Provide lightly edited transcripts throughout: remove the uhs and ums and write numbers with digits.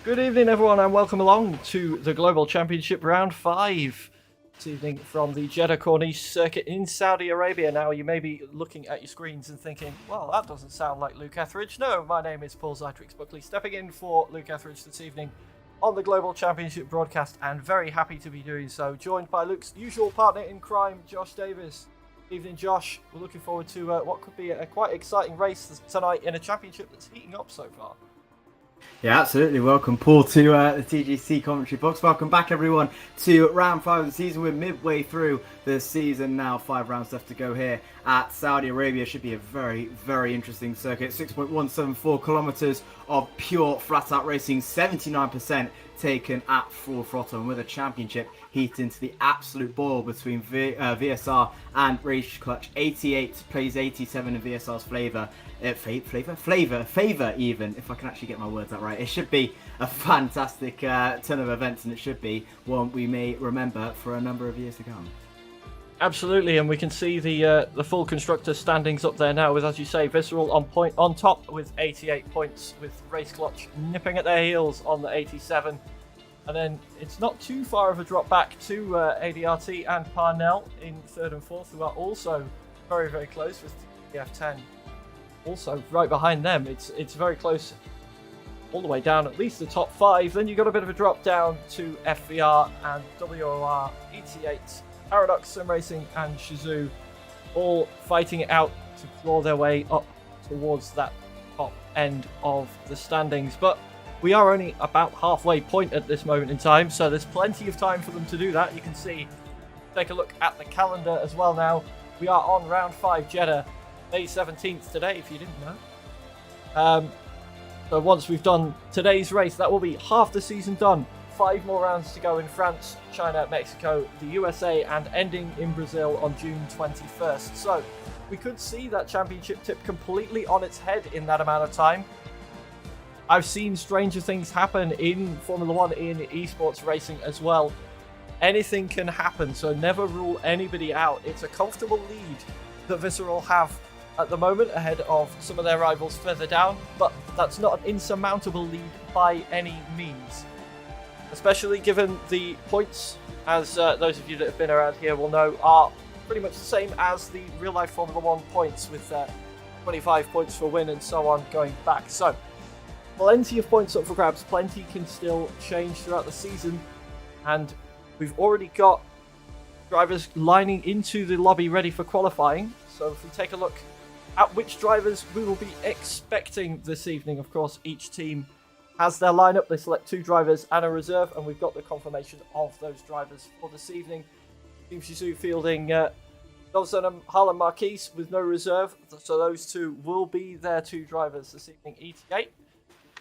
Good evening, everyone, and welcome along to the Global Championship Round 5 this evening from the Jeddah Corniche circuit in Saudi Arabia. Now, you may be looking at your screens and thinking, well, that doesn't sound like Luke Etheridge. No, my name is Paul Zytrix-Buckley, stepping in for Luke Etheridge this evening on the Global Championship broadcast, and very happy to be doing so, joined by Luke's usual partner in crime, Josh Davis. Evening, Josh. We're looking forward to what could be a quite exciting race tonight in a championship that's heating up so far. Yeah, absolutely. Welcome, Paul, to the TGC commentary box. Welcome back, everyone, to round 5 of the season. We're midway through the season now. 5 rounds left to go here at Saudi Arabia. Should be a very, very interesting circuit. 6.174 kilometers of pure flat-out racing. 79% taken at full throttle, and with a championship heating to the absolute boil between VSR and Race Clutch. 88 plays 87 in VSR's favour even, if I can actually get my words out right. It should be a fantastic turn of events, and it should be one we may remember for a number of years to come. Absolutely, and we can see the full constructor standings up there now with, as you say, Visceral on top with 88 points, with Race Clutch nipping at their heels on the 87. And then it's not too far of a drop back to ADRT and Parnell in 3rd and 4th, who are also very, very close with TF10. Also right behind them. It's very close all the way down, at least the top 5. Then you've got a bit of a drop down to FVR and WOR, ET8, Paradox Sim Racing and Shizou, all fighting it out to claw their way up towards that top end of the standings. But we are only about halfway point at this moment in time, so there's plenty of time for them to do that. You can see, take a look at the calendar as well now. We are on round 5 Jeddah, May 17th today, if you didn't know. So once we've done today's race, that will be half the season done. 5 more rounds to go in France, China, Mexico, the USA, and ending in Brazil on June 21st. So we could see that championship tip completely on its head in that amount of time. I've seen stranger things happen in Formula 1, in esports racing as well. Anything can happen, so never rule anybody out. It's a comfortable lead that Visceral have at the moment ahead of some of their rivals further down, but that's not an insurmountable lead by any means. Especially given the points, as those of you that have been around here will know, are pretty much the same as the real-life Formula 1 points, with 25 points for win and so on going back. So plenty of points up for grabs, plenty can still change throughout the season, and we've already got drivers lining into the lobby ready for qualifying. So if we take a look at which drivers we will be expecting this evening, of course each team has their lineup. They select 2 drivers and a reserve, and we've got the confirmation of those drivers for this evening. Team Shizou fielding Dawson and Harlan Marquise with no reserve, so those 2 will be their 2 drivers this evening. ET8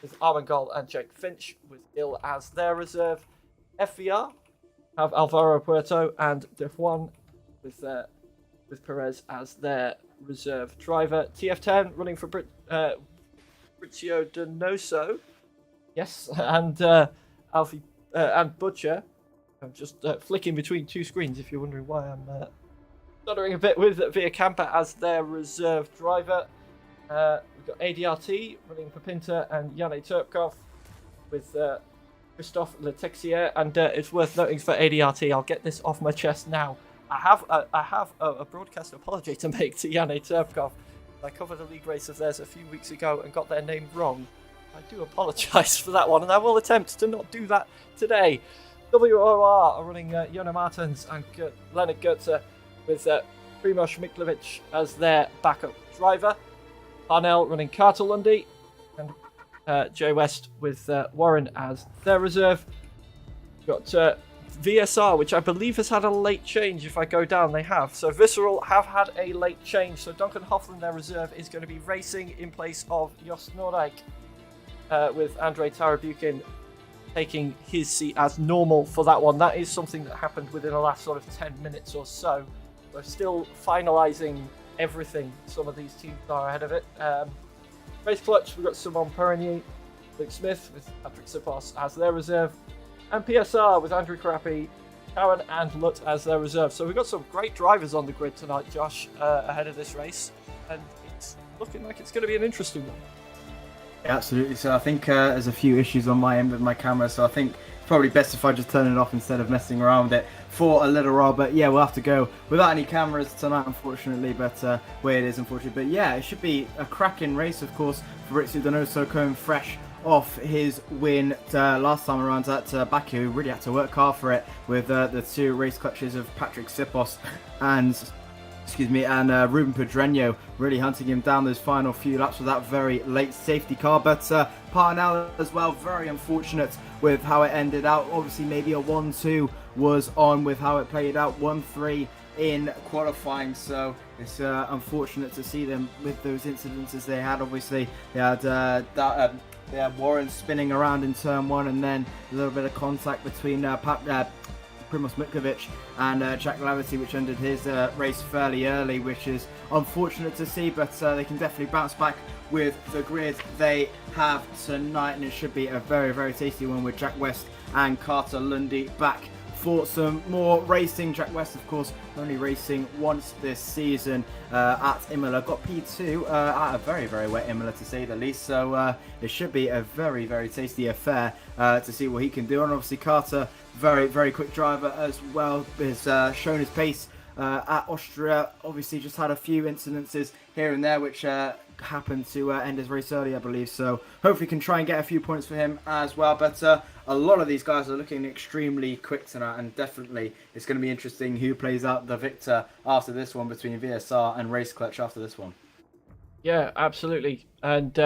with Armengol and Jake Finch with Gil as their reserve. FVR have Alvaro Puerto and De Juan with Perez as their reserve driver. TF10 running for Fabrizio Donoso, yes, and Alfie and Butcher. I'm just flicking between 2 screens if you're wondering why I'm stuttering a bit, with Via Campa as their reserve driver. We've got ADRT running for Pinter and Yanni Turpkov with Christophe Letexier, and it's worth noting for ADRT, I'll get this off my chest now, I have a broadcast apology to make to Yanni Turpkov. I covered a league race of theirs a few weeks ago and got their name wrong. I do apologise for that one, and I will attempt to not do that today. WOR are running Jona Martens and Leonard Goetze with Primoz Miklovic as their backup driver. Parnell running Carter Lundy, and Jay West with Warren as their reserve. Got VSR, which I believe has had a late change. If I go down, they have. So Visceral have had a late change. So Duncan Hoffman, their reserve, is going to be racing in place of Jos Noordijk, with Andrei Tarabukin taking his seat as normal for that one. That is something that happened within the last sort of 10 minutes or so. We're still finalising everything. Some of these teams are ahead of it. Race Clutch, we've got Simon Perronier, Luke Smith with Patrick Sipos as their reserve, and PSR with Andrew Carapi, Karen and Lutt as their reserve. So we've got some great drivers on the grid tonight, Josh, ahead of this race, and it's looking like it's going to be an interesting one. Absolutely. So I think there's a few issues on my end with my camera, so I think it's probably best if I just turn it off instead of messing around with it for a little while. But yeah, we'll have to go without any cameras tonight, unfortunately, but where it is, unfortunately. But yeah, it should be a cracking race, of course, for Ritsu Donoso coming fresh off his win last time around at Baku. Really had to work hard for it with the two race clutches of Patrick Sipos and Ruben Pedreño really hunting him down those final few laps with that very late safety car. But Parnell as well, very unfortunate with how it ended out. Obviously, maybe a 1-2 was on with how it played out, 1-3 in qualifying. So it's unfortunate to see them with those incidences they had. Obviously, they had Warren spinning around in turn 1, and then a little bit of contact between Primoz Mikulic and Jack Laverty, which ended his race fairly early, which is unfortunate to see, but they can definitely bounce back with the grid they have tonight, and it should be a very, very tasty one with Jack West and Carter Lundy back for some more racing. Jack West, of course, only racing once this season at Imola. Got P2 at a very, very wet Imola, to say the least. So it should be a very, very tasty affair to see what he can do. And obviously Carter, very, very quick driver as well, has shown his pace at Austria. Obviously just had a few incidences here and there, which happened to end his race early, I believe. So hopefully can try and get a few points for him as well. But a lot of these guys are looking extremely quick tonight, and definitely it's going to be interesting who plays out the victor after this one between VSR and Race Clutch after this one. Yeah, absolutely. And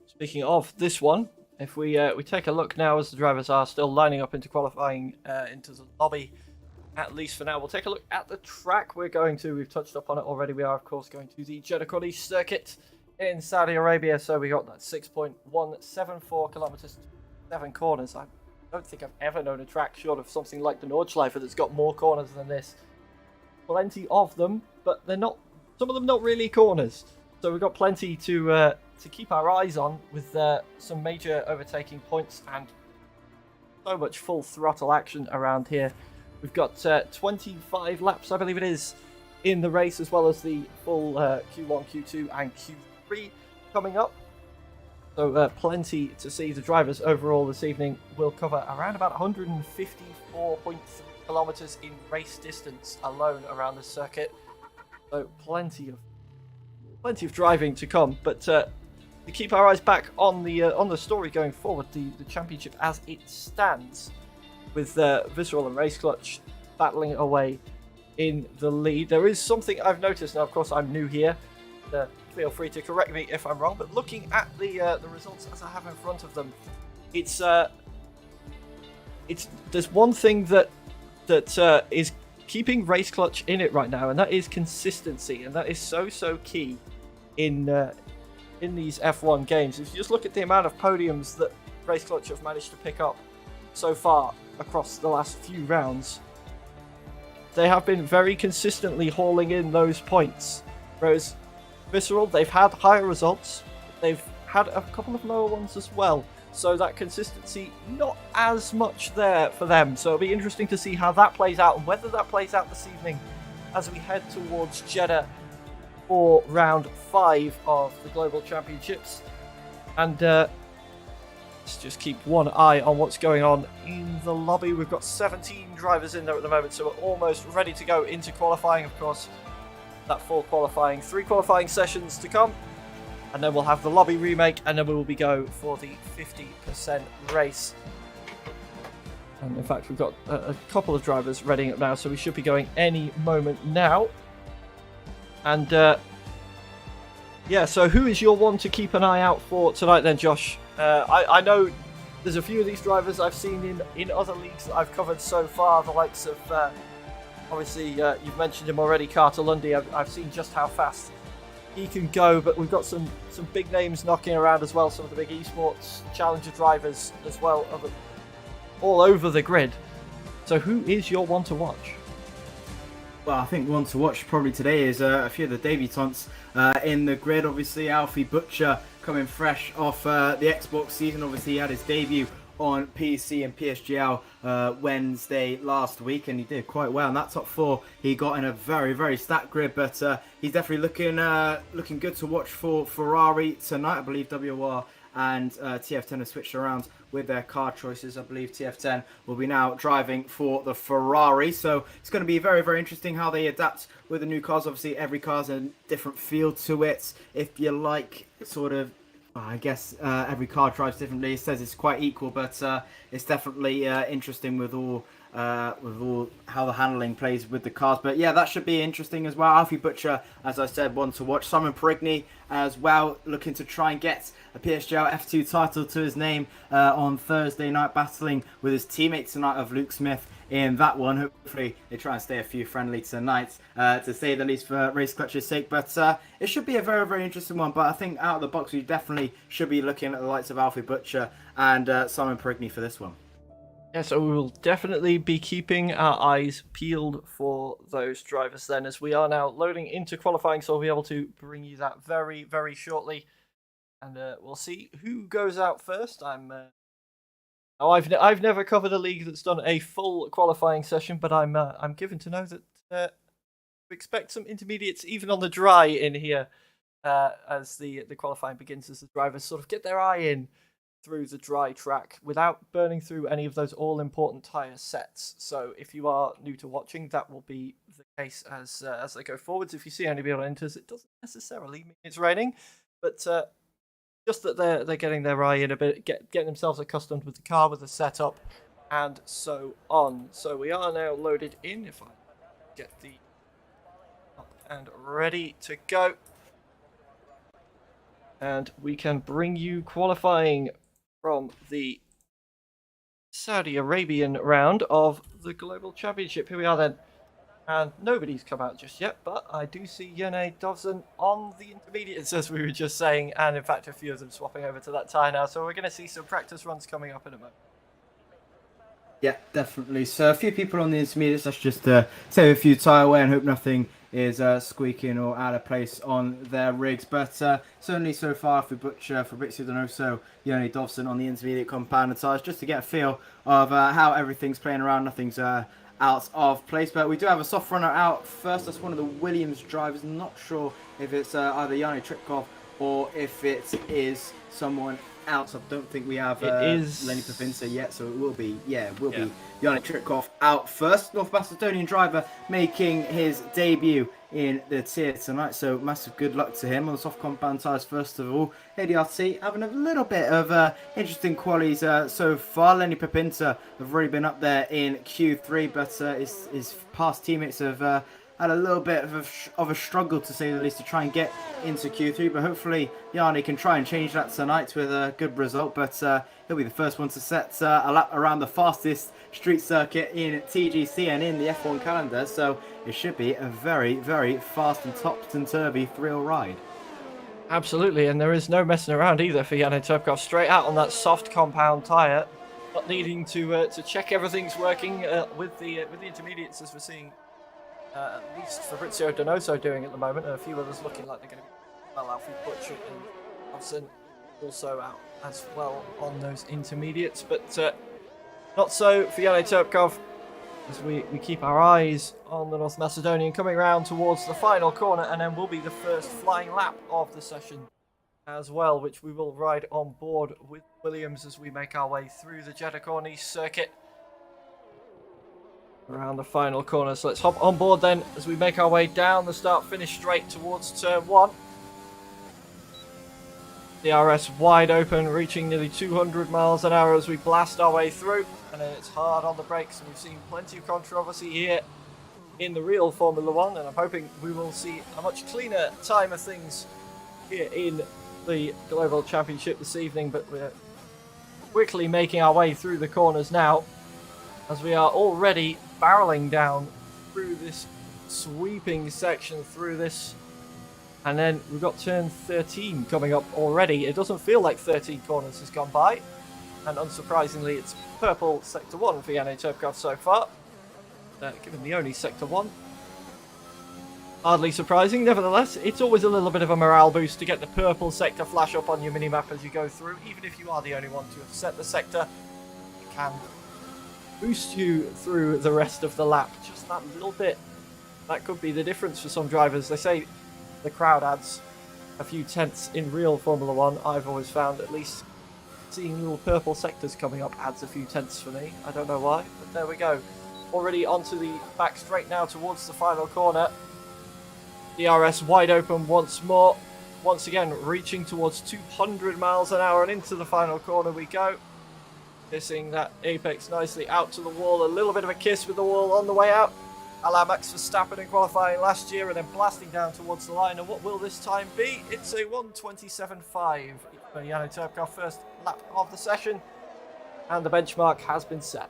speaking of this one, if we take a look now as the drivers are still lining up into qualifying into the lobby, at least for now, we'll take a look at the track we're going to. We've touched up on it already. We are, of course, going to the Jeddah Quali circuit in Saudi Arabia. So we got that 6.174 kilometers, 7 corners. I don't think I've ever known a track short of something like the Nordschleife that's got more corners than this. Plenty of them, but they're not. Some of them not really corners. So we've got plenty to keep our eyes on, with some major overtaking points and so much full throttle action around here. We've got 25 laps, I believe it is, in the race, as well as the full Q1, Q2 and Q3 coming up. So plenty to see. The drivers overall this evening will cover around about 154.3 kilometers in race distance alone around the circuit. So plenty of driving to come. But to keep our eyes back on the story going forward, the championship as it stands, with Visceral and Race Clutch battling away in the lead. There is something I've noticed. Now, of course, I'm new here. Feel free to correct me if I'm wrong. But looking at the results as I have in front of them, it's there's one thing that is keeping Race Clutch in it right now, and that is consistency, and that is so key in these F1 games. If you just look at the amount of podiums that Race Clutch have managed to pick up so far across the last few rounds, they have been very consistently hauling in those points. Whereas Visceral, they've had higher results, they've had a couple of lower ones as well. So that consistency, not as much there for them. So it'll be interesting to see how that plays out, and whether that plays out this evening as we head towards Jeddah for round 5 of the Global Championships. And let's just keep one eye on what's going on in the lobby. We've got 17 drivers in there at the moment, so we're almost ready to go into qualifying. Of course, that full qualifying, 3 qualifying sessions to come, and then we'll have the lobby remake, and then we will be go for the 50% race. And in fact, we've got a couple of drivers readying up now, so we should be going any moment now. And yeah, so who is your one to keep an eye out for tonight then, Josh? I know there's a few of these drivers I've seen in other leagues that I've covered so far, the likes of, obviously, you've mentioned him already, Carter Lundy. I've seen just how fast he can go, but we've got some big names knocking around as well, some of the big esports challenger drivers as well, all over the grid. So who is your one to watch? Well, I think one to watch probably today is a few of the debutants in the grid. Obviously, Alfie Butcher coming fresh off the Xbox season. Obviously, he had his debut on PC and PSGL Wednesday last week, and he did quite well in that top 4. He got in a very, very stacked grid, but he's definitely looking good to watch for Ferrari tonight. I believe WR and TF10 have switched around with their car choices. I believe TF10 will be now driving for the Ferrari. So it's going to be very, very interesting how they adapt with the new cars. Obviously, every car's a different feel to it. If you like sort of, I guess every car drives differently. It says it's quite equal, but it's definitely interesting with all how the handling plays with the cars. But yeah, that should be interesting as well. Alfie Butcher, as I said, one to watch. Simon Perigny as well, looking to try and get a PSGL F2 title to his name on Thursday night, battling with his teammate tonight of Luke Smith in that one. Hopefully they try and stay a few friendly tonight, to say the least, for Race Clutch's sake. But it should be a very, very interesting one. But I think out of the box, we definitely should be looking at the likes of Alfie Butcher and Simon Perigny for this one. Yeah, so we will definitely be keeping our eyes peeled for those drivers then, as we are now loading into qualifying, so we'll be able to bring you that very, very shortly. And we'll see who goes out first. I've never covered a league that's done a full qualifying session, but I'm given to know that we expect some intermediates even on the dry in here as the qualifying begins, as the drivers sort of get their eye in through the dry track without burning through any of those all-important tyre sets. So if you are new to watching, that will be the case as they go forwards. If you see anybody enters, it doesn't necessarily mean it's raining, but just that they're getting their eye in a bit, getting themselves accustomed with the car, with the setup, and so on. So we are now loaded in. If I get the up and ready to go, and we can bring you qualifying from the Saudi Arabian round of the Global Championship. Here we are then. And nobody's come out just yet, but I do see Jene Dovzen on the intermediates, as we were just saying, and in fact a few of them swapping over to that tyre now. So we're going to see some practice runs coming up in a moment. Yeah, definitely. So a few people on the intermediates. Let's just save a few tyre wear and hope nothing is squeaking or out of place on their rigs. But certainly so far for Butcher, Fabrizio Donoso, Jene Dovzen on the intermediate compound tyres, just to get a feel of how everything's playing around. Nothing's out of place, but we do have a soft runner out first. That's one of the Williams drivers. Not sure if it's either Yanni Tripkov or if it is someone else. I don't think we have Lenny Pavinsa yet, so it will be be Yanni Tripkov out first. North Macedonian driver making his debut in the tier tonight, so massive good luck to him on the soft compound tyres first of all. ADRT having a little bit of interesting qualies so far. Lenny Pavinsa have already been up there in Q3, but his past teammates have had a little bit of a struggle, to say the least, to try and get into Q3, but hopefully Yanni can try and change that tonight with a good result. But he'll be the first one to set a lap around the fastest street circuit in TGC and in the F1 calendar, so it should be a very, very fast and topsy-turvy thrill ride. Absolutely, and there is no messing around either for Yanni Tripkov. Straight out on that soft compound tyre, not needing to check everything's working with the intermediates, as we're seeing at least Fabrizio Donoso doing at the moment, and a few others looking like they're going to be well. Alfie Butcher and Hobson also out as well on those intermediates, but not so for Yanni Tripkov, as we keep our eyes on the North Macedonian coming around towards the final corner, and then will be the first flying lap of the session as well, which we will ride on board with Williams as we make our way through the Jeddah Corniche circuit around the final corner. So let's hop on board then as we make our way down the start-finish straight towards turn 1. DRS wide open, reaching nearly 200 miles an hour as we blast our way through, and then it's hard on the brakes, and we've seen plenty of controversy here in the real Formula 1, and I'm hoping we will see a much cleaner time of things here in the Global Championship this evening. But we're quickly making our way through the corners now, as we are already barreling down through this sweeping section through this. And then we've got turn 13 coming up already. It doesn't feel like 13 corners has gone by. And unsurprisingly, it's purple Sector 1 for Yanni Tripkov so far. Given the only Sector 1. Hardly surprising. Nevertheless, it's always a little bit of a morale boost to get the purple sector flash up on your minimap as you go through. Even if you are the only one to have set the sector, it can boost you through the rest of the lap. Just that little bit. That could be the difference for some drivers. They say the crowd adds a few tenths in real Formula 1. I've always found, at least seeing little purple sectors coming up adds a few tenths for me. I don't know why, but there we go. Already onto the back straight now towards the final corner. DRS wide open once more. Once again, reaching towards 200 miles an hour, and into the final corner we go. Kissing that apex nicely out to the wall. A little bit of a kiss with the wall on the way out. A la Max Verstappen in qualifying last year, and then blasting down towards the line. And what will this time be? It's a 1:27.5 for Jano Turkov, first lap of the session. And the benchmark has been set.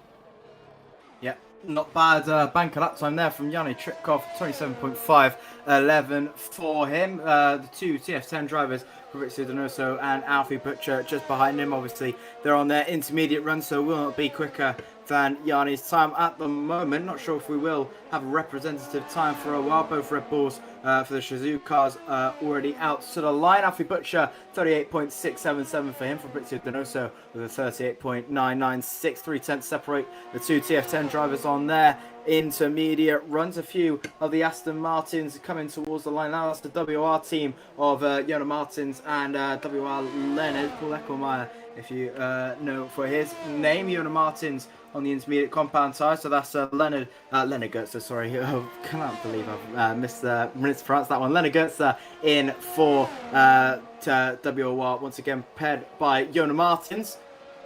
Yeah, not bad banker lap time there from Jano Tripkov, 27.5, 11 for him. The two TF10 drivers, Fabrizio Donoso and Alfie Butcher, just behind him. Obviously, they're on their intermediate run, so will not be quicker than Yanni's time at the moment. Not sure if we will have a representative time for a while. Both Red Bulls for the Shazoo cars already out to the line. Alfie Butcher, 38.677 for him. Fabrizio Donoso with a 38.996. 3 tenths separate the two TF10 drivers on their intermediate runs. A few of the Aston Martins coming towards the line now. That's the WR team of Jonas Martins and WR Leonard. Paul Eckelmeyer, if you know for his name. Jonas Martins on the intermediate compound tyre, so that's Leonard Goetzer, sorry. Oh, can't believe I've mispronounced that one. Leonard Goetzer in for WR, once again paired by Jonas Martins.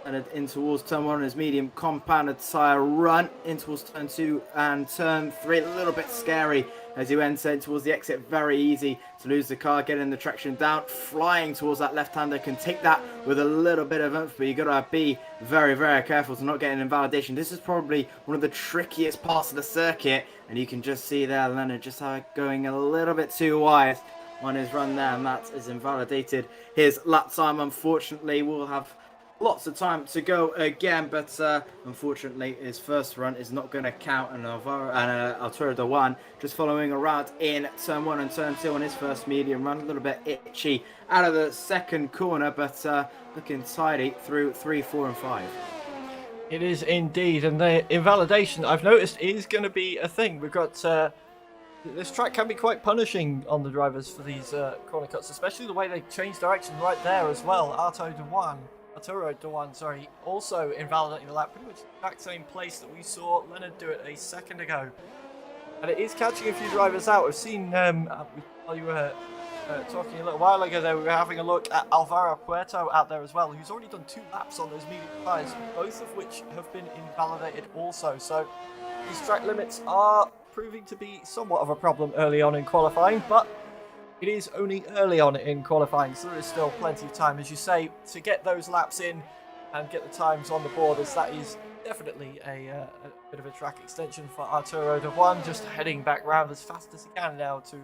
And in towards turn 1 on his medium compounded tyre run, in towards turn 2 and turn 3. A little bit scary as you enter towards the exit. Very easy to lose the car, getting the traction down, flying towards that left-hander. Can take that with a little bit of oomph, but you got to be very, very careful to not get an invalidation. This is probably one of the trickiest parts of the circuit, and you can just see there Leonard just going a little bit too wide on his run there, and that has invalidated his lap time. Unfortunately, we'll have lots of time to go again, but unfortunately his first run is not going to count. And Arturo Dawan just following around in turn 1 and turn 2 on his first medium run. A little bit itchy out of the second corner, but looking tidy through 3, 4 and 5. It is indeed, and the invalidation I've noticed is going to be a thing. We've got this track can be quite punishing on the drivers for these corner cuts, especially the way they change direction right there as well. Arturo Dawan, sorry, also invalidating the lap, pretty much the exact same place that we saw Leonard do it a second ago. And it is catching a few drivers out. We've seen, while you were talking a little while ago there, we were having a look at Alvaro Puerto out there as well, who's already done 2 laps on those medium tyres, both of which have been invalidated also. So these track limits are proving to be somewhat of a problem early on in qualifying, but it is only early on in qualifying, so there is still plenty of time, as you say, to get those laps in and get the times on the board, as that is definitely a bit of a track extension for Arturo Dawan, just heading back round as fast as he can now to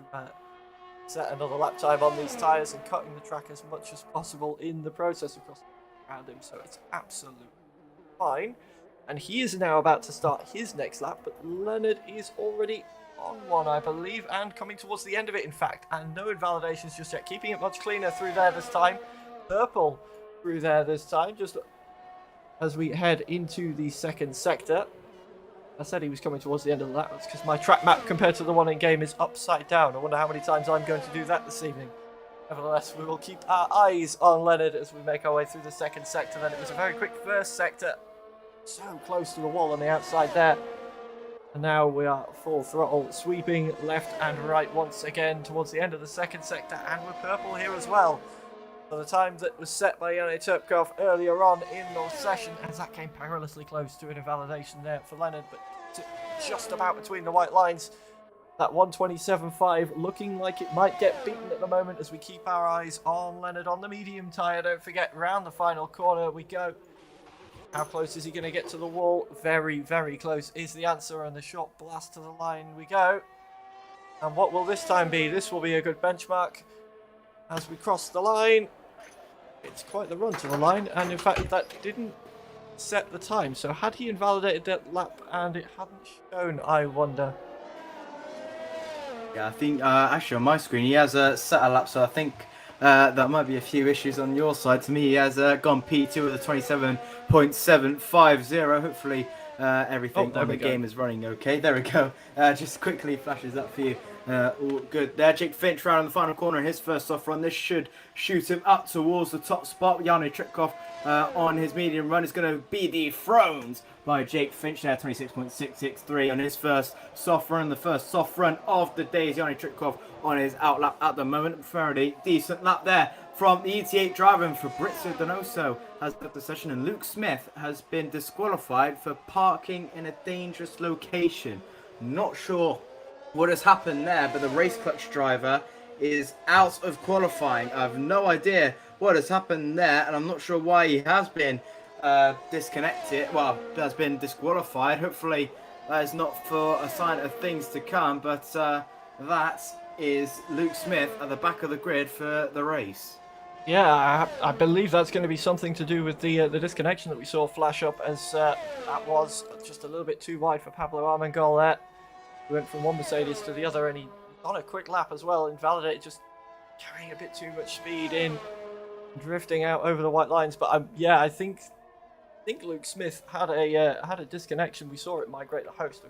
set another lap time on these tyres and cutting the track as much as possible in the process across around him, so it's absolutely fine. And he is now about to start his next lap, but Leonard is already on one, I believe, and coming towards the end of it, in fact, and no invalidations just yet, keeping it much cleaner through there this time. Purple through there this time, just as we head into the second sector. I said he was coming towards the end of the lap, because my track map compared to the one in game is upside down. I wonder how many times I'm going to do that this evening. Nevertheless, we will keep our eyes on Leonard as we make our way through the second sector. Then it was a very quick first sector, so close to the wall on the outside there. And now we are full throttle, sweeping left and right once again towards the end of the second sector, and we're purple here as well. So the time that was set by Jano Turkov earlier on in the session, as that came perilously close to an invalidation there for Leonard, but just about between the white lines. That 1:27.5 looking like it might get beaten at the moment as we keep our eyes on Leonard on the medium tyre. Don't forget, round the final corner we go. How close is he going to get to the wall? Very, very close is the answer, and the short blast to the line we go. And what will this time be? This will be a good benchmark as we cross the line. It's quite the run to the line, and in fact that didn't set the time. So had he invalidated that lap and it hadn't shown, I wonder? Yeah, I think actually on my screen he has set a lap, so I think that might be a few issues on your side. To me, he has gone P2 with a 27.750. Hopefully everything on the game is running okay. There we go. Just quickly flashes up for you All good there. Jake Finch round in the final corner in his first off run. This should shoot him up towards the top spot. Yanni Tripkov on his medium run is going to be dethroned by Jake Finch there, 26.663 on his first soft run. The first soft run of the day is Yanni Tripkov on his outlap at the moment. Fairly decent lap there from the ET8 driver, and Fabrizio Donoso has left the session, and Luke Smith has been disqualified for parking in a dangerous location. Not sure what has happened there, but the race clutch driver is out of qualifying. I have no idea what has happened there, and I'm not sure why he has been disconnected. Well, has been disqualified. Hopefully that is not for a sign of things to come, but that is Luke Smith at the back of the grid for the race. Yeah, I believe that's going to be something to do with the disconnection that we saw flash up, as that was just a little bit too wide for Pablo Armengol there. He went from one Mercedes to the other, and he on a quick lap as well, invalidated, just carrying a bit too much speed in, drifting out over the white lines. But yeah, I think Luke Smith had a disconnection. We saw it migrate the host.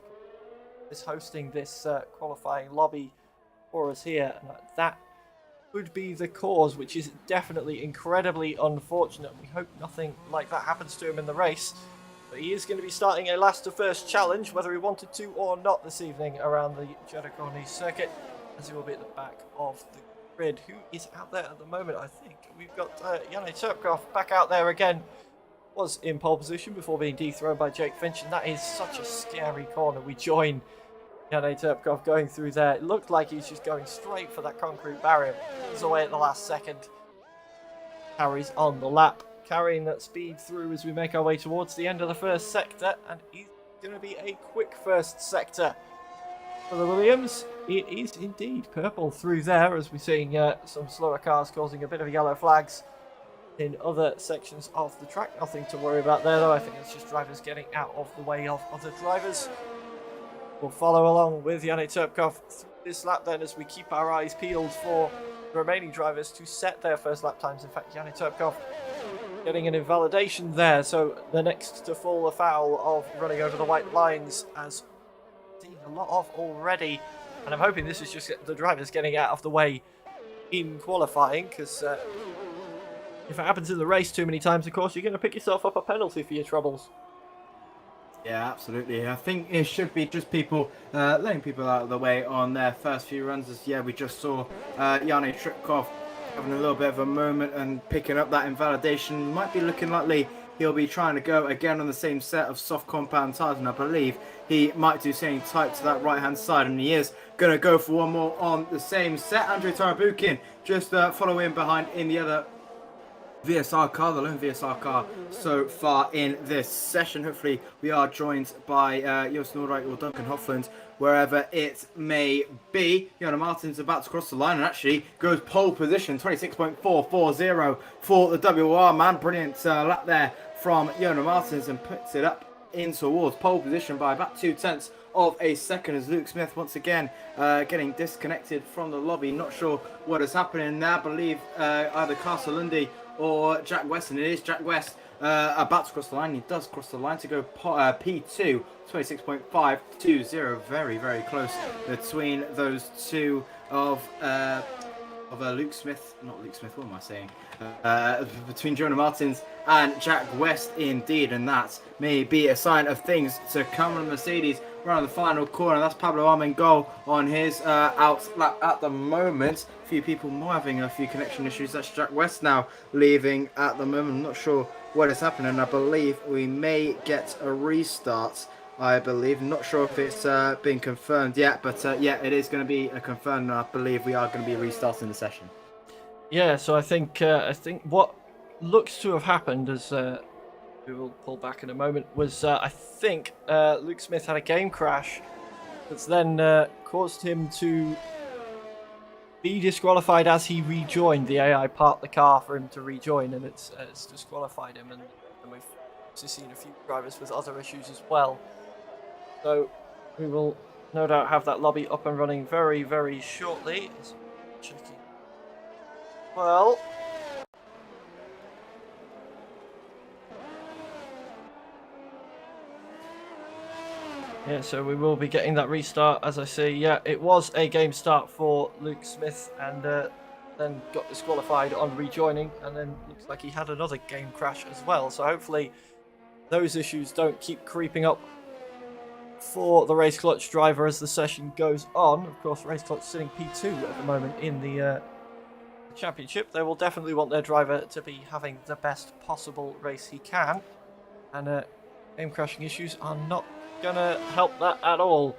Is hosting this qualifying lobby for us here, and that would be the cause, which is definitely incredibly unfortunate. We hope nothing like that happens to him in the race. But he is going to be starting a last to first challenge, whether he wanted to or not, this evening around the Cherokee circuit, as he will be at the back of the grid. Who is out there at the moment? I think we've got Yanni Turkov back out there again. Was in pole position before being dethroned by Jake Finch, and that is such a scary corner. We join Yanni Turkov going through there. It looked like he's just going straight for that concrete barrier. He's away at the last second. Carries on the lap, carrying that speed through as we make our way towards the end of the first sector, and it's going to be a quick first sector for the Williams. It is indeed purple through there, as we're seeing some slower cars causing a bit of yellow flags in other sections of the track. Nothing to worry about there, though. I think it's just drivers getting out of the way of other drivers. We'll follow along with Yanni Turkov through this lap then, as we keep our eyes peeled for the remaining drivers to set their first lap times. In fact, Yanni Turkov getting an invalidation there, so the next to fall afoul of running over the white lines, as seen a lot of already. And I'm hoping this is just the drivers getting out of the way in qualifying, because if it happens in the race too many times, of course, you're going to pick yourself up a penalty for your troubles. Yeah, absolutely. I think it should be just people letting people out of the way on their first few runs. As we just saw Yanni Tripkov having a little bit of a moment and picking up that invalidation. Might be looking likely he'll be trying to go again on the same set of soft compound tyres, and I believe he might do something tight to that right hand side, and he is going to go for one more on the same set. Andrei Tarabukin just following behind in the other VSR car, the lone VSR car so far in this session. Hopefully we are joined by Joost Noordijk or Duncan Hofland, wherever it may be. Jonas Martins about to cross the line and actually goes pole position, 26.440 for the WR man. Brilliant lap there from Jonas Martins, and puts it up in towards pole position by about 0.2 of a second, as Luke Smith once again getting disconnected from the lobby. Not sure what is happening there. I believe either Castle Lundy or Jack West, and it is Jack West about to cross the line. He does cross the line to go P2, 26.520. Very, very close between those two of Luke Smith, not Luke Smith, what am I saying? Between Jonas Martins and Jack West indeed, and that may be a sign of things to come on Mercedes around the final corner. That's Pablo Armengol on his out lap at the moment. A few people more having a few connection issues. That's Jack West now leaving at the moment. I'm not sure what is happening. I believe we may get a restart. I believe. Not sure if it's been confirmed yet, but yeah, it is going to be a confirmed. I believe we are going to be restarting the session. Yeah, so I think what looks to have happened, as we will pull back in a moment, was I think Luke Smith had a game crash that's then caused him to be disqualified as he rejoined. The AI parked the car for him to rejoin, and it's disqualified him, and we've also seen a few drivers with other issues as well. So we will no doubt have that lobby up and running very, very shortly. Checking. Well, Yeah, so we will be getting that restart, as I say. Yeah, it was a game start for Luke Smith, and then got disqualified on rejoining, and then looks like he had another game crash as well. So hopefully those issues don't keep creeping up for the Race Clutch driver as the session goes on. Of course, Race Clutch sitting P2 at the moment in the championship. They will definitely want their driver to be having the best possible race he can, and game crashing issues are not gonna help that at all.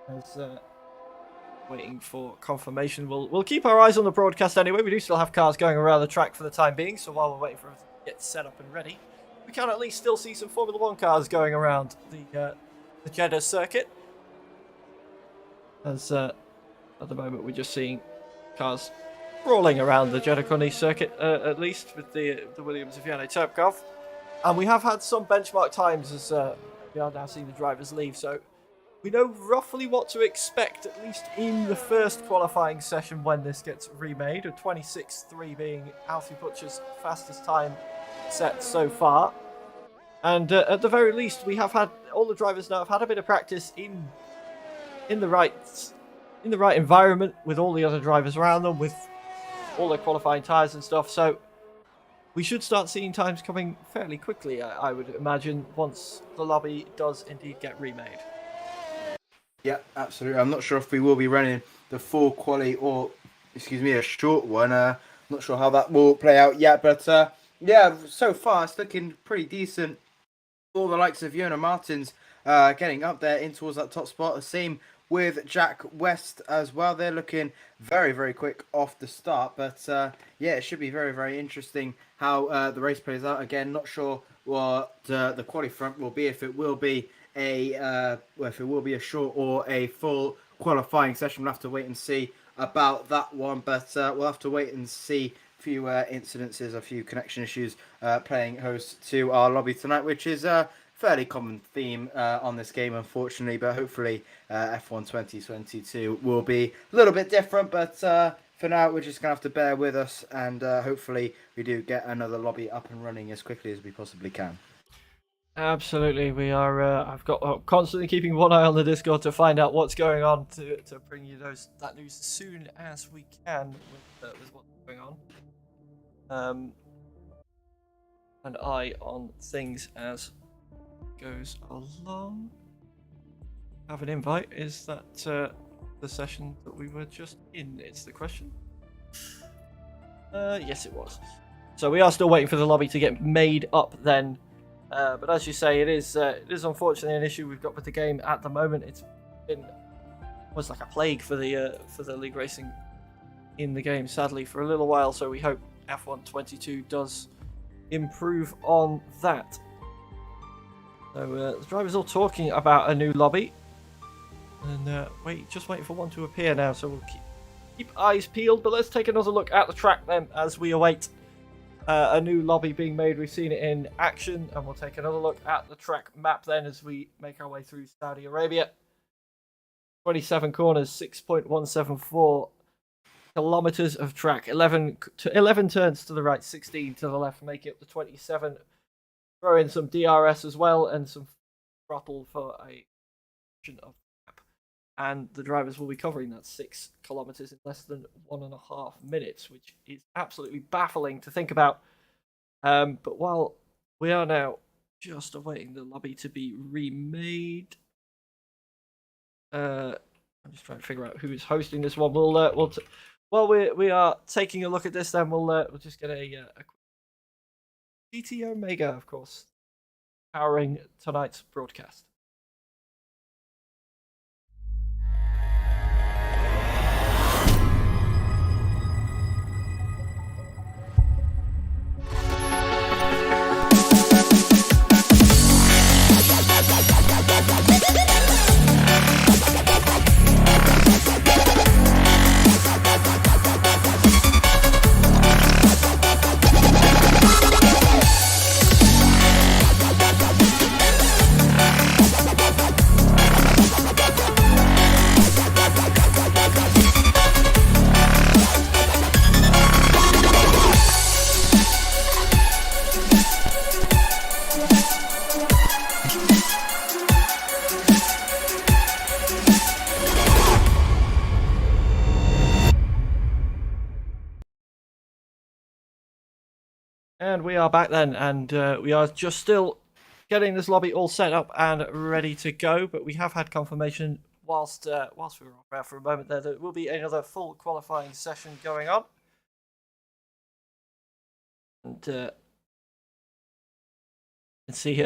As waiting for confirmation, we'll keep our eyes on the broadcast anyway. We do still have cars going around the track for the time being, so while we're waiting for everything to get set up and ready, we can at least still see some Formula 1 cars going around the Jeddah circuit. As at the moment we're just seeing cars crawling around the Jeddah Corniche circuit, at least with the Williams Vianney Turpkov. And we have had some benchmark times as we are now seeing the drivers leave, so we know roughly what to expect, at least in the first qualifying session when this gets remade, a 26.3 being Alfie Butcher's fastest time set so far. And at the very least, we have had all the drivers now have had a bit of practice in the right environment with all the other drivers around them, with all their qualifying tyres and stuff. So we should start seeing times coming fairly quickly, I would imagine, once the lobby does indeed get remade. Yeah, absolutely. I'm not sure if we will be running the full quali or, a short one. Not sure how that will play out yet, but yeah, so far it's looking pretty decent. All the likes of Yona Martins getting up there in towards that top spot. The same with Jack West as well. They're looking very, very quick off the start. But yeah, it should be very, very interesting how the race plays out. Again, not sure what the quali front will be, if it will be a short or a full qualifying session. We'll have to wait and see about that one. But we'll have to wait and see a few incidences, a few connection issues playing host to our lobby tonight, which is fairly common theme on this game, unfortunately, but hopefully F1 2022 will be a little bit different. But for now, we're just going to have to bear with us, and hopefully we do get another lobby up and running as quickly as we possibly can. Absolutely, we are. I've got constantly keeping one eye on the Discord to find out what's going on to bring you that news as soon as we can with what's going on. An eye on things as goes along. Have an invite. Is that the session that we were just in? It's the question. Yes, it was. So we are still waiting for the lobby to get made up then. But as you say, it is unfortunately an issue we've got with the game at the moment. It's been almost like a plague for the league racing in the game, sadly, for a little while. So we hope F1 22 does improve on that. So the drivers all talking about a new lobby, and just waiting for one to appear now. So we'll keep eyes peeled. But let's take another look at the track then as we await a new lobby being made. We've seen it in action, and we'll take another look at the track map then as we make our way through Saudi Arabia. 27 corners, 6.174 kilometers of track, 11 turns to the right, 16 to the left, making up the 27. Throw in some DRS as well and some throttle for a portion of the map. And the drivers will be covering that 6 kilometers in less than 1.5 minutes, which is absolutely baffling to think about. But while we are now just awaiting the lobby to be remade, I'm just trying to figure out who is hosting this one. While we are taking a look at this, then we'll just get a quick GT Omega, of course, powering tonight's broadcast. And we are back then, and we are just still getting this lobby all set up and ready to go. But we have had confirmation whilst we were off air for a moment there that there will be another full qualifying session going on. And see,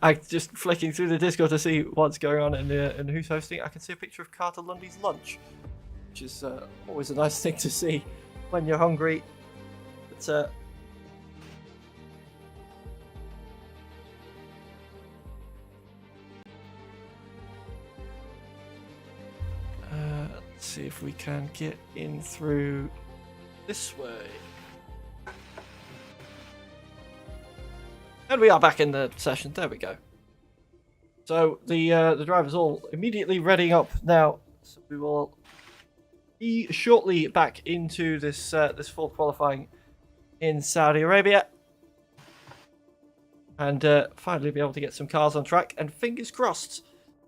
I'm just flicking through the Discord to see what's going on and who's hosting. I can see a picture of Carter Lundy's lunch, which is always a nice thing to see when you're hungry. But let's see if we can get in through this way. And we are back in the session. There we go. So the drivers all immediately readying up now. So we will be shortly back into this this full qualifying in Saudi Arabia, and finally be able to get some cars on track. And fingers crossed,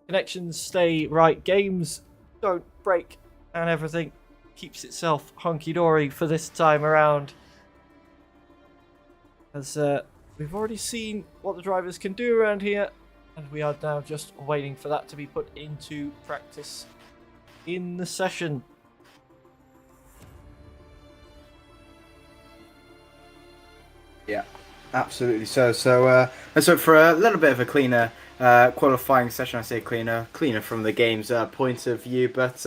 connections stay right, games don't break, and everything keeps itself hunky-dory for this time around. As we've already seen what the drivers can do around here, and we are now just waiting for that to be put into practice in the session. Yeah, absolutely. So for a little bit of a cleaner qualifying session, I say cleaner from the game's point of view, but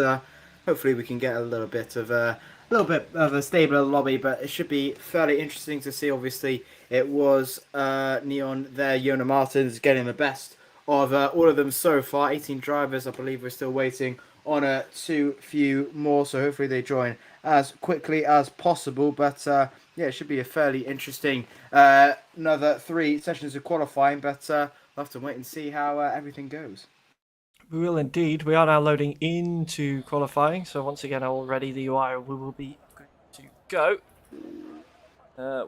hopefully we can get a little bit of a stabler lobby. But it should be fairly interesting to see. Obviously, it was Neon there, Yona Martins getting the best of all of them so far. 18 drivers, I believe. We're still waiting on too few more, so hopefully they join as quickly as possible. But yeah, it should be a fairly interesting another 3 sessions of qualifying, but we'll have to wait and see how everything goes. We will indeed. We are now loading into qualifying, so once again, already the UI we will be good to go.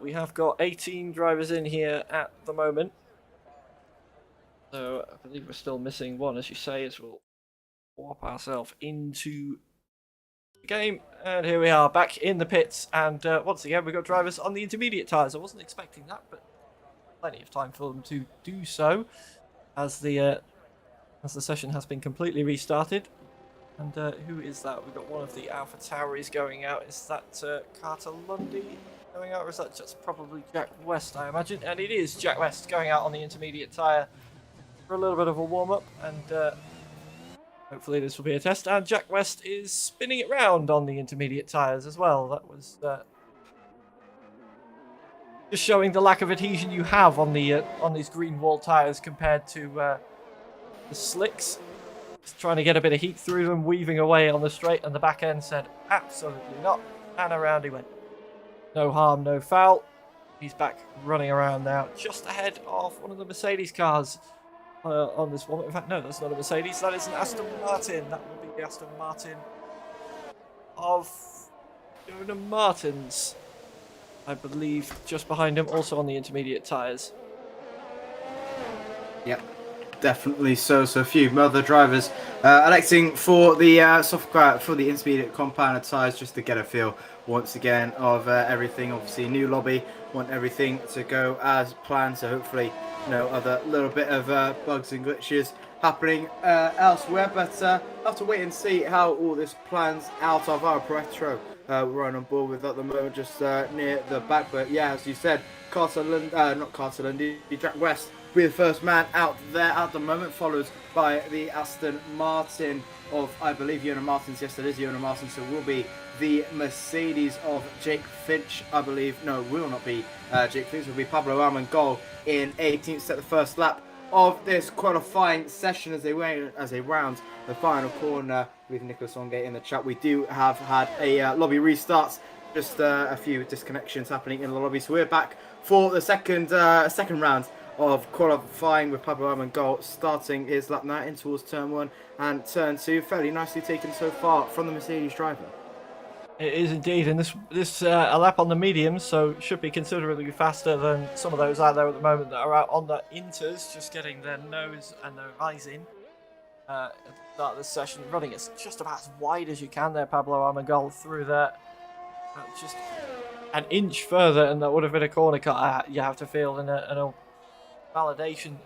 We have got 18 drivers in here at the moment, so I believe we're still missing one, as you say, as we'll warp ourselves into the game. And here we are, back in the pits, and once again, we've got drivers on the intermediate tyres. I wasn't expecting that, but plenty of time for them to do so, as the session has been completely restarted. And who is that? We've got one of the Alpha Tauris going out. Is that Carter Lundy going out, or is that just probably Jack West, I imagine? And it is Jack West going out on the intermediate tyre for a little bit of a warm-up, and hopefully this will be a test. And Jack West is spinning it round on the intermediate tyres as well. That was just showing the lack of adhesion you have on the on these green wall tyres compared to the slicks. Just trying to get a bit of heat through them, weaving away on the straight, and the back end said absolutely not, and around he went. No harm, no foul. He's back running around now, just ahead of one of the Mercedes cars on this one. In fact, no, that's not a Mercedes, that is an Aston Martin. That will be the Aston Martin of Yona Martins, I believe, just behind him, also on the intermediate tyres. Yep. Definitely so. So a few other drivers electing for the for the intermediate compound tyres, just to get a feel once again of everything. Obviously, new lobby, want everything to go as planned. So hopefully, no other little bit of bugs and glitches happening elsewhere. But we'll have to wait and see how all this plans out. Alvaro Pretro we're on board with at the moment, just near the back. But yeah, as you said, Carter Lundy, Jack West be the first man out there at the moment, followed by the Aston Martin of, I believe, Yona Martins. Yes, it is Yona Martins. So will be the Mercedes of Jake Finch, I believe. No, will not be Jake Finch. Will be Pablo Armengol in 18th, set the first lap of this qualifying session as they round the final corner with Nicholas Ongate in the chat. We do have had a lobby restart, just a few disconnections happening in the lobby. So we're back for the second round of qualifying, with Pablo Armengol starting his lap now in towards turn 1 and turn 2. Fairly nicely taken so far from the Mercedes driver. It is indeed, and this a lap on the mediums, so should be considerably faster than some of those out there at the moment that are out on the inters, just getting their nose and their eyes in at the start of the session. Running it just about as wide as you can there, Pablo Armengol through there. Just an inch further, and that would have been a corner cut. You have to feel in a validation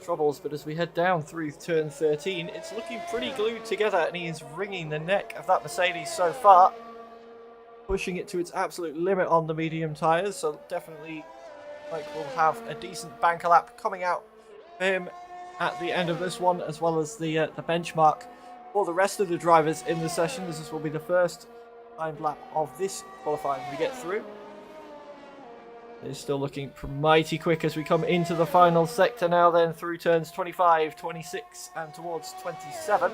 troubles, but as we head down through turn 13, it's looking pretty glued together, and he is wringing the neck of that Mercedes so far, pushing it to its absolute limit on the medium tyres. So definitely, like, we'll have a decent banker lap coming out for him at the end of this one, as well as the benchmark for the rest of the drivers in the session, as this will be the first timed lap of this qualifying we get through. It's still looking mighty quick as we come into the final sector now, then through turns 25, 26 and towards 27.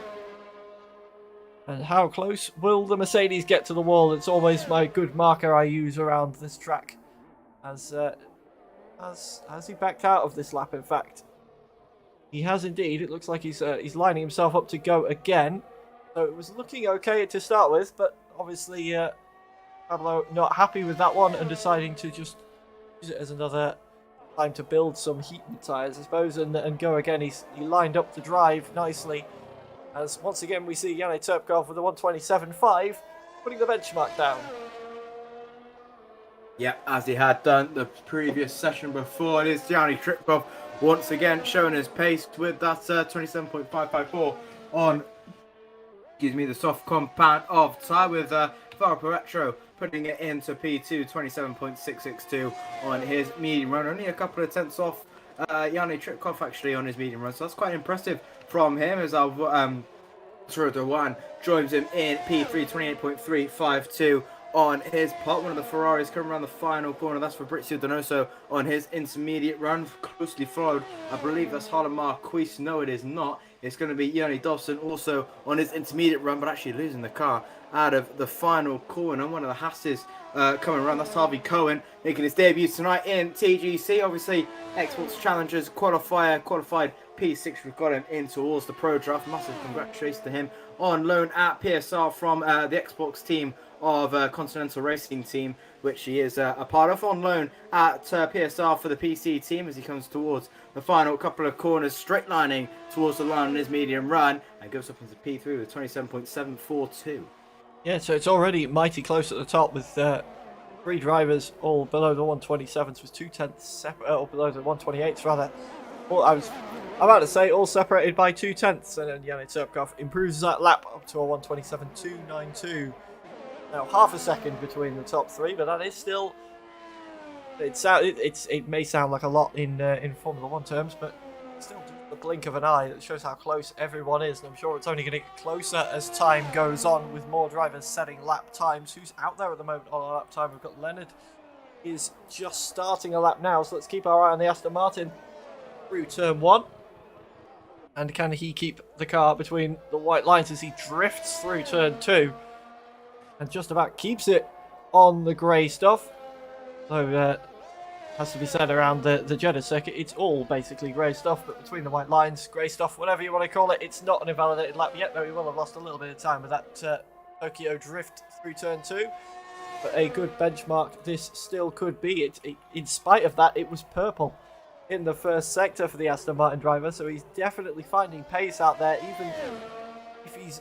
And how close will the Mercedes get to the wall? It's always my good marker I use around this track. Has he backed out of this lap, in fact? He has indeed. It looks like he's lining himself up to go again. So it was looking okay to start with, but obviously Pablo not happy with that one and deciding to just use it as another time to build some heat in the tyres, I suppose, and go again. He lined up the drive nicely, as once again we see Janne Turpkov with a 127.5 putting the benchmark down. Yeah, as he had done the previous session before, it is Janne Turpkov once again showing his pace with that 27.554 on, the soft compound of tyre, with Faro Petro putting it into P2, 27.662 on his medium run. Only a couple of tenths off Janne Turpkov actually on his medium run, so that's quite impressive from him, as our One joins him in P3, 28.352 on his part. One of the Ferraris coming around the final corner. That's Fabrizio Donoso on his intermediate run, closely followed. I believe that's Harlan Marquis. No, it is not. It's going to be Yoni Dobson also on his intermediate run, but actually losing the car out of the final corner. One of the Hasses coming around. That's Harvey Cohen making his debut tonight in TGC. Obviously, Xbox Challengers qualified P6. We've got him in towards the Pro Draft. Massive congratulations to him on loan at PSR from the Xbox team of Continental Racing Team, which he is a part of, on loan at PSR for the PC team, as he comes towards the final couple of corners, straight lining towards the line on his medium run, and goes up into P3 with 27.742. Yeah, so it's already mighty close at the top, with three drivers all below the 127s, with 2 tenths separate, or below the 128s rather. Well, I'm about to say all separated by 2 tenths, and then Janne Turpkov improves that lap up to a 127.292. Now half a second between the top three, but that is still. It may sound like a lot in Formula One terms, but still just the blink of an eye. That shows how close everyone is, and I'm sure it's only going to get closer as time goes on, with more drivers setting lap times. Who's out there at the moment on a lap time? We've got Leonard is just starting a lap now, so let's keep our eye on the Aston Martin through turn 1. And can he keep the car between the white lines as he drifts through turn 2? And just about keeps it on the grey stuff. So, has to be said around the Jeddah circuit, it's all basically grey stuff, but between the white lines, grey stuff, whatever you want to call it, it's not an invalidated lap yet, though he will have lost a little bit of time with that Tokyo drift through turn 2. But a good benchmark this still could be. In spite of that, it was purple in the first sector for the Aston Martin driver, so he's definitely finding pace out there, even if he's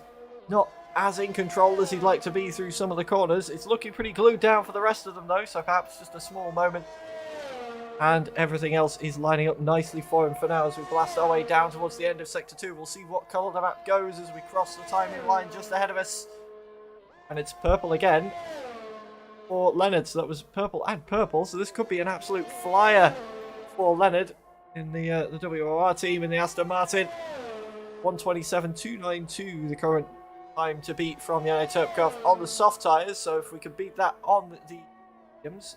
not as in control as he'd like to be through some of the corners. It's looking pretty glued down for the rest of them though, so perhaps just a small moment. And everything else is lining up nicely for him for now as we blast our way down towards the end of Sector 2. We'll see what colour the map goes as we cross the timing line just ahead of us. And it's purple again for Leonard, so that was purple and purple, so this could be an absolute flyer for Leonard in the WOR team in the Aston Martin. 127.292 the current time to beat from Janne Turpkov on the soft tyres, so if we can beat that on the mediums,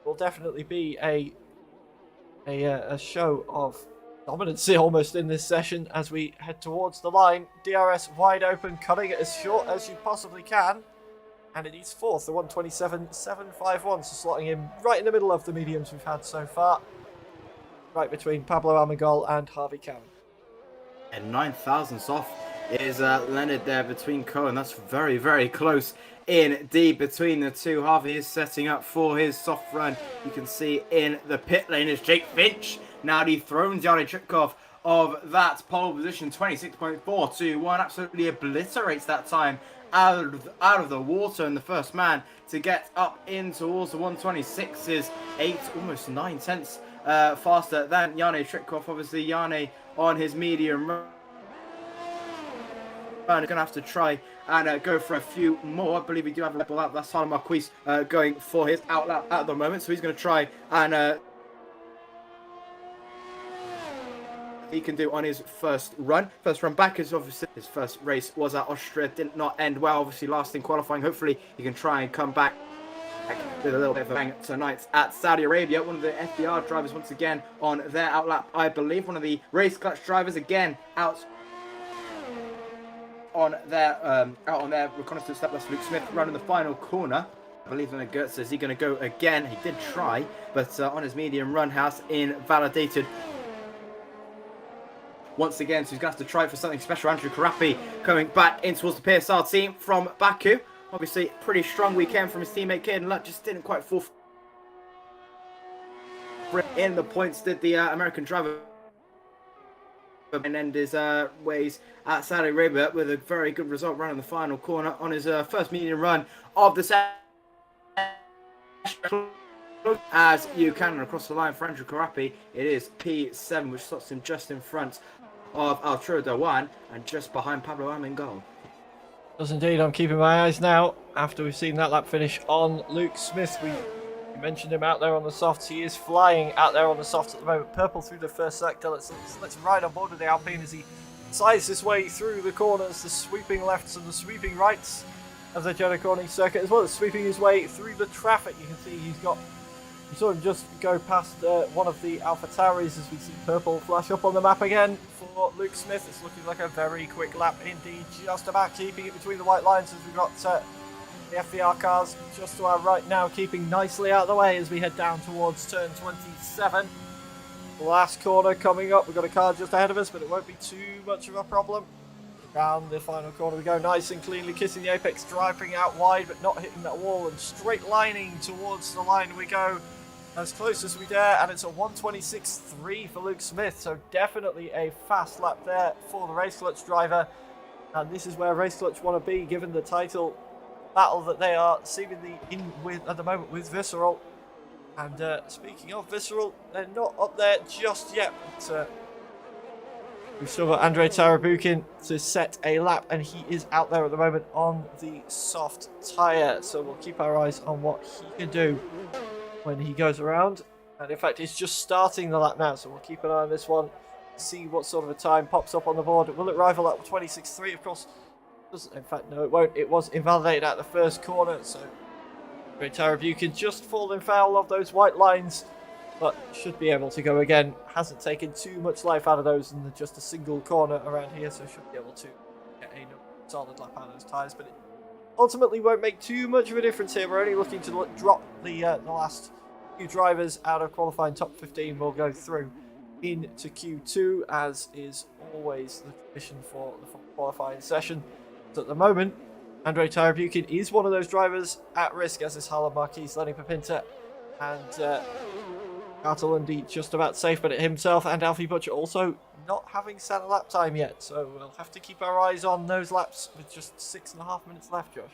will definitely be a show of dominance almost in this session as we head towards the line. DRS wide open, cutting it as short as you possibly can, and it is fourth, the 127.751, so slotting him right in the middle of the mediums we've had so far, right between Pablo Almagol and Harvey Cowan. And 9,000ths off is Leonard there between Cohen. That's very, very close indeed between the two. Harvey is setting up for his soft run. You can see in the pit lane is Jake Finch. Now dethrones Janne Turpkov of that pole position. 26.421. Absolutely obliterates that time out of the water, and the first man to get up in towards the 126 is 8, almost 9 tenths faster than Yane Tritkov. Obviously, Yane on his medium run going to have to try and go for a few more. I believe we do have a level out. That's Harlan Marquis going for his outlap at the moment, so he's going to try and he can do on his first run back. Is obviously his first race was at Austria, did not end well, obviously last in qualifying. Hopefully he can try and come back with a little bit of a bang tonight at Saudi Arabia. One of the FDR drivers once again on their outlap, I believe. One of the race clutch drivers again out on their reconnaissance lap. That's Luke Smith running the final corner. I believe Leonard Goetz, is he going to go again? He did try, but on his medium run has invalidated once again, so he's going to have to try for something special. Andrew Karapi coming back in towards the PSR team from Baku. Obviously, pretty strong weekend from his teammate Caden Lutt, just didn't quite fall in the points. Did the American driver and end his ways at Saudi Arabia with a very good result running the final corner on his first medium run of the session. As you can across the line for Andrew Karapi, it is P7, which slots him just in front of Arturo Dawan and just behind Pablo Armengol. Does indeed. I'm keeping my eyes now after we've seen that lap finish on Luke Smith. We mentioned him out there on the softs. He is flying out there on the softs at the moment. Purple through the first sector. Let's ride on board with the Alpine as he slides his way through the corners, the sweeping lefts and the sweeping rights of the Jeddah Corning circuit, as well as sweeping his way through the traffic. You can see he saw him just go past one of the Alpha Tauris as we see purple flash up on the map again for Luke Smith. It's looking like a very quick lap indeed, just about keeping it between the white lines as we've got the FVR cars just to our right now, keeping nicely out of the way as we head down towards turn 27. Last corner coming up. We've got a car just ahead of us, but it won't be too much of a problem. Down the final corner we go, nice and cleanly, kissing the apex, driving out wide but not hitting that wall, and straight lining towards the line we go as close as we dare, and it's a 126.3 for Luke Smith, so definitely a fast lap there for the Race Clutch driver, and this is where Race Clutch want to be given the title battle that they are seemingly in with at the moment with Visceral. And speaking of Visceral, they're not up there just yet, but we've still got Andrei Tarabukin to set a lap, and he is out there at the moment on the soft tyre, so we'll keep our eyes on what he can do when he goes around. And in fact, he's just starting the lap now, so we'll keep an eye on this one, see what sort of a time pops up on the board. Will it rival at 26.3? Of course, doesn't. In fact, no, it won't. It was invalidated at the first corner, so Andrei Tarabukin just falling foul of those white lines, but should be able to go again. Hasn't taken too much life out of those in just a single corner around here, so should be able to get a solid lap out of those tyres. But it ultimately won't make too much of a difference here. We're only looking to drop the last few drivers out of qualifying top 15. Will go through into Q2, as is always the tradition for the qualifying session. So at the moment, Andrei Tarabukin is one of those drivers at risk, as is Harlan Marquis, Lenny Papinta, and Catalundi just about safe, but himself and Alfie Butcher also not having set a lap time yet, so we'll have to keep our eyes on those laps with just 6.5 minutes left, Josh.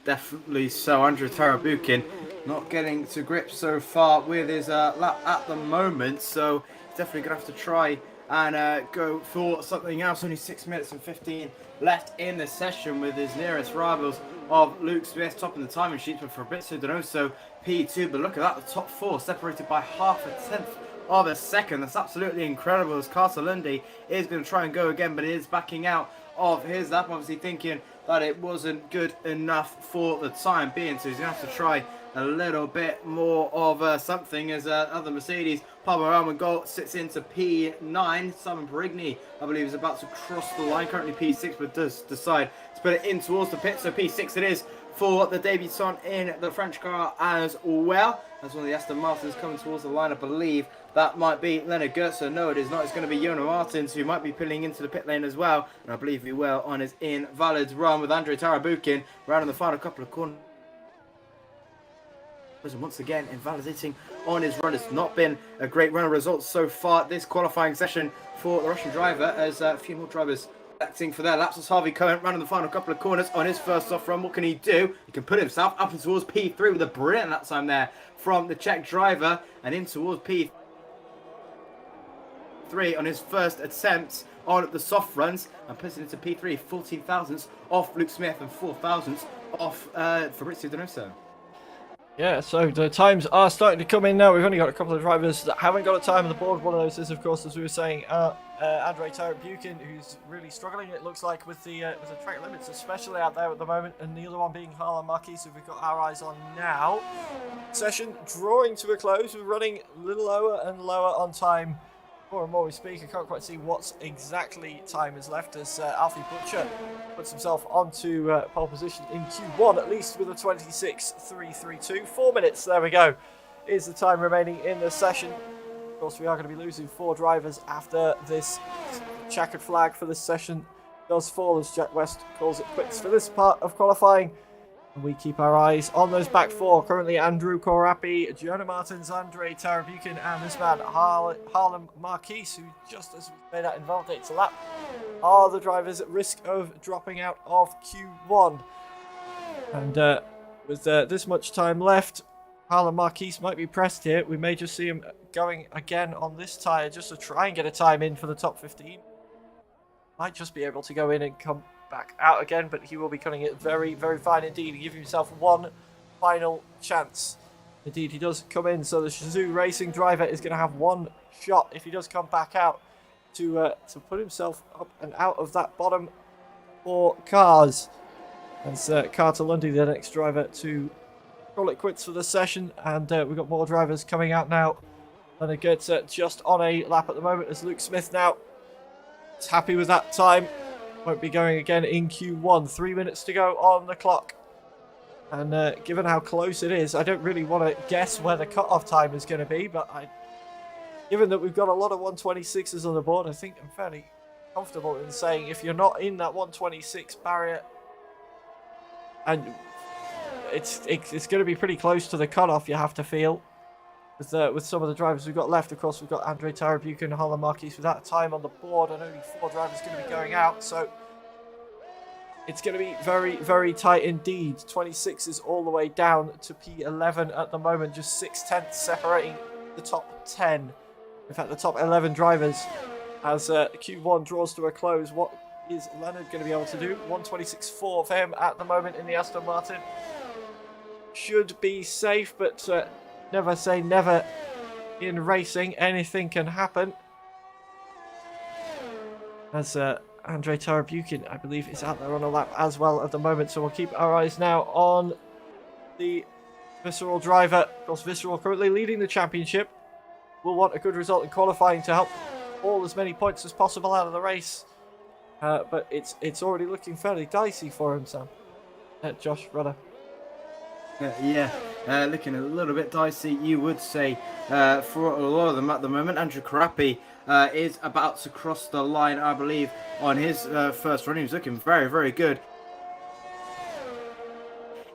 Definitely so. Andrew Tarabukin not getting to grips so far with his lap at the moment, so he's definitely going to have to try and go for something else. Only 6 minutes and 15 left in the session with his nearest rivals of Luke Smith topping the timing sheets, but Fabrizio Donoso P2. But look at that, the top four separated by half a tenth of a second. That's absolutely incredible, as Carsalundi is going to try and go again, but he is backing out of his lap, obviously thinking that it wasn't good enough for the time being, so he's going to have to try a little bit more of something, as other Mercedes. Pablo Armengol sits into P9. Simon Perigny, I believe, is about to cross the line, currently P6, but does decide to put it in towards the pit, so P6 it is for the debutant in the French car as well. As one of the Aston Martins coming towards the line, I believe that might be Leonard Goetzer. No, it is not. It's going to be Jonas Martins, who might be pulling into the pit lane as well, and I believe he will on his invalid run, with Andrei Tarabukin around in the final couple of corners. And once again invalidating on his run. It's not been a great run of results so far this qualifying session for the Russian driver, as a few more drivers Acting for their laps as Harvey Cohen running the final couple of corners on his first off run. What can he do? He can put himself up and towards P3 with a brilliant lap time there from the Czech driver and in towards P3 on his first attempt on the soft runs and puts it into P3, 14 thousandths off Luke Smith and 4 thousandths off Fabrizio Donoso. Yeah, so the times are starting to come in now. We've only got a couple of drivers that haven't got a time on the board. One of those is, of course, as we were saying, Andrei Tarabukin, who's really struggling, it looks like, with the track limits, especially out there at the moment. And the other one being Harlan Marquis, who we've got our eyes on now. Session drawing to a close. We're running a little lower and lower on time. More and more we speak, I can't quite see what's exactly time is left as Alfie Butcher puts himself onto pole position in Q1, at least with a 26.332. 4 minutes, there we go, is the time remaining in the session. Of course, we are going to be losing 4 drivers after this checkered flag for this session does fall as Jack West calls it quits for this part of qualifying. And we keep our eyes on those back 4. Currently Andrew Korapi, Gianna Martins, Andrei Tarabukin, and this man Harlan Marquis, who just as we say that invalidates a lap, are the drivers at risk of dropping out of Q1. And with this much time left, Harlan Marquis might be pressed here. We may just see him going again on this tyre just to try and get a time in for the top 15. Might just be able to go in and come back out again, but he will be cutting it very, very fine indeed. He gives himself one final chance. Indeed, he does come in, so the Shazoo Racing driver is going to have one shot if he does come back out to put himself up and out of that bottom 4 cars. As Carter Lundy, the next driver, to call it quits for the session, and we've got more drivers coming out now. And it gets just on a lap at the moment as Luke Smith now is happy with that time. Won't be going again in Q1. 3 minutes to go on the clock. And given how close it is, I don't really want to guess where the cut-off time is going to be, but given that we've got a lot of 126s on the board, I think I'm fairly comfortable in saying if you're not in that 126 barrier, and it's going to be pretty close to the cut-off, you have to feel. With some of the drivers we've got left, of course, we've got Andrei Tarabukin and Harlan Marquis without a time on the board, and only 4 drivers going to be going out, so it's going to be very, very tight indeed. 26 is all the way down to P11 at the moment, just 6/10 separating the top 10. In fact, the top 11 drivers as Q1 draws to a close. What is Leonard going to be able to do? 126.4 for him at the moment in the Aston Martin. Should be safe, but never say never in racing. Anything can happen. As Andrei Tarabukin, I believe, is out there on a lap as well at the moment. So we'll keep our eyes now on the Visceral driver. Of course, Visceral currently leading the championship. Will want a good result in qualifying to help haul as many points as possible out of the race. But it's already looking fairly dicey for him, Sam. Josh Rudder. Looking a little bit dicey, you would say, for a lot of them at the moment. Andrew Karapi is about to cross the line, I believe, on his first run. He was looking very, very good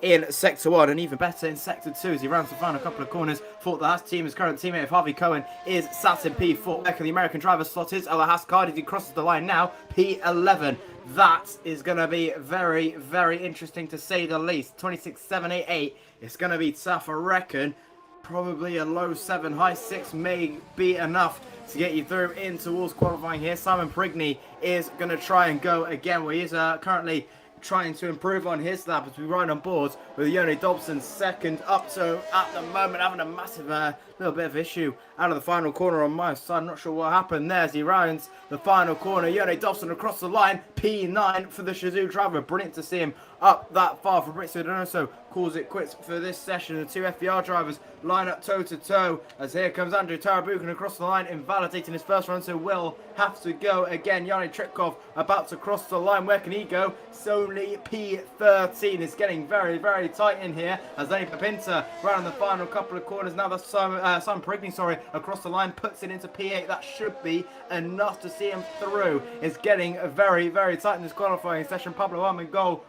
in Sector 1 and even better in Sector 2 as he rounds the final couple of corners. Thought the Haas team, his current teammate of Harvey Cohen, is sat in P4. Back of the American driver slot is Ella Haskard as he crosses the line now, P11. That is going to be very, very interesting to say the least. 26.788. It's going to be tough, I reckon. Probably a low 7, high 6 may be enough to get you through in towards qualifying here. Simon Prigney is going to try and go again. Well, he is currently trying to improve on his lap as we ride on boards with Yoni Dobson second up. So at the moment having a massive little bit of issue out of the final corner on my side. Not sure what happened there as he rounds the final corner. Yoni Dobson across the line, P9 for the Shazoo driver. Brilliant to see him up that far. Fabrizio Donoso calls it quits for this session. The two FBR drivers line up toe to toe as here comes Andrew Tarabukin across the line, invalidating his first run, so will have to go again. Yanni Tretkov about to cross the line. Where can he go? It's only P13. It's getting very, very tight in here as Danny Papinta round the final couple of corners. Now that's Simon Prigney, across the line, puts it into P8. That should be enough to see him through. It's getting very, very tight in this qualifying session. Pablo Armengol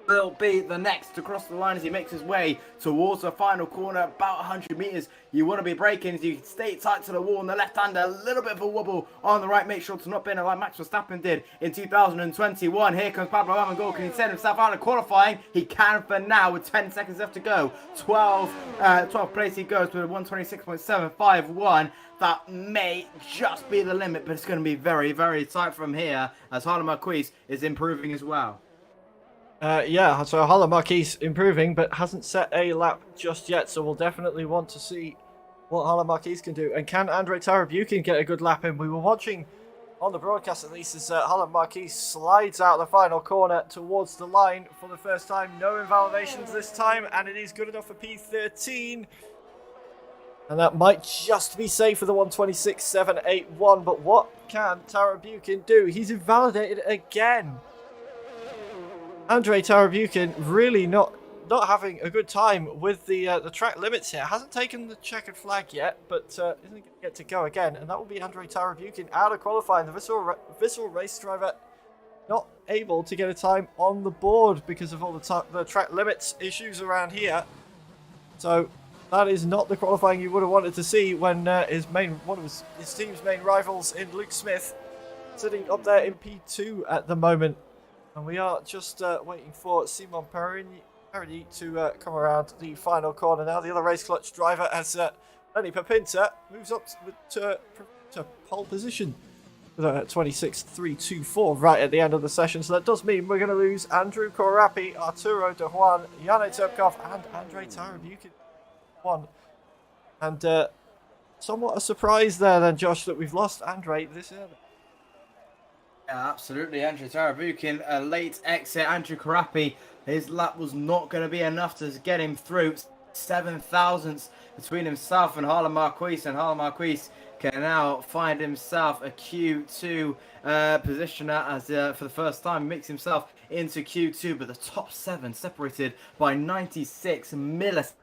will be the next to cross the line as he makes his way towards the final corner, about 100 meters. You want to be braking as you stay tight to the wall on the left hand, a little bit of a wobble on the right. Make sure to not bend like Max Verstappen did in 2021. Here comes Pablo Amangold. Can he send himself out of qualifying? He can for now with 10 seconds left to go. 12th place he goes with a 126.751. That may just be the limit, but it's going to be very, very tight from here as Harlan Marquez is improving as well. Yeah, so Harlan Marquez improving, but hasn't set a lap just yet, so we'll definitely want to see what Harlan Marquez can do. And can Andrei Tarabukin get a good lap in? We were watching on the broadcast at least as Harlan Marquez slides out the final corner towards the line for the first time. No invalidations this time, and it is good enough for P13. And that might just be safe for the 126.781, but what can Tarabukin do? He's invalidated again. Andrei Tarabukin really not having a good time with the track limits here. Hasn't taken the checkered flag yet, but isn't going to get to go again. And that will be Andrei Tarabukin out of qualifying. The Vissel race driver not able to get a time on the board because of all the track limits issues around here. So that is not the qualifying you would have wanted to see when one of his team's main rivals in Luke Smith sitting up there in P2 at the moment. And we are just waiting for Simon Perini to come around the final corner now. The other race clutch driver, as Lenny Papinta moves up to pole position with a 26.324 right at the end of the session. So that does mean we're going to lose Andrew Korapi, Arturo De Juan, Yannick Turkov, and Andrei Tarabukin. And somewhat a surprise there then, Josh, that we've lost Andrei this early. Yeah, absolutely. Andrei Tarabukin, a late exit. Andrew Korapi, his lap was not going to be enough to get him through. 7 thousandths between himself and Harlan Marquez, and Harlan Marquez can now find himself a Q2 positioner as for the first time makes himself into Q2, but the top 7 separated by 96 milliseconds.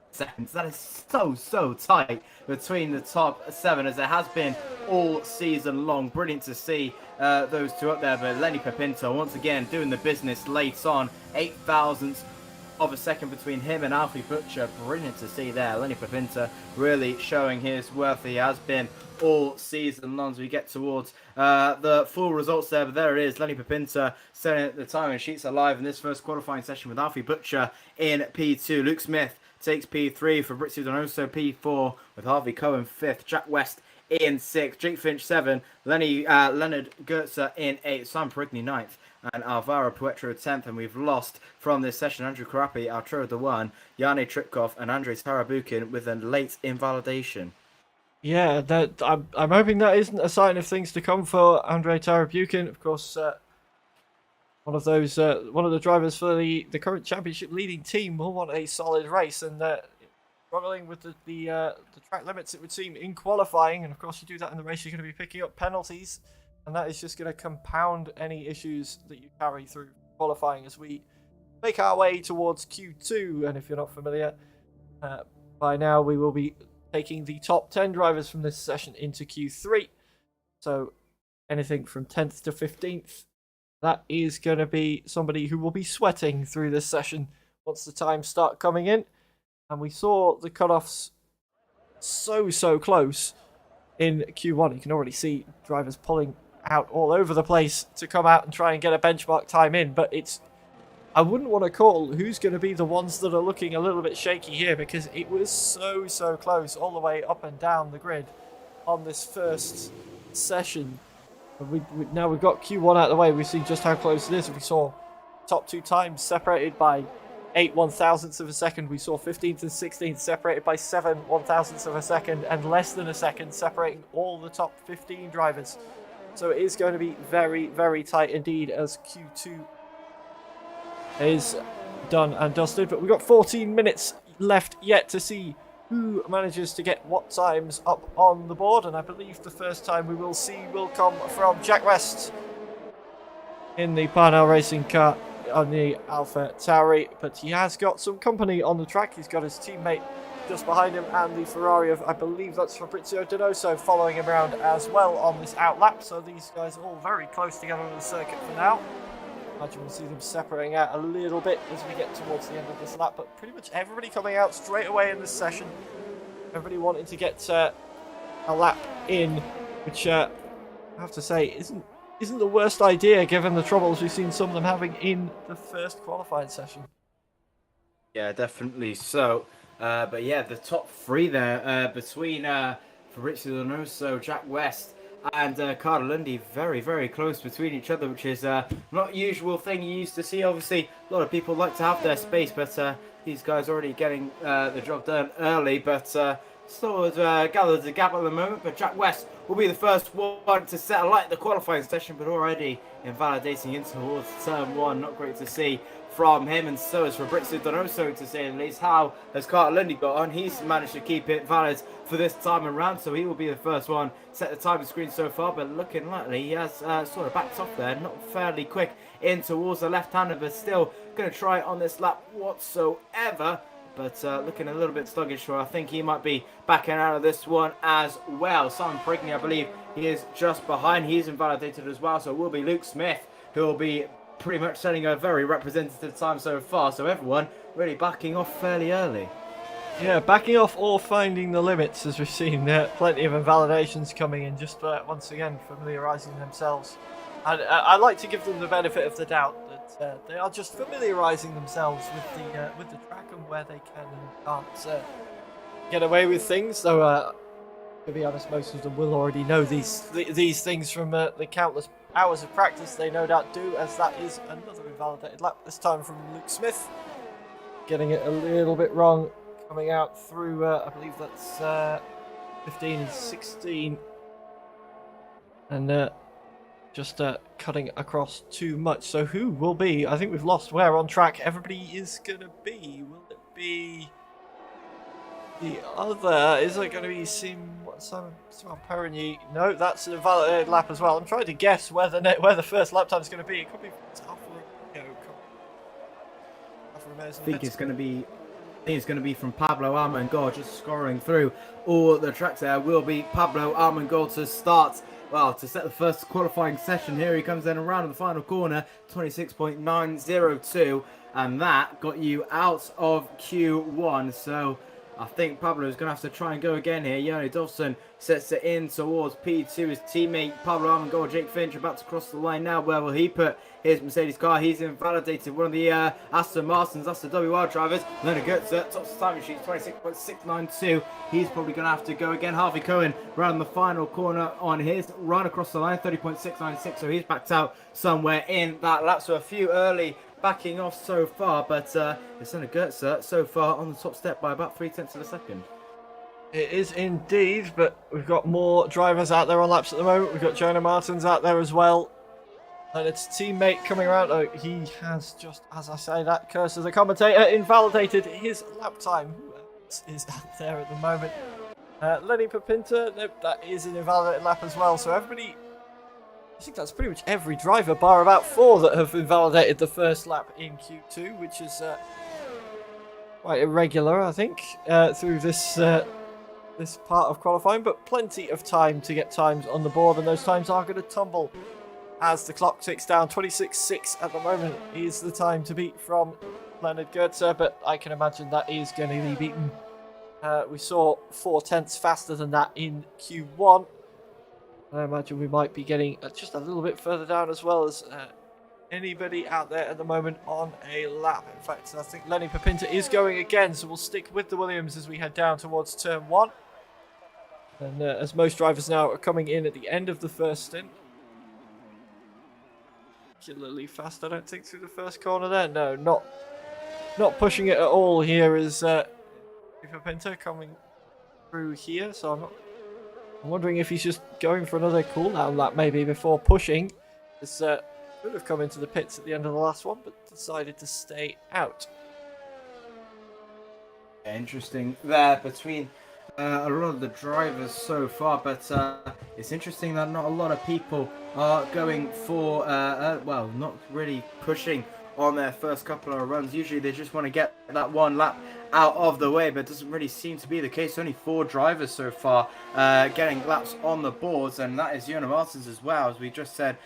That is so tight between the top 7 as it has been all season long. Brilliant to see those two up there, but Lenny Papinto once again doing the business late on. 8 thousandths of a second between him and Alfie Butcher. Brilliant to see there. Lenny Papinto really showing his worth. He has been all season long as we get towards the full results there, but there it is. Lenny Papinto setting the timing sheets alive in this first qualifying session with Alfie Butcher in P2. Luke Smith takes P3, Fabrizio Donoso P4 with Harvey Cohen 5th, Jack West in 6th, Jake Finch 7th, Leonard Goetzer in 8th, Simon Perigny 9th, and Alvaro Puetro 10th. And we've lost from this session Andrew Korapi, Arturo De Juan, Yannick Tripkov, and Andrei Tarabukin with a late invalidation. Yeah, I'm hoping that isn't a sign of things to come for Andrei Tarabukin. Of course, one of the drivers for the current championship leading team will want a solid race, and struggling with the track limits, it would seem, in qualifying. And of course, you do that in the race, you're going to be picking up penalties, and that is just going to compound any issues that you carry through qualifying as we make our way towards Q2. And if you're not familiar, by now we will be taking the top 10 drivers from this session into Q3. So anything from 10th to 15th. That is going to be somebody who will be sweating through this session once the times start coming in. And we saw the cutoffs so close in Q1. You can already see drivers pulling out all over the place to come out and try and get a benchmark time in. But I wouldn't want to call who's going to be the ones that are looking a little bit shaky here, because it was so close all the way up and down the grid on this first session. Now we've got Q1 out of the way, we've seen just how close it is. We saw top 2 times separated by 8 1,000ths of a second. We saw 15th and 16th separated by 7 1,000ths of a second, and less than a second separating all the top 15 drivers. So it is going to be very tight indeed as Q2 is done and dusted. But we've got 14 minutes left yet to see who manages to get what times up on the board, and I believe the first time we will see will come from Jack West in the Parnell Racing car on the Alpha Tauri, but he has got some company on the track. He's got his teammate just behind him, and the Ferrari of, I believe that's Fabrizio Donoso, following him around as well on this outlap. So these guys are all very close together on the circuit for now. imagine we'll see them separating out a little bit as we get towards the end of this lap, but pretty much everybody coming out straight away in this session. Everybody wanting to get a lap in, which I have to say isn't the worst idea given the troubles we've seen some of them having in the first qualifying session. Yeah, definitely so. But yeah, the top three there between Fabrizio Donoso, Jack West, and Carter Lundy, very, very close between each other, which is not usual thing you used to see. Obviously, a lot of people like to have their space, but these guys already getting the job done early. But still gathered the gap at the moment. But Jack West will be the first one to set alight the qualifying session, but already invalidating in towards turn one. Not great to see from him, and so is Fabrizio Donoso, to say the least. How has Carter Lundy got on? He's managed to keep it valid for this time around, so he will be the first one set the time screen so far, but looking likely he has sort of backed off there, not fairly quick in towards the left-hander, but still going to try it on this lap whatsoever. But looking a little bit sluggish, so I think he might be backing out of this one as well. Simon Prigney, I believe, he is just behind. He's invalidated as well, so it will be Luke Smith who will be pretty much setting a very representative time so far. So everyone really backing off fairly early. Yeah, backing off or finding the limits, as we've seen plenty of invalidations coming in, just once again familiarising themselves. And I like to give them the benefit of the doubt that they are just familiarising themselves with the track and where they can and can't get away with things. Though, to be honest, most of them will already know these things from the countless hours of practice they no doubt do, as that is another invalidated lap, this time from Luke Smith. Getting it a little bit wrong, coming out through, I believe that's 15 and 16. And just cutting across too much. So who will be? I think we've lost where on track everybody is going to be. Will it be the other? Is it going to be Simon Perigny? No, that's an invalidated lap as well. I'm trying to guess where the first lap time is going to be. It could be I think it's going to be from Pablo Armengol, just scoring through all the tracks there. Will be Pablo Armengol to start. Well, to set the first qualifying session. Here he comes then around in the final corner, 26.902, and that got you out of Q1. So I think Pablo is going to have to try and go again here. Yoni Dawson sets it in towards P2. His teammate Pablo Armengol, Jake Finch, about to cross the line now. Where will he put his Mercedes car? He's invalidated one of the Aston Martins. That's the WR drivers. Leonard Goetze tops the timing sheet, 26.692. He's probably going to have to go again. Harvey Cohen round the final corner on his run across the line, 30.696. So he's backed out somewhere in that lap. So a few early backing off so far, but it's Leonard Goetze so far on the top step by about 0.3 of a second. It is indeed, but we've got more drivers out there on laps at the moment. We've got Jonah Martins out there as well. And its teammate coming around. Oh, he has just, as I say that, curse as a commentator, invalidated his lap time. Who else is out there at the moment? Lenny Papinta, nope, that is an invalidated lap as well. So everybody, I think that's pretty much every driver, bar about 4 that have invalidated the first lap in Q2, which is quite irregular, I think, through this part of qualifying. But plenty of time to get times on the board, and those times are going to tumble as the clock ticks down. 26.6 at the moment is the time to beat from Leonard Goetze, but I can imagine that is going to be beaten. We saw 0.4 faster than that in Q1. I imagine we might be getting just a little bit further down as well as anybody out there at the moment on a lap. In fact, I think Lenny Papinta is going again, so we'll stick with the Williams as we head down towards turn 1. And as most drivers now are coming in at the end of the first stint. Particularly fast, I don't think, through the first corner there. No, not pushing it at all here is Papinta coming through here, so I'm wondering if he's just going for another cooldown lap maybe before pushing. This could have come into the pits at the end of the last one, but decided to stay out. Interesting there between a lot of the drivers so far, but it's interesting that not a lot of people are going for, well, not really pushing on their first couple of runs. Usually they just want to get that one lap out of the way, but it doesn't really seem to be the case. Only 4 drivers so far getting laps on the boards, and that is Jonas Martins as well, as we just said,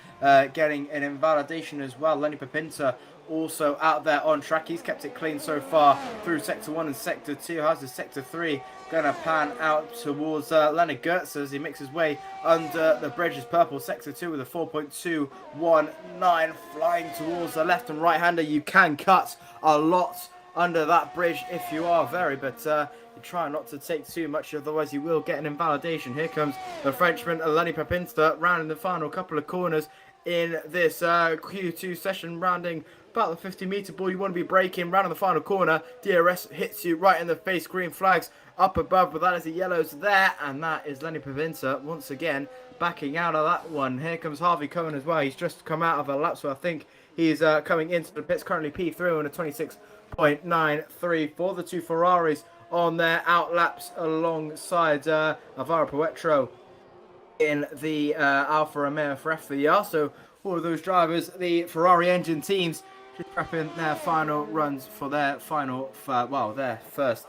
getting an invalidation as well. Lenny Papinta also out there on track. He's kept it clean so far through Sector 1 and Sector 2. How's the Sector 3 going to pan out towards Leonard Gertz as he makes his way under the bridge's purple Sector 2 with a 4.219, flying towards the left and right-hander. You can cut a lot under that bridge if you are very, but you try not to take too much, otherwise you will get an invalidation. Here comes the Frenchman Lenny Papinta rounding the final couple of corners in this Q2 session, rounding about the 50-meter ball. You want to be braking, round in the final corner. DRS hits you right in the face. Green flags up above, but that is the yellows there, and that is Lenny Papinta once again backing out of that one. Here comes Harvey Cohen as well. He's just come out of a lap, so I think he's coming into the pits. Currently P3 on a 26.93 for the 2 Ferraris on their out laps alongside Alvaro Puetro in the Alfa Romeo for FVR. So all of those drivers, the Ferrari engine teams, just prepping their final runs for their final, their first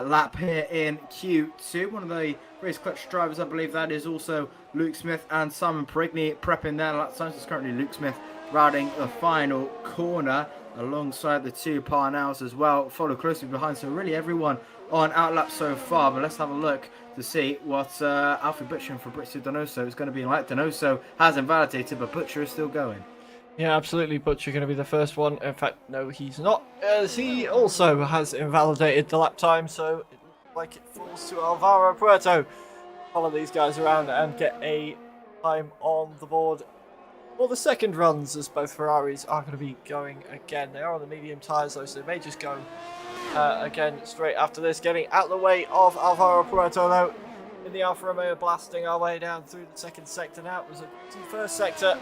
lap here in Q2. One of the race clutch drivers, I believe that is also Luke Smith and Simon Perigny, prepping their lap times. It's currently Luke Smith routing the final corner alongside the 2 Parnells as well, follow closely behind. So really everyone on outlap so far, but let's have a look to see what Alfie Butcher and Fabrizio Donoso is going to be like. Donoso has invalidated, but Butcher is still going. Yeah, absolutely. Butcher going to be the first one. In fact, no, he's not, as he also has invalidated the lap time, so it looks like it falls to Alvaro Puerto. Follow these guys around and get a time on the board for the second runs, as both Ferraris are going to be going again. They are on the medium tyres though, so they may just go again straight after this. Getting out the way of Alvaro Puerto though in the Alfa Romeo, blasting our way down through the second sector. Now it was the first sector,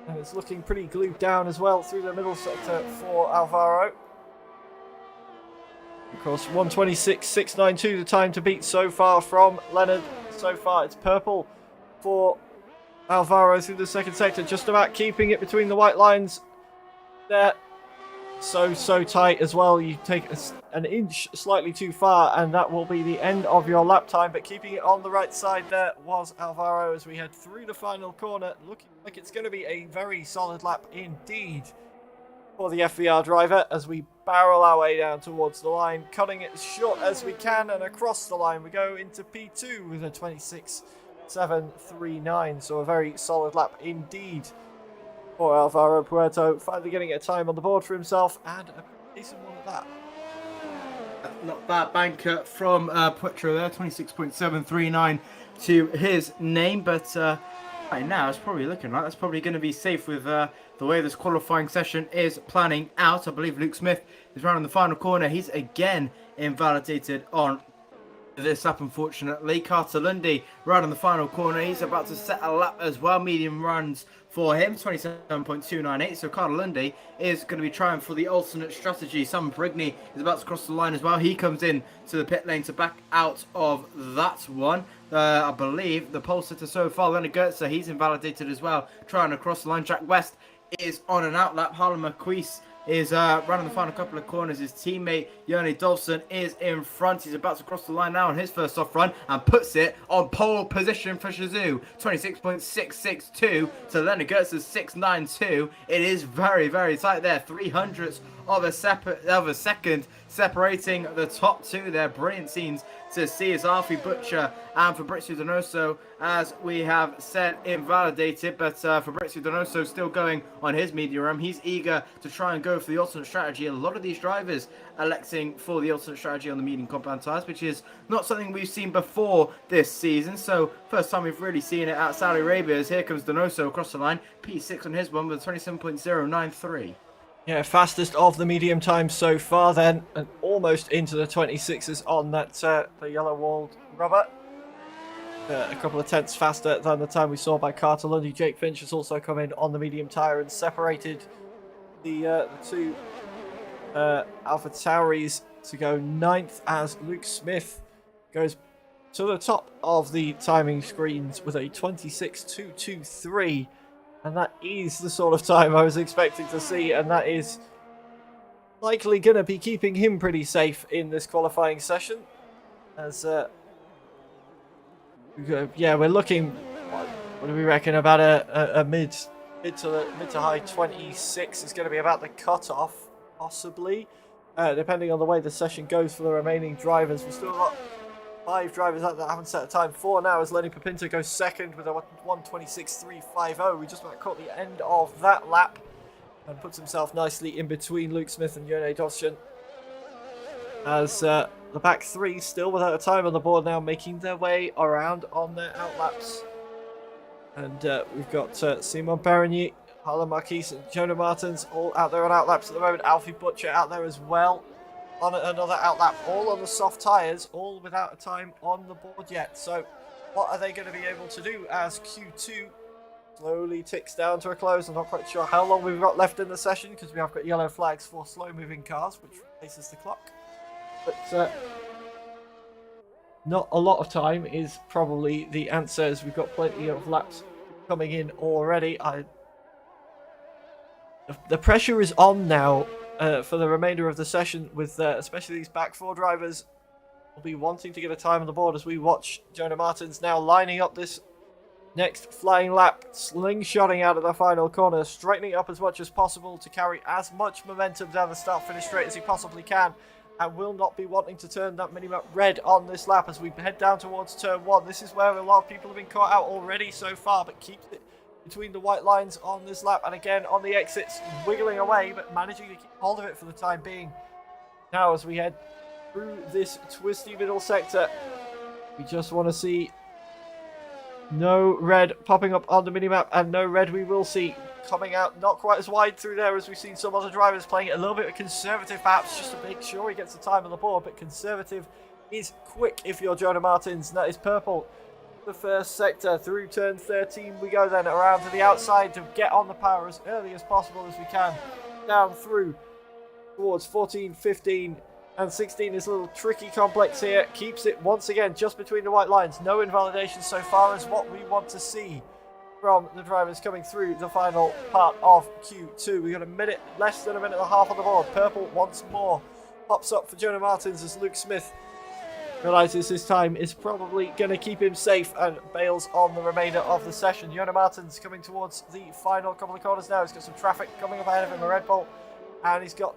and it's looking pretty glued down as well through the middle sector for Alvaro. Of course, 1:26.692 the time to beat so far from Leonard. So far it's purple for Alvaro through the second sector, just about keeping it between the white lines there. So tight as well. You take an inch slightly too far and that will be the end of your lap time, but keeping it on the right side there was Alvaro as we head through the final corner. Looking like it's going to be a very solid lap indeed for the FVR driver as we barrel our way down towards the line, cutting it as short as we can, and across the line we go into P2 with a 26.739, so a very solid lap indeed for Alvaro Puerto, finally getting a time on the board for himself, and a decent one at that. Not bad banker from Puerto there, 26.739 to his name, but right now it's probably looking like that's probably going to be safe with the way this qualifying session is planning out. I believe Luke Smith is running the final corner. He's again invalidated on this lap, unfortunately. Carter Lundy right on the final corner. He's about to set a lap as well. Medium runs for him, 27.298. So Carter Lundy is going to be trying for the alternate strategy. Simon Perigny is about to cross the line as well. He comes in to the pit lane to back out of that one. I believe the pole sitter so far, Leonard Gertz, he's invalidated as well, trying to cross the line. Jack West is on an outlap. Harlan Marquise is running the final couple of corners. His teammate Yoni Dolson is in front. He's about to cross the line now on his first off run and puts it on pole position for Shazoo. 26.662 to Leonard Gertz's 692. It is very, very tight there. 300ths of a second separating the top two there. Brilliant scenes to see as Alfie Butcher and Fabrizio Donoso, as we have said, invalidated, but Fabrizio Donoso still going on his medium. He's eager to try and go for the alternate strategy. A lot of these drivers electing for the alternate strategy on the medium compound tyres, which is not something we've seen before this season. So first time we've really seen it at Saudi Arabia. As here comes Donoso across the line, P6 on his one with 27.093. Yeah, fastest of the medium time so far then, and almost into the 26s on that the yellow-walled rubber. A couple of tenths faster than the time we saw by Carter Lundy. Jake Finch has also come in on the medium tyre and separated the two Alpha Tauris to go 9th, as Luke Smith goes to the top of the timing screens with a 26.223. And that is the sort of time I was expecting to see, and that is likely going to be keeping him pretty safe in this qualifying session. As, we're looking, what do we reckon, about a mid to high 26 is going to be about the cut-off, possibly, depending on the way the session goes for the remaining drivers. We've still got 5 drivers out that haven't set a time. 4 now as Lenny Papinto goes second with a 1:26.350. We just about caught the end of that lap and puts himself nicely in between Luke Smith and Jone Dovsjen. As the back 3 still without a time on the board now, making their way around on their outlaps. And we've got Simon Perigny, Harlan Marquis and Jonah Martins all out there on outlaps at the moment. Alfie Butcher out there as well on another outlap, all on the soft tyres, all without a time on the board yet. So what are they going to be able to do as Q2 slowly ticks down to a close? I'm not quite sure how long we've got left in the session because we have got yellow flags for slow moving cars, which replaces the clock. But not a lot of time is probably the answer, as we've got plenty of laps coming in already. The pressure is on now for the remainder of the session, with especially these back 4 drivers will be wanting to get a time on the board as we watch Jonah Martins now lining up this next flying lap, slingshotting out of the final corner, straightening up as much as possible to carry as much momentum down the start-finish straight as he possibly can, and will not be wanting to turn that minimap red on this lap as we head down towards turn 1. This is where a lot of people have been caught out already so far, but keeps it between the white lines on this lap, and again on the exits, wiggling away, but managing to keep hold of it for the time being. Now as we head through this twisty middle sector, we just want to see no red popping up on the minimap, and no red we will see coming out not quite as wide through there as we've seen some other drivers playing it a little bit conservative, perhaps just to make sure he gets the time on the board, but conservative is quick if you're Jonah Martins. And that is purple the first sector. Through turn 13 we go then around to the outside to get on the power as early as possible as we can, down through towards 14, 15 and 16. Is a little tricky complex here, keeps it once again just between the white lines. No invalidation so far as what we want to see from the drivers coming through the final part of Q2. We've got a minute, less than a minute and a half on the board. Purple once more pops up for Jonah Martins as Luke Smith realises his time is probably going to keep him safe and bails on the remainder of the session. Jonah Martins coming towards the final couple of corners now. He's got some traffic coming up ahead of him, a Red Bull, and he's got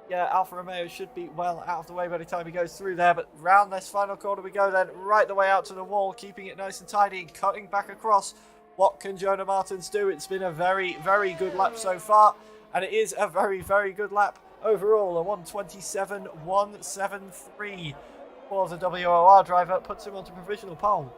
the Alfa Romeo should be well out of the way by the time he goes through there. But round this final corner we go then, right the way out to the wall, keeping it nice and tidy, cutting back across. What can Jonah Martins do? It's been a very, very good lap so far, and it is a very, very good lap overall. A 1:27.173 for the WOR driver, puts him onto provisional pole.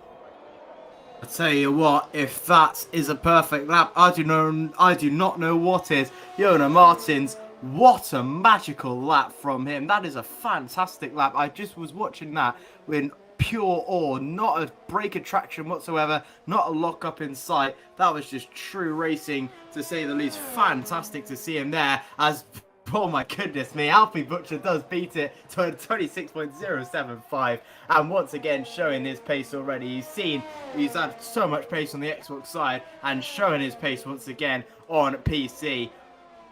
I tell you what, if that is a perfect lap, I do not know what is. Jonah Martins, what a magical lap from him. That is a fantastic lap. I just was watching that with pure awe, not a break of traction whatsoever, not a lock up in sight. That was just true racing, to say the least. Fantastic to see him there, as, oh my goodness me, Alfie Butcher does beat it to a 26.075, and once again showing his pace already. He's had so much pace on the Xbox side, and showing his pace once again on PC.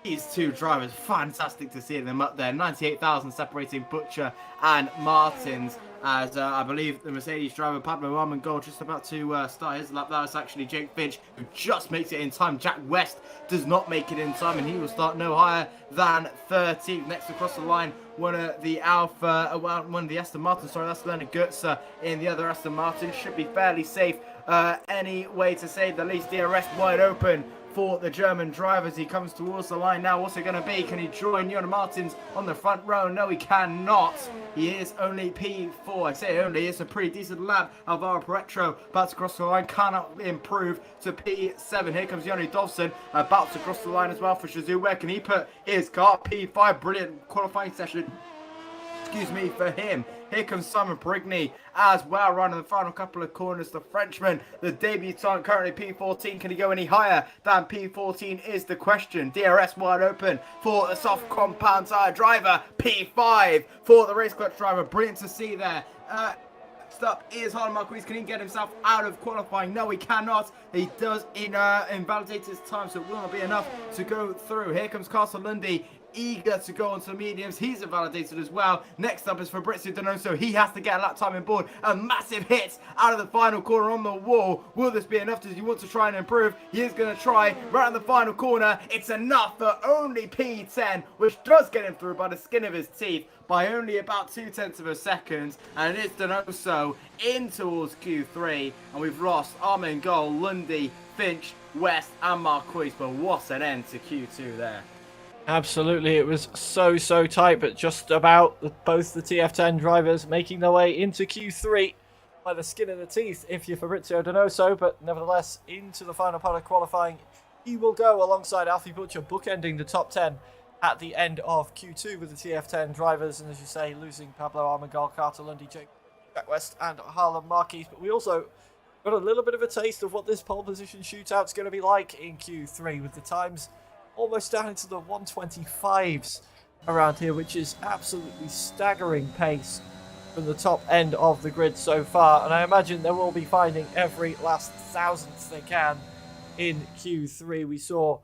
These two drivers, fantastic to see them up there. 98,000 separating Butcher and Martins, as I believe the Mercedes driver Pablo Armengol just about to start his lap. That was actually Jake Finch, who just makes it in time. Jack West does not make it in time, and he will start no higher than 13th. Next across the line, one of the Aston Martin, sorry, that's Leonard Goetze in the other Aston Martin. Should be fairly safe anyway, to say the least. DRS wide open for the German driver as he comes towards the line now. What's it going to be? Can he join Jonah Martins on the front row? No, he cannot. He is only P4. I say only, it's a pretty decent lap. Alvaro Paretro about to cross the line, cannot improve to P7. Here comes Jone Dovsjen about to cross the line as well for Shazoo. Where can he put his car? P5, brilliant qualifying session. Excuse me, for him. Here comes Simon Perigny as well, running the final couple of corners. The Frenchman, the debutant, currently P14. Can he go any higher than P14 is the question. DRS wide open for the soft compound tyre driver. P5 for the race clutch driver. Brilliant to see there. Next up is Harlan Marquez. Can he get himself out of qualifying? No, he cannot. He does invalidate his time, so it will not be enough to go through. Here comes Castle Lundy, eager to go onto the mediums. He's invalidated as well. Next up is Fabrizio Donoso. He has to get a lap time on board. A massive hit out of the final corner on the wall. Will this be enough? Does he want to try and improve? He is going to try right on the final corner. It's enough for only P10, which does get him through by the skin of his teeth by only about 0.2 of a second. And it is Donoso in towards Q3. And we've lost Armengol, Lundy, Finch, West and Marquez. But what an end to Q2 there. Absolutely, it was so tight, but just about both the TF10 drivers making their way into Q3 by the skin of the teeth if you're Fabrizio Donoso, but nevertheless into the final part of qualifying he will go alongside Alfie Butcher, bookending the top 10 at the end of Q2 with the TF10 drivers, and as you say, losing Pablo Armengol, Carter Lundy, Jack West and Harlan Marquez. But we also got a little bit of a taste of what this pole position shootout's going to be like in Q3 with the times almost down into the 125s around here, which is absolutely staggering pace from the top end of the grid so far. And I imagine they will be finding every last thousandth they can in Q3. We saw,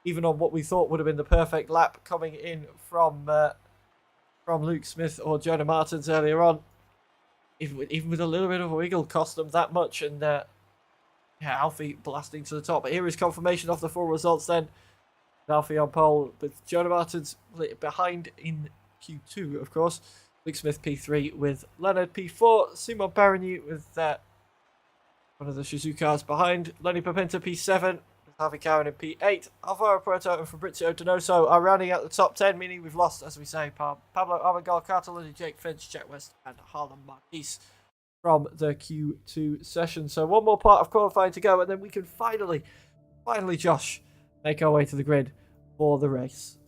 even on what we thought would have been the perfect lap coming in from Luke Smith or Jonah Martins earlier on, even with a little bit of a wiggle, cost them that much. And Alfie blasting to the top. But here is confirmation of the full results then. Alfie on pole, with Jonah Martins behind in Q2, of course. Luke Smith P3 with Leonard P4. Simon Perigny with one of the Shizukars behind. Lenny Papinta P7 with Harvey Cowan in P8. Alvaro Puerto and Fabrizio Donoso are rounding out the top 10, meaning we've lost, as we say, Pablo Armengol, Carter Lundy, Jake Finch, Jack West and Harlan Marquez from the Q2 session. So one more part of qualifying to go, and then we can finally, Josh, make our way to the grid for the race.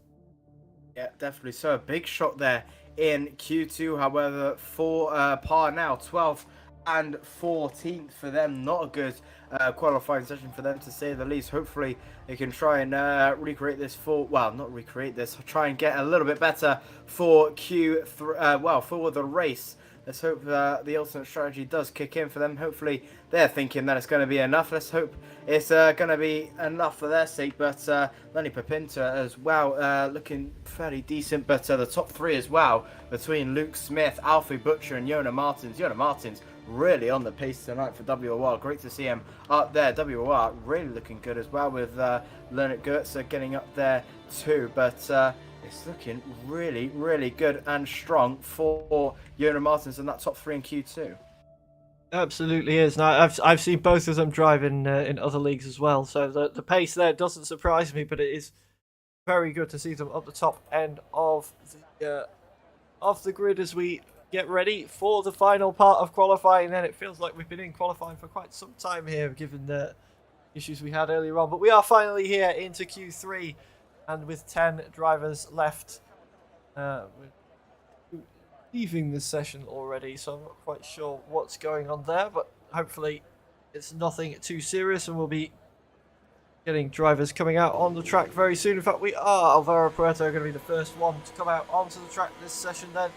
Yeah, definitely. So a big shot there in Q2. However, for par now, 12th and 14th for them. Not a good qualifying session for them, to say the least. Hopefully they can try and recreate this not recreate this, try and get a little bit better for Q3, for the race. Let's hope the ultimate strategy does kick in for them. Hopefully they're thinking that it's going to be enough. Let's hope it's going to be enough for their sake. But Lenny Papinta as well, looking fairly decent. But the top three as well, between Luke Smith, Alfie Butcher and Jonah Martins. Jonah Martins really on the pace tonight for WOR. Great to see him up there. WOR really looking good as well, with Leonard Goetze getting up there too. But it's looking really good and strong for Jonah Martins in that top three in Q2. Absolutely is. Now I've seen both of them drive in other leagues as well, so the pace there doesn't surprise me, but it is very good to see them up the top end of the grid as we get ready for the final part of qualifying. Then it feels like we've been in qualifying for quite some time here, given the issues we had earlier on, but we are finally here into Q3. And with 10 drivers left, we're leaving the session already, so I'm not quite sure what's going on there, but hopefully it's nothing too serious and we'll be getting drivers coming out on the track very soon. In fact, we are. Alvaro Puerto going to be the first one to come out onto the track this session then.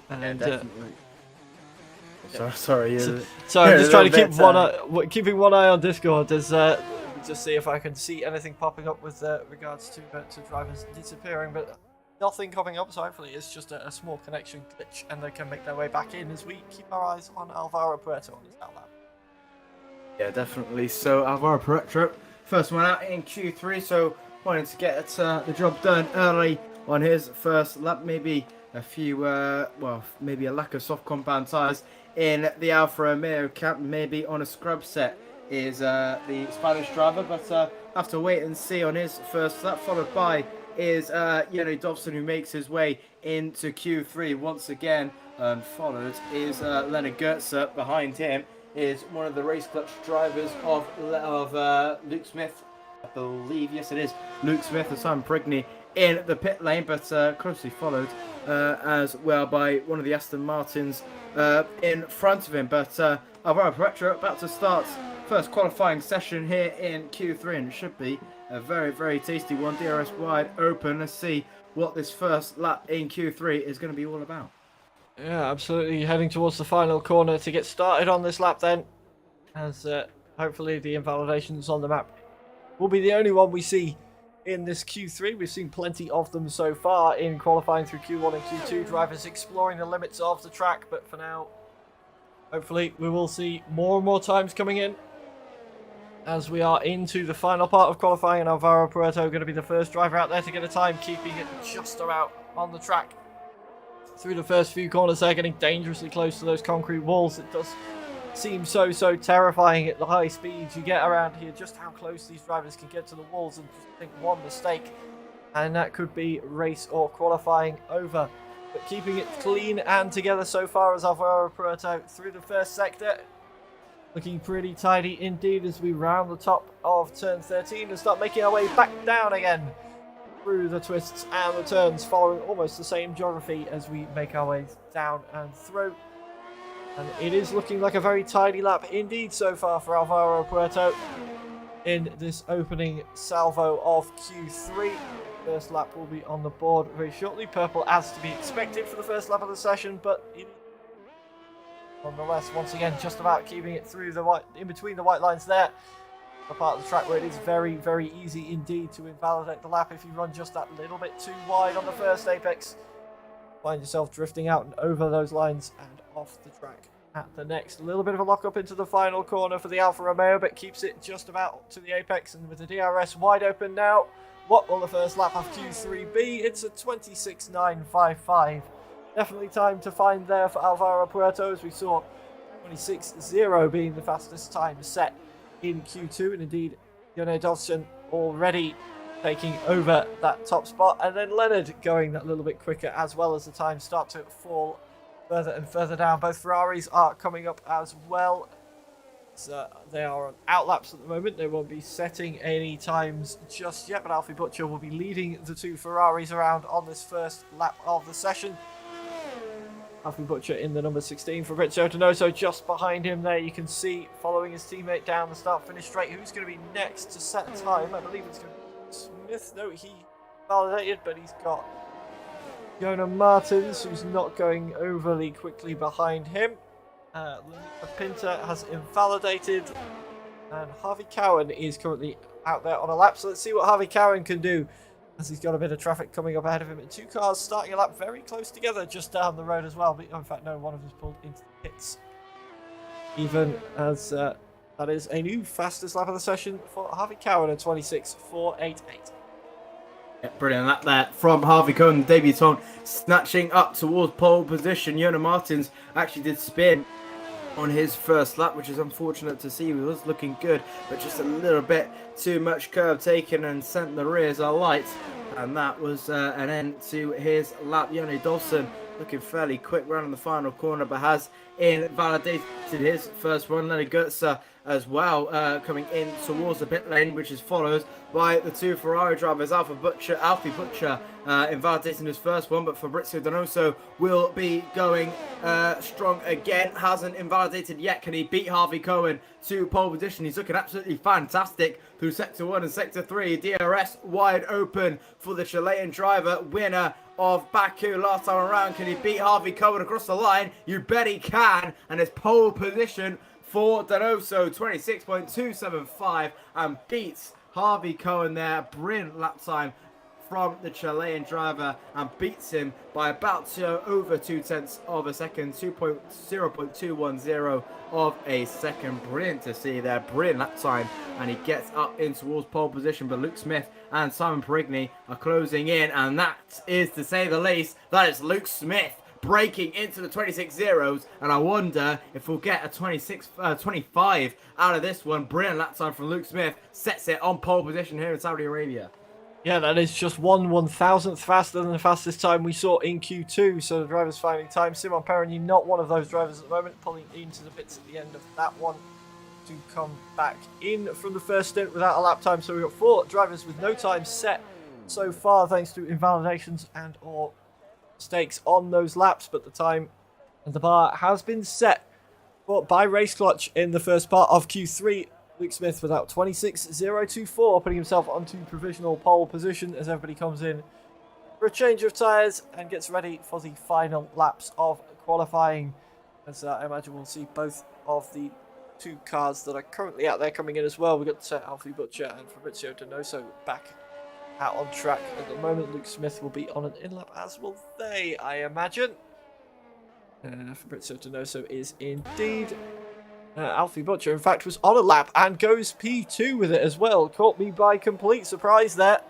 And definitely. Sorry. So I'm just trying to keep keeping one eye on Discord. Just see if I can see anything popping up with regards to drivers disappearing, but nothing coming up. So hopefully it's just a small connection glitch, and they can make their way back in as we keep our eyes on Alvaro Puerto on his outlap. Yeah, definitely. So Alvaro Puerto, first one out in Q3. So wanting to get the job done early on his first lap. Maybe a few, maybe a lack of soft compound tyres in the Alfa Romeo camp, maybe on a scrub set is the Spanish driver, but have to wait and see on his first lap, followed by is Jenny Dobson, who makes his way into Q3 once again, and followed is Leonard Goetze. Behind him is one of the race clutch drivers of Luke Smith, I believe. Yes, it is Luke Smith and Simon Perigny in the pit lane, but closely followed as well by one of the Aston Martins in front of him. But Alvaro Puerto about to start first qualifying session here in Q3, and it should be a very tasty one. DRS wide open. Let's see what this first lap in Q3 is going to be all about. Yeah, absolutely. Heading towards the final corner to get started on this lap then. As hopefully the invalidations on the map will be the only one we see in this Q3. We've seen plenty of them so far in qualifying through Q1 and Q2. Drivers exploring the limits of the track, but for now, hopefully we will see more and more times coming in as we are into the final part of qualifying, and Alvaro Puerto going to be the first driver out there to get a time, keeping it just about on the track. Through the first few corners there, getting dangerously close to those concrete walls. It does seem so terrifying at the high speeds you get around here, just how close these drivers can get to the walls, and just think one mistake and that could be race or qualifying over. But keeping it clean and together so far as Alvaro Puerto through the first sector. Looking pretty tidy indeed as we round the top of turn 13 and start making our way back down again through the twists and the turns, following almost the same geography as we make our way down and through. And it is looking like a very tidy lap indeed so far for Alvaro Puerto in this opening salvo of Q3. First lap will be on the board very shortly. Purple as to be expected for the first lap of the session, but it, nonetheless, once again, just about keeping it through the white, in between the white lines there. A part of the track where it is very easy indeed to invalidate the lap if you run just that little bit too wide on the first apex. Find yourself drifting out and over those lines and off the track at the next. A little bit of a lock up into the final corner for the Alfa Romeo, but keeps it just about to the apex, and with the DRS wide open now, what will the first lap of Q3 be? It's a 26.955. Definitely time to find there for Alvaro Puerto, as we saw 26.0 being the fastest time set in Q2, and indeed Yone Dodson already taking over that top spot, and then Leonard going that little bit quicker, as well as the times start to fall further and further down. Both Ferraris are coming up as well. So they are on outlaps at the moment. They won't be setting any times just yet, but Alfie Butcher will be leading the two Ferraris around on this first lap of the session. Alfie Butcher in the number 16. Fabrizio Donoso just behind him there. You can see following his teammate down the start-finish straight. Who's going to be next to set a time? I believe it's going to be Smith. No, he validated, but he's got Jonah Martins, who's not going overly quickly behind him. Pinter has invalidated, and Harvey Cowan is currently out there on a lap. So let's see what Harvey Cowan can do, as he's got a bit of traffic coming up ahead of him. And two cars starting a lap very close together just down the road as well. But in fact, no, one of them's pulled into the pits. Even as that is a new fastest lap of the session for Harvey Cowan at 26.488. Yeah, brilliant lap there from Harvey Cowan, the debutant, snatching up towards pole position. Jonah Martins actually did spin on his first lap, which is unfortunate to see. He was looking good, but just a little bit too much curve taken and sent the rears alight, and that was an end to his lap. Yone Dawson looking fairly quick round the final corner, but has invalidated his first one. Leonard Goetze as well, coming in towards the pit lane, which is followed by the two Ferrari drivers. Alfie Butcher invalidating his first one, but Fabrizio Donoso will be going strong again. Hasn't invalidated yet. Can he beat Harvey Cowan to pole position? He's looking absolutely fantastic through sector 1 and sector 3. DRS wide open for the Chilean driver, winner of Baku last time around. Can he beat Harvey Cowan across the line? You bet he can, and it's pole position for Donoso, 26.275, and beats Harvey Cowan there. Brilliant lap time from the Chilean driver, and beats him by about over 0.2 of a second, 0.210 of a second. Brilliant to see there, brilliant lap time, and he gets up in towards pole position, but Luke Smith and Simon Perigny are closing in, and that is, to say the least, that is Luke Smith breaking into the 26 zeros, and I wonder if we'll get a 25 out of this one. Brilliant lap time from Luke Smith, sets it on pole position here in Saudi Arabia. Yeah, that is just 1/1000th faster than the fastest time we saw in Q2, so the driver's finding time. Simon Perigny, not one of those drivers at the moment, pulling into the pits at the end of that one to come back in from the first stint without a lap time. So we've got 4 drivers with no time set so far, thanks to invalidations and or mistakes on those laps, but the time and the bar has been set by Race Clutch in the first part of Q3. Luke Smith without 26.024, putting himself onto provisional pole position as everybody comes in for a change of tyres and gets ready for the final laps of qualifying. As I imagine we'll see both of the two cars that are currently out there coming in as well. We've got Alfie Butcher and Fabrizio Donoso back out on track at the moment. Luke Smith will be on an in-lap, as will they, I imagine. Fabrizio Donoso is indeed. Alfie Butcher, in fact, was on a lap and goes P2 with it as well. Caught me by complete surprise there.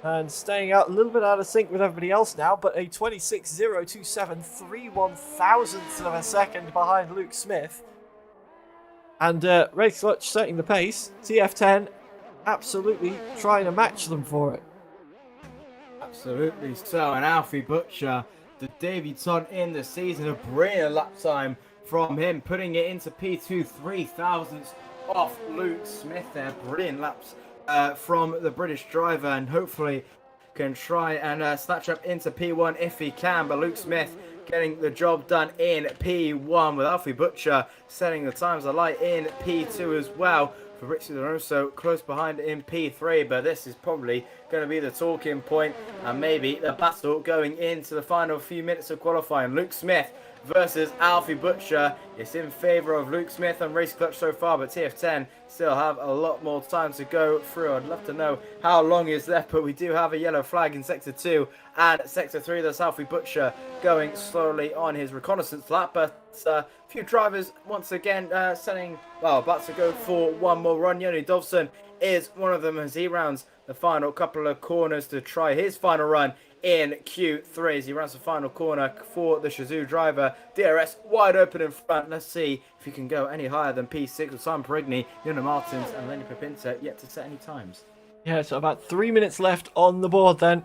And staying out a little bit out of sync with everybody else now, but a 26.027, 3/1000th of a second behind Luke Smith. And Race Clutch setting the pace. TF10 absolutely trying to match them for it. Absolutely so. And Alfie Butcher, the debutant in the season, a brilliant lap time from him, putting it into P2, 3/1000th off Luke Smith there. Brilliant laps from the British driver, and hopefully can try and snatch up into P1 if he can. But Luke Smith getting the job done in P1, with Alfie Butcher setting the times alight in P2 as well. Fabrizio Donoso close behind in P3, but this is probably going to be the talking point and maybe the battle going into the final few minutes of qualifying. Luke Smith versus Alfie Butcher. It's in favour of Luke Smith and Race Clutch so far, but TF10 still have a lot more time to go through. I'd love to know how long is left, but we do have a yellow flag in Sector 2 and Sector 3. That's Alfie Butcher going slowly on his reconnaissance lap, but a few drivers once again about to go for one more run. Yoni Dovson is one of them as he rounds the final couple of corners to try his final run in Q3 as he runs the final corner for the Shazoo driver. DRS wide open in front. Let's see if he can go any higher than P6 with Simon Perigny, Yona Martins and Lenny Pepinter yet to set any times. Yeah, so about 3 minutes left on the board then.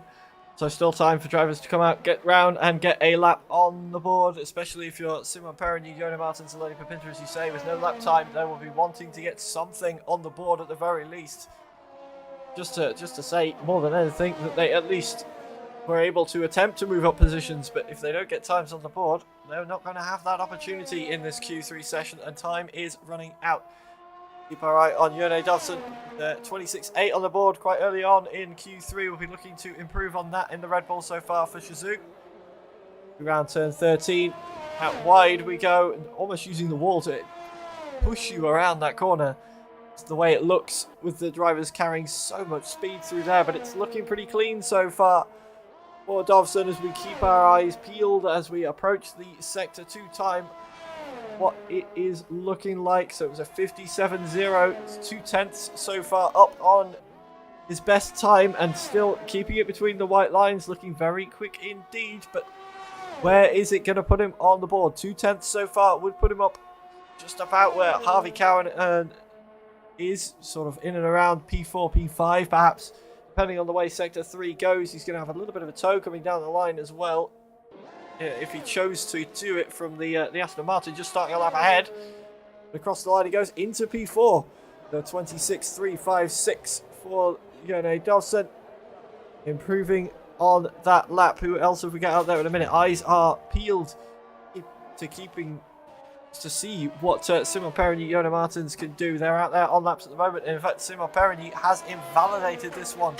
So still time for drivers to come out, get round and get a lap on the board, especially if you're Simon Perigny, Yona Martins and Lenny Pepinter, as you say. With no lap time, they will be wanting to get something on the board at the very least. Just to say more than anything that they at least were able to attempt to move up positions, but if they don't get times on the board, they're not going to have that opportunity in this Q3 session, and time is running out. Keep our eye on Yone Dovson, 26.8 on the board quite early on in Q3. We'll be looking to improve on that in the Red Bull so far for Shazoo. Around turn 13, out wide we go, almost using the wall to push you around that corner. It's the way it looks with the drivers carrying so much speed through there, but it's looking pretty clean so far for Dovson as we keep our eyes peeled as we approach the Sector 2 time. What it is looking like. So it was a 57.0, 2/10 so far, up on his best time and still keeping it between the white lines, looking very quick indeed. But where is it going to put him on the board? 2/10 so far would put him up just about where Harvey Cowan is, sort of in and around P4, P5 perhaps. Depending on the way Sector 3 goes, he's going to have a little bit of a tow coming down the line as well. If he chose to do it from the Aston Martin, just starting a lap ahead. Across the line he goes into P4. The 26.356 for Yone Dovson. Improving on that lap. Who else have we got out there in a minute? Eyes are peeled to see what Simon Perigny, Yona Martins can do. They're out there on laps at the moment. And in fact, Simon Perigny has invalidated this one.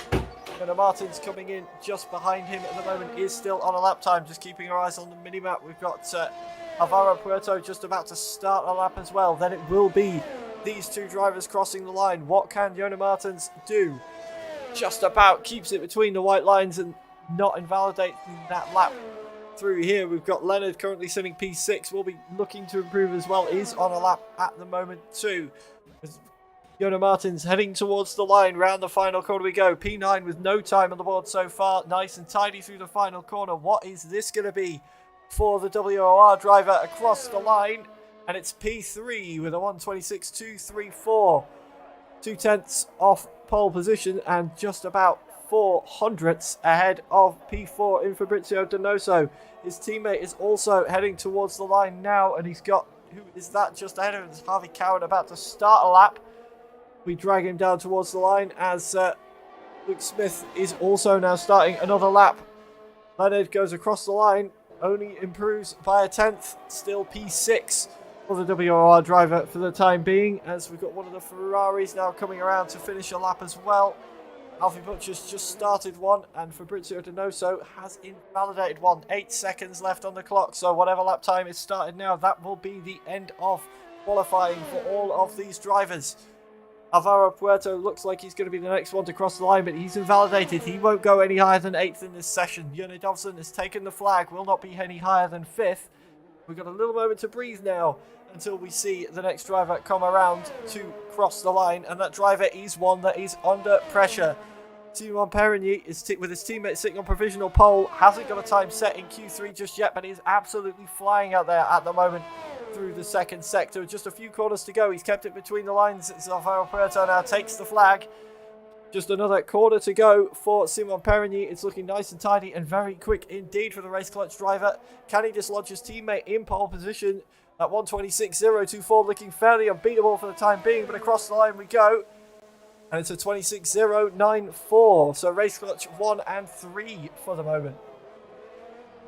Yona Martins coming in just behind him at the moment is still on a lap time. Just keeping our eyes on the minimap. We've got Alvaro Puerto just about to start a lap as well. Then it will be these two drivers crossing the line. What can Yona Martins do? Just about keeps it between the white lines and not invalidating that lap through here. We've got Leonard currently sitting P6. Will be looking to improve as well. Is on a lap at the moment too. Yona Martins heading towards the line. Round the final corner we go. P9 with no time on the board so far. Nice and tidy through the final corner. What is this going to be for the WOR driver across the line? And it's P3 with a 1:26.234. 2/10 off pole position and just about 400ths ahead of P4 in Fabrizio Donoso. His teammate is also heading towards the line now, and he's got, who is that just ahead of him? It's Harvey Cowan about to start a lap. We drag him down towards the line as Luke Smith is also now starting another lap. Leonard goes across the line, only improves by a 10th, still P6 for the WOR driver for the time being, as we've got one of the Ferraris now coming around to finish a lap as well. Alfie Butcher's just started one, and Fabrizio Donoso has invalidated one. 8 seconds left on the clock, so whatever lap time is started now, that will be the end of qualifying for all of these drivers. Alvaro Puerto looks like he's going to be the next one to cross the line, but he's invalidated. He won't go any higher than 8th in this session. Jone Dobson has taken the flag, will not be any higher than 5th. We've got a little moment to breathe now until we see the next driver come around to cross the line, and that driver is one that is under pressure. Simon Perigny is with his teammate sitting on provisional pole, hasn't got a time set in Q3 just yet, but is absolutely flying out there at the moment through the second sector. Just a few corners to go. He's kept it between the lines. Alvaro Puerto now takes the flag. Just another corner to go for Simon Perigny. It's looking nice and tidy and very quick indeed for the Race Clutch driver. Can he dislodge his teammate in pole position at 1:26.024, looking fairly unbeatable for the time being, but across the line we go. And it's a 26.094. So Race Clutch 1 and 3 for the moment.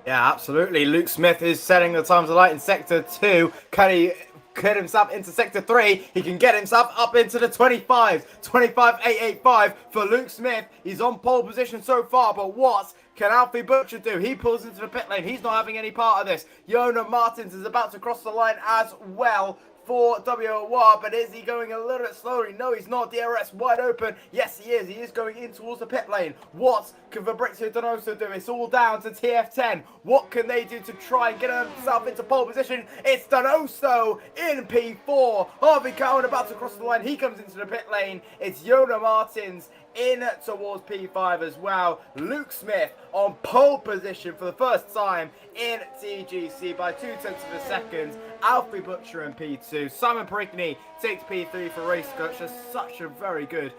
Yeah, absolutely. Luke Smith is setting the times of light in Sector 2. Can he get himself into Sector 3? He can get himself up into the 25s. 25.885 for Luke Smith. He's on pole position so far, but what can Alfie Butcher do? He pulls into the pit lane. He's not having any part of this. Jona Martins is about to cross the line as well for WOR, but is he going a little bit slowly? No, he's not. DRS wide open. Yes, he is. He is going in towards the pit lane. What can Fabrizio Donoso do? It's all down to TF10. What can they do to try and get himself into pole position? It's Donoso in P4. Harvey Cowan about to cross the line. He comes into the pit lane. It's Jona Martins in towards P5 as well. Luke Smith on pole position for the first time in TGC by 0.2 of a second. Alfie Butcher in P2. Simon Perigny takes P3 for Race Clutch. Just such a very good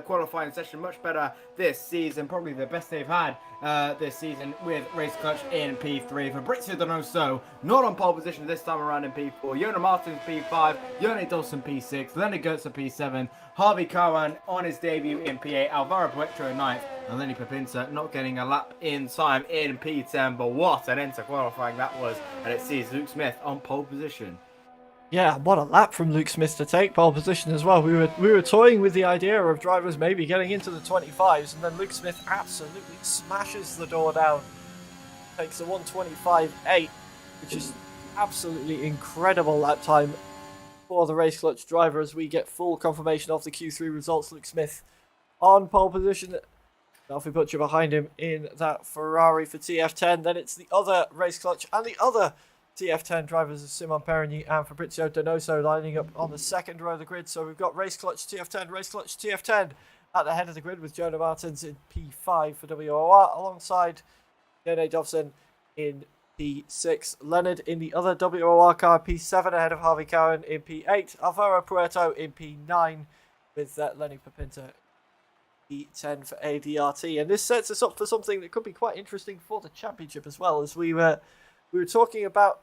qualifying session. Much better this season. Probably the best they've had this season with Race Clutch in P3. Fabrizio Donoso not on pole position this time around in P4. Jona Martins P5. Jone Dawson P6. Leonard Goetze P7. Harvey Cowan on his debut in P8. Alvaro Puerto in 9th. And Lenny Pepinta not getting a lap in time in P10. But what an end to qualifying that was. And it sees Luke Smith on pole position. Yeah, what a lap from Luke Smith to take pole position as well. We were toying with the idea of drivers maybe getting into the 25s, and then Luke Smith absolutely smashes the door down. Takes a 1:25.8, which is absolutely incredible lap time for the Race Clutch driver as we get full confirmation of the Q3 results. Luke Smith on pole position. Alfie Butcher behind him in that Ferrari for TF10. Then it's the other Race Clutch and the other TF10 drivers of Simon Perigny and Fabrizio Donoso lining up on the second row of the grid. So we've got Race Clutch TF10, Race Clutch TF10 at the head of the grid with Jona Martins in P5 for WOR alongside Jone Dobson in P6. Leonard in the other WOR car P7 ahead of Harvey Cowan in P8. Alvaro Puerto in P9 with Lenny Pepinta P10 for ADRT. And this sets us up for something that could be quite interesting for the championship as well, as we were talking about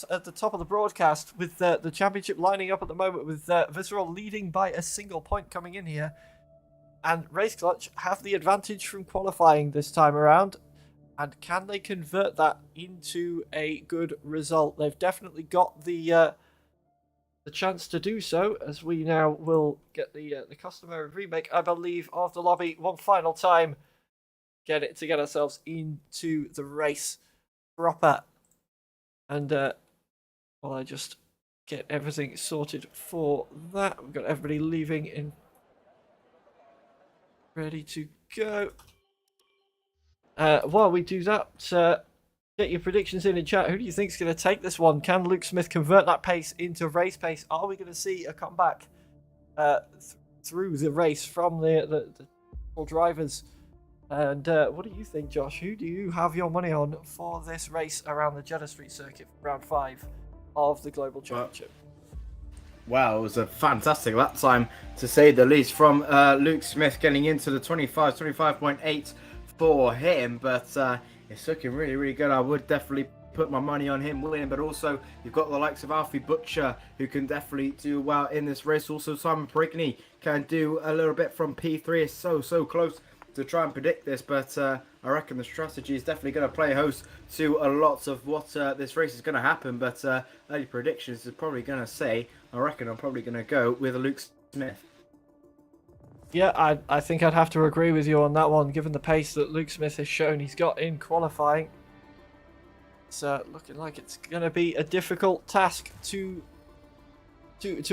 at the top of the broadcast with the championship lining up at the moment with Visceral leading by a single point coming in here. And Race Clutch have the advantage from qualifying this time around. And can they convert that into a good result? They've definitely got the chance to do so, as we now will get the customary remake, I believe, of the lobby one final time. Get ourselves into the race proper. And while I just get everything sorted for that, we've got everybody leaving in ready to go. While we do that, get your predictions in chat. Who do you think is going to take this one? Can Luke Smith convert that pace into race pace? Are we going to see a comeback through the race from the drivers? And what do you think, Josh? Who do you have your money on for this race around the Jeddah Street circuit for round 5 of the Global Championship? Wow, it was a fantastic lap time, to say the least, from Luke Smith getting into the 25.8 for him. But it's looking really, really good. I would definitely put my money on him winning, but also you've got the likes of Alfie Butcher, who can definitely do well in this race. Also, Simon Perigny can do a little bit from P3. It's so close to try and predict this, but I reckon the strategy is definitely going to play host to a lot of what this race is going to happen. But early predictions is probably going to say, I reckon I'm probably going to go with Luke Smith. Yeah, I think I'd have to agree with you on that one, given the pace that Luke Smith has shown he's got in qualifying. It's looking like it's going to be a difficult task to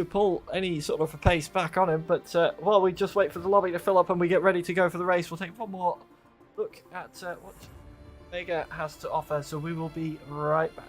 pull any sort of a pace back on him. But while we just wait for the lobby to fill up and we get ready to go for the race, we'll take one more look at what Mega has to offer. So we will be right back.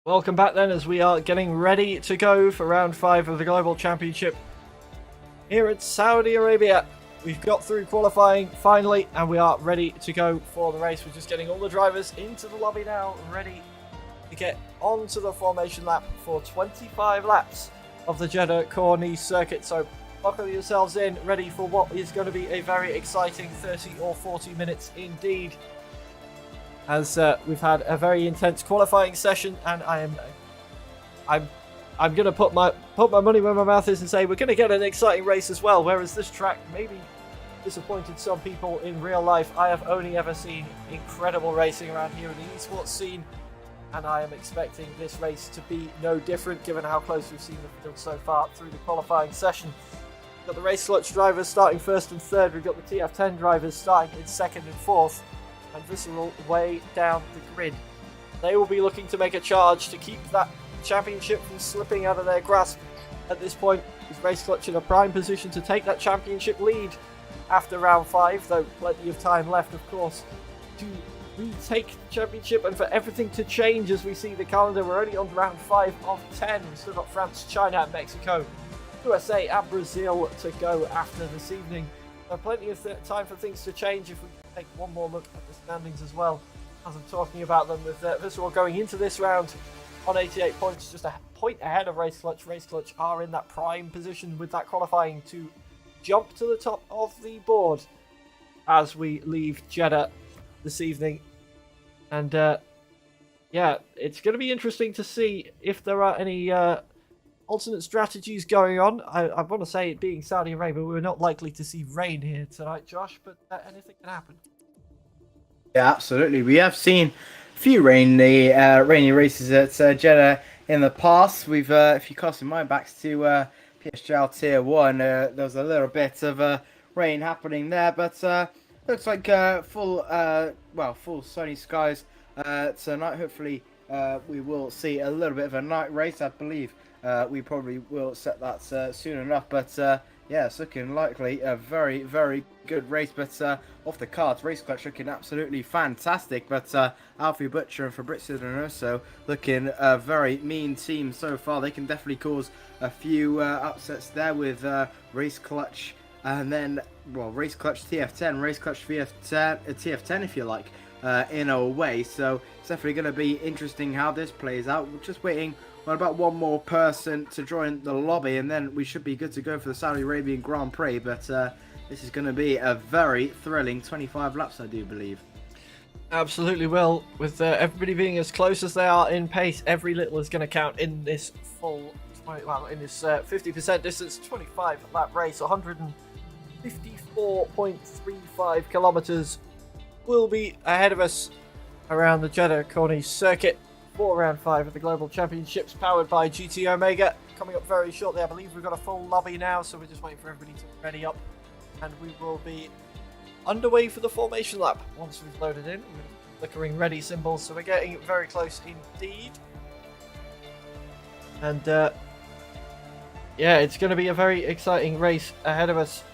Welcome back then, as we are getting ready to go for round 5 of the Global Championship here at Saudi Arabia. We've got through qualifying finally and we are ready to go for the race. We're just getting all the drivers into the lobby now, ready to get onto the formation lap for 25 laps of the Jeddah Corniche circuit. So buckle yourselves in, ready for what is going to be a very exciting 30 or 40 minutes indeed. As we've had a very intense qualifying session, and I'm going to put my money where my mouth is and say we're going to get an exciting race as well. Whereas this track maybe disappointed some people in real life, I have only ever seen incredible racing around here in the esports scene, and I am expecting this race to be no different given how close we've seen the field so far through the qualifying session. We've got the Race Clutch drivers starting first and third. We've got the TF10 drivers starting in second and fourth, and Visceral way down the grid. They will be looking to make a charge to keep that championship from slipping out of their grasp. At this point, is Race Clutch in a prime position to take that championship lead after round 5, though plenty of time left, of course, to retake the championship and for everything to change as we see the calendar. We're only on round 5 of 10. We've still got France, China, Mexico, USA and Brazil to go after this evening. So plenty of time for things to change if we take one more look at the standings as well, as I'm talking about them, with Visceral going into this round on 88 points, just a point ahead of Race Clutch. Race Clutch are in that prime position with that qualifying to jump to the top of the board as we leave Jeddah this evening. And yeah, it's going to be interesting to see if there are any alternate strategies going on. I want to say, it being Saudi Arabia, we're not likely to see rain here tonight, Josh, but anything can happen. Yeah, absolutely. We have seen a few rainy races at Jeddah in the past. We've, if you cast your mind back to PSGL Tier 1, there was a little bit of rain happening there, but looks like full sunny skies tonight. Hopefully we will see a little bit of a night race. I believe we probably will set that soon enough, but yeah, it's looking likely a very, very good race. But off the cards, Race Clutch looking absolutely fantastic. But Alfie Butcher and Fabrizio Donoso looking a very mean team so far. They can definitely cause a few upsets there with Race Clutch, and then, well, Race Clutch TF10, Race Clutch TF10 if you like, in a way. So it's definitely going to be interesting how this plays out. We're just waiting on about one more person to join the lobby, and then we should be good to go for the Saudi Arabian Grand Prix. But this is going to be a very thrilling 25 laps, I do believe. Absolutely will. With everybody being as close as they are in pace, every little is going to count in this full, in this 50% distance 25 lap race. 154.35 kilometers will be ahead of us around the Jeddah Corniche circuit for round 5 of the Global Championships, powered by GT Omega. Coming up very shortly, I believe we've got a full lobby now, so we're just waiting for everybody to ready up, and we will be underway for the formation lap once we've loaded in. We're flickering ready symbols, so we're getting very close indeed. And yeah, it's going to be a very exciting race ahead of us.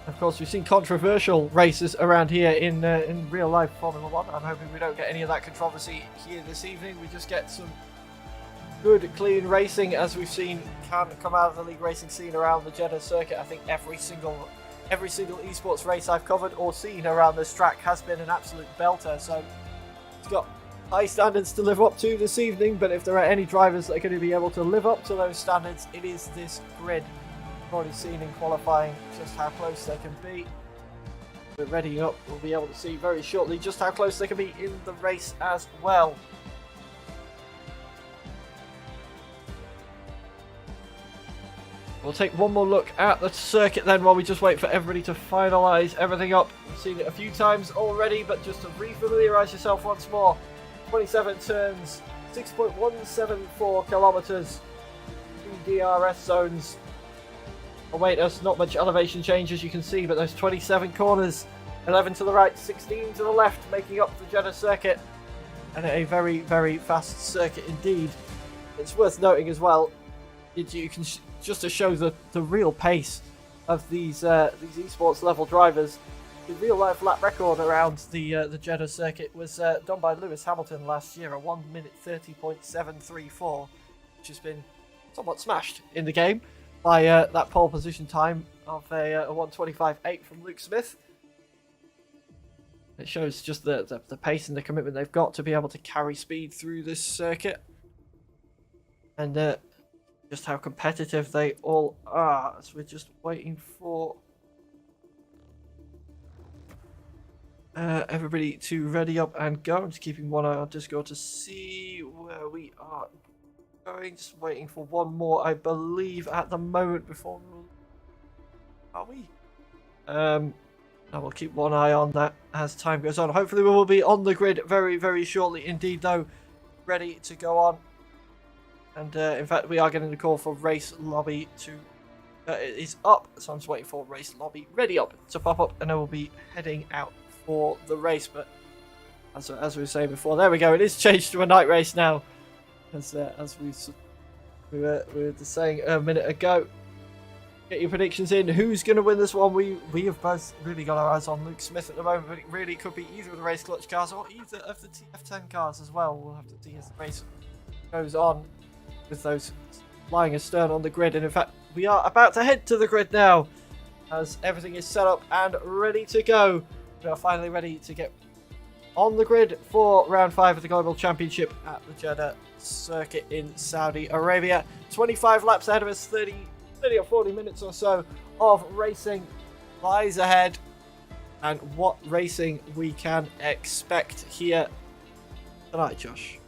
Of course, we've seen controversial races around here in real life Formula 1. I'm hoping we don't get any of that controversy here this evening. We just get some good, clean racing as we've seen can come out of the league racing scene around the Jeddah circuit. I think every single esports race I've covered or seen around this track has been an absolute belter. So it's got high standards to live up to this evening, but if there are any drivers that are going to be able to live up to those standards, it is this grid. We've already seen in qualifying just how close they can be. We're readying up, we'll be able to see very shortly just how close they can be in the race as well. We'll take one more look at the circuit then while we just wait for everybody to finalise everything up. We've seen it a few times already, but just to re-familiarise yourself once more. 27 turns, 6.174 kilometres, 2 DRS zones await us. Not much elevation change as you can see, but those 27 corners, 11 to the right, 16 to the left, making up the Jeddah circuit. And a very, very fast circuit indeed. It's worth noting as well, you can just to show the real pace of these esports level drivers. The real life lap record around the Jeddah circuit was done by Lewis Hamilton last year, a 1 minute 30.734, which has been somewhat smashed in the game by that pole position time of a 1:25.8 from Luke Smith. It shows just the pace and the commitment they've got to be able to carry speed through this circuit, and just how competitive they all are. So we're just waiting for everybody to ready up and go. I'm just keeping one eye on Discord to see where we are going. Just waiting for one more, I believe, at the moment before we'll... Are we? I will keep one eye on that as time goes on. Hopefully we will be on the grid very, very shortly indeed, though, ready to go on. And in fact, we are getting the call for Race Lobby to... it is up, so I'm just waiting for Race Lobby ready up to pop up, and I will be heading out for the race. But as we were saying before, there we go. It is changed to a night race now, as we were just saying a minute ago. Get your predictions in. Who's going to win this one? We have both really got our eyes on Luke Smith at the moment, but it really could be either of the Race Clutch cars or either of the TF10 cars as well. We'll have to see as the race goes on with those lying astern on the grid. And in fact, we are about to head to the grid now as everything is set up and ready to go. We are finally ready to get on the grid for round 5 of the Global Championship at the Jeddah circuit in Saudi Arabia. 25 laps ahead of us, 30 or 40 minutes or so of racing lies ahead, and what racing we can expect here tonight, Josh.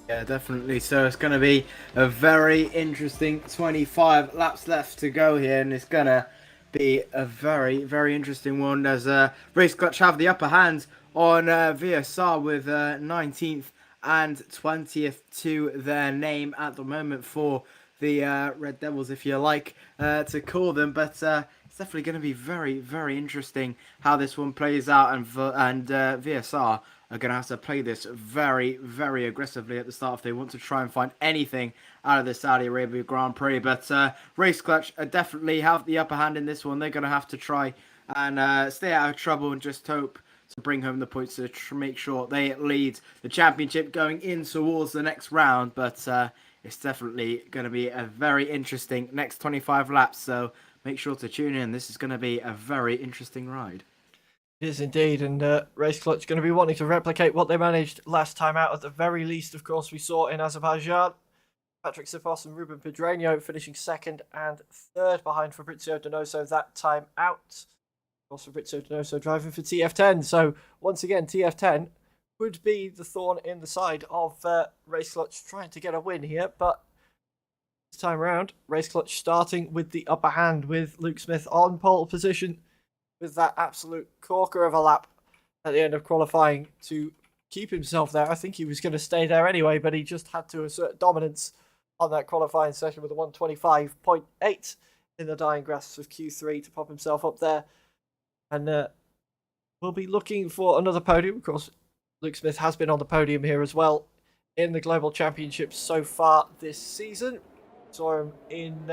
Yeah, definitely. So it's going to be a very interesting 25 laps left to go here, and it's going to be a very, very interesting one as Race Clutch have the upper hand on VSR with 19th and 20th to their name at the moment for the Red Devils, if you like to call them. But it's definitely going to be very, very interesting how this one plays out, and VSR are going to have to play this very, very aggressively at the start if they want to try and find anything out of the Saudi Arabia Grand Prix. But Race Clutch definitely have the upper hand in this one. They're going to have to try and stay out of trouble and just hope to bring home the points to make sure they lead the championship going in towards the next round. But it's definitely going to be a very interesting next 25 laps. So make sure to tune in. This is going to be a very interesting ride. It is indeed, and Race Clutch going to be wanting to replicate what they managed last time out. At the very least, of course, we saw in Azerbaijan. Patrick Sipos and Ruben Pedreño finishing 2nd and 3rd behind Fabrizio Donoso that time out. Of course, Fabrizio Donoso driving for TF10. So, once again, TF10 would be the thorn in the side of Race Clutch trying to get a win here. But this time around, Race Clutch starting with the upper hand with Luke Smith on pole position, with that absolute corker of a lap at the end of qualifying to keep himself there. I think he was going to stay there anyway, but he just had to assert dominance on that qualifying session with a 1:25.8 in the dying grasps of Q3 to pop himself up there. And we'll be looking for another podium. Of course, Luke Smith has been on the podium here as well in the Global Championships so far this season. Saw him in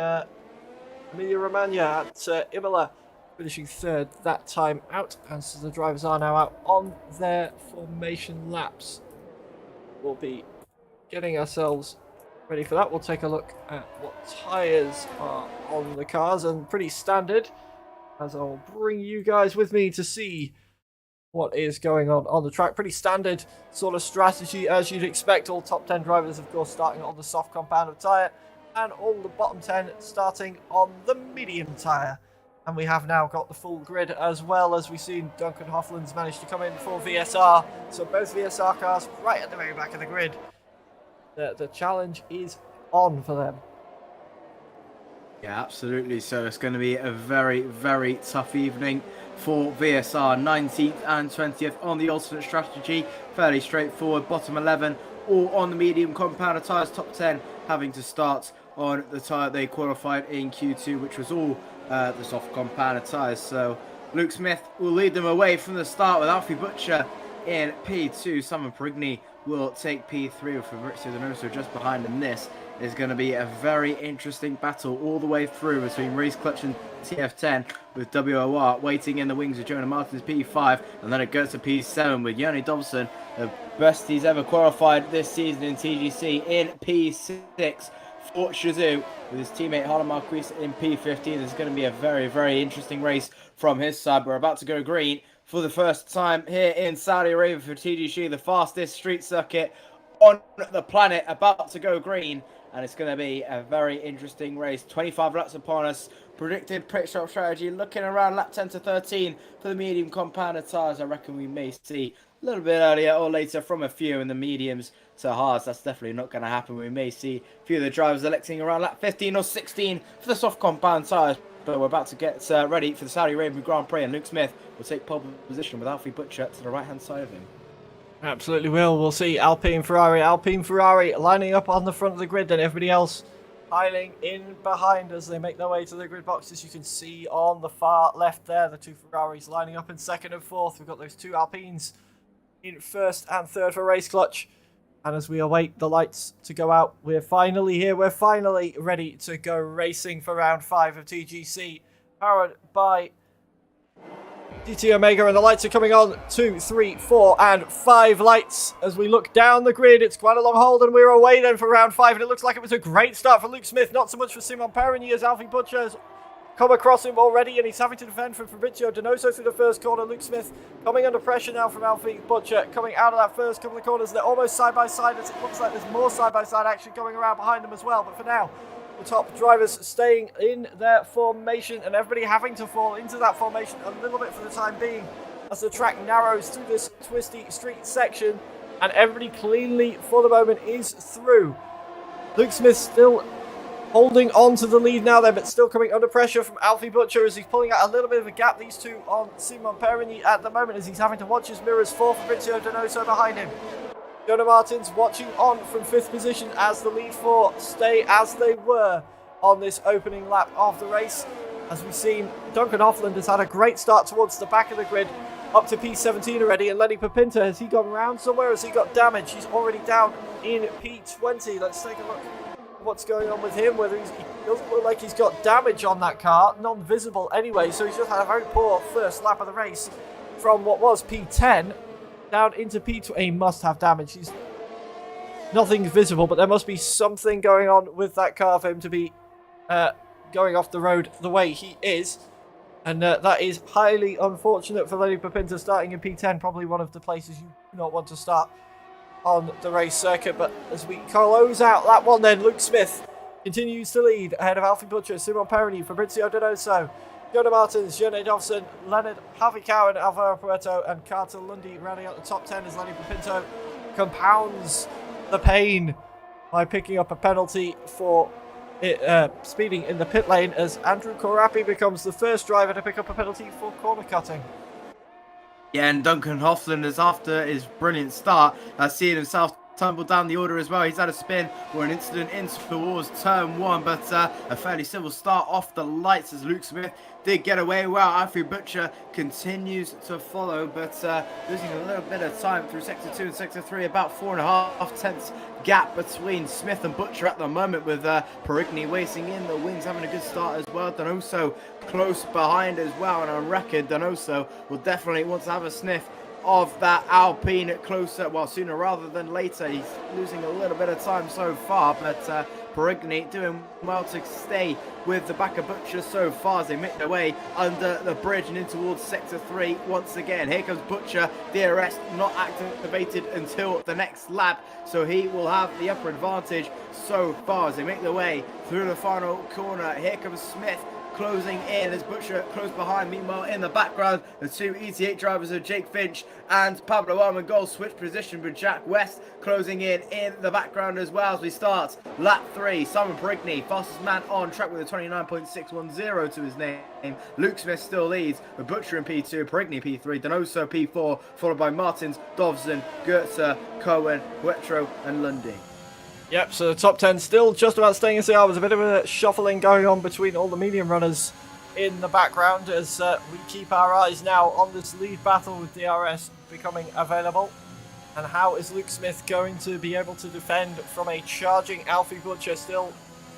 Emilia-Romagna at Imola, finishing 3rd that time out, and so the drivers are now out on their formation laps. We'll be getting ourselves ready for that, we'll take a look at what tyres are on the cars, and pretty standard, as I'll bring you guys with me to see what is going on the track. Pretty standard sort of strategy as you'd expect. All top 10 drivers, of course, starting on the soft compound of tyre, and all the bottom 10 starting on the medium tyre. And we have now got the full grid, as well as we've seen Duncan Hoffland's managed to come in for VSR. So both VSR cars right at the very back of the grid. The challenge is on for them. Yeah, absolutely. So it's going to be a very, very tough evening for VSR. 19th and 20th on the alternate strategy. Fairly straightforward. Bottom 11 all on the medium compound tyres. Top 10 having to start on the tyre they qualified in Q2, which was all the soft compound tyres. So Luke Smith will lead them away from the start with Alfie Butcher in P2. Simon Perigny will take P3 with Fabrizio Donoso just behind him. This is going to be a very interesting battle all the way through between Race Clutch and TF10, with WOR waiting in the wings with Jonah Martins P5, and then it goes to P7 with Yoni Dobson, the best he's ever qualified this season in TGC, in P6 for Shazoo with his teammate Harlan Marquis in P15. There's going to be a very, very interesting race from his side. We're about to go green for the first time here in Saudi Arabia for TGC, the fastest street circuit on the planet, about to go green. And it's going to be a very interesting race. 25 laps upon us. Predicted pit stop strategy looking around lap 10 to 13 for the medium compounded tyres. I reckon we may see a little bit earlier or later from a few in the mediums to hards. That's definitely not going to happen. We may see a few of the drivers electing around lap 15 or 16 for the soft compound tyres. But we're about to get ready for the Saudi Arabian Grand Prix, and Luke Smith will take pole position with Alfie Butcher to the right-hand side of him. Absolutely will. We'll see Alpine Ferrari lining up on the front of the grid, then everybody else piling in behind as they make their way to the grid boxes. You can see on the far left there, the two Ferraris lining up in second and fourth. We've got those two Alpines in first and third for Race Clutch. And as we await the lights to go out, we're finally here. We're finally ready to go racing for round 5 of TGC, powered by GT Omega, and the lights are coming on. 2, 3, 4, and 5 lights as we look down the grid. It's quite a long hold, and we're away then for round 5, and it looks like it was a great start for Luke Smith, not so much for Simon Perigny, as Alfie Butcher has come across him already, and he's having to defend from Fabrizio Donoso through the first corner. Luke Smith coming under pressure now from Alfie Butcher, coming out of that first couple of corners. They're almost side by side, as it looks like there's more side by side action going around behind them as well, but for now, the top drivers staying in their formation, and everybody having to fall into that formation a little bit for the time being as the track narrows through this twisty street section, and everybody cleanly for the moment is through. Luke Smith still holding on to the lead now there, but still coming under pressure from Alfie Butcher as he's pulling out a little bit of a gap, these two on Simon Perigny at the moment, as he's having to watch his mirrors for Fabrizio Donoso behind him. Jonah Martins watching on from 5th position as the lead 4 stay as they were on this opening lap of the race. As we've seen, Duncan Hoffland has had a great start towards the back of the grid, up to P17 already, and Lenny Papinta, has he gone round somewhere? Has he got damage? He's already down in P20. Let's take a look at what's going on with him, whether he doesn't look like he's got damage on that car, non-visible anyway, so he's just had a very poor first lap of the race from what was P10 down into P2. He must have damage. Nothing's visible, but there must be something going on with that car for him to be going off the road the way he is. And that is highly unfortunate for Lenny Papinta, starting in P10, probably one of the places you do not want to start on the race circuit. But as we close out that one then, Luke Smith continues to lead ahead of Alfie Butcher, Simon Perigny, Fabrizio Donoso, Jonah Martins, Jone Dobson, Leonard Harvey Cowan, Alvaro Puerto, and Carter Lundy rounding out the top 10 as Lenny Papinto compounds the pain by picking up a penalty for speeding in the pit lane, as Andrew Korapi becomes the first driver to pick up a penalty for corner cutting. Yeah, and Duncan Hoffland is, after his brilliant start, has seen himself tumble down the order as well. He's had a spin or an incident in towards turn 1, but a fairly civil start off the lights as Luke Smith did get away well. Alfie Butcher continues to follow, but losing a little bit of time through sector 2 and sector 3, about 4.5 tenths gap between Smith and Butcher at the moment, with Perigny waiting in the wings, having a good start as well. Donoso close behind as well, and on record, Donoso will definitely want to have a sniff of that Alpine closer, well, sooner rather than later. He's losing a little bit of time so far, but Perigny doing well to stay with the back of Butcher so far as they make their way under the bridge and in towards Sector 3 once again. Here comes Butcher, DRS not activated until the next lap, so he will have the upper advantage so far as they make their way through the final corner. Here comes Smith closing in as Butcher close behind. Meanwhile, in the background, the two ET8 drivers of Jake Finch and Pablo Armengol switch position with Jack West closing in the background as well as we start lap 3. Simon Perigny, fastest man on track with a 29.610 to his name. Luke Smith still leads with Butcher in P2, Perigny P3, Donoso P4, followed by Martins, Dovzin, Goetze, Cohen, Huetro and Lundy. Yep, so the top 10 still just about staying as they are. There's a bit of a shuffling going on between all the medium runners in the background as we keep our eyes now on this lead battle with DRS becoming available. And how is Luke Smith going to be able to defend from a charging Alfie Butcher still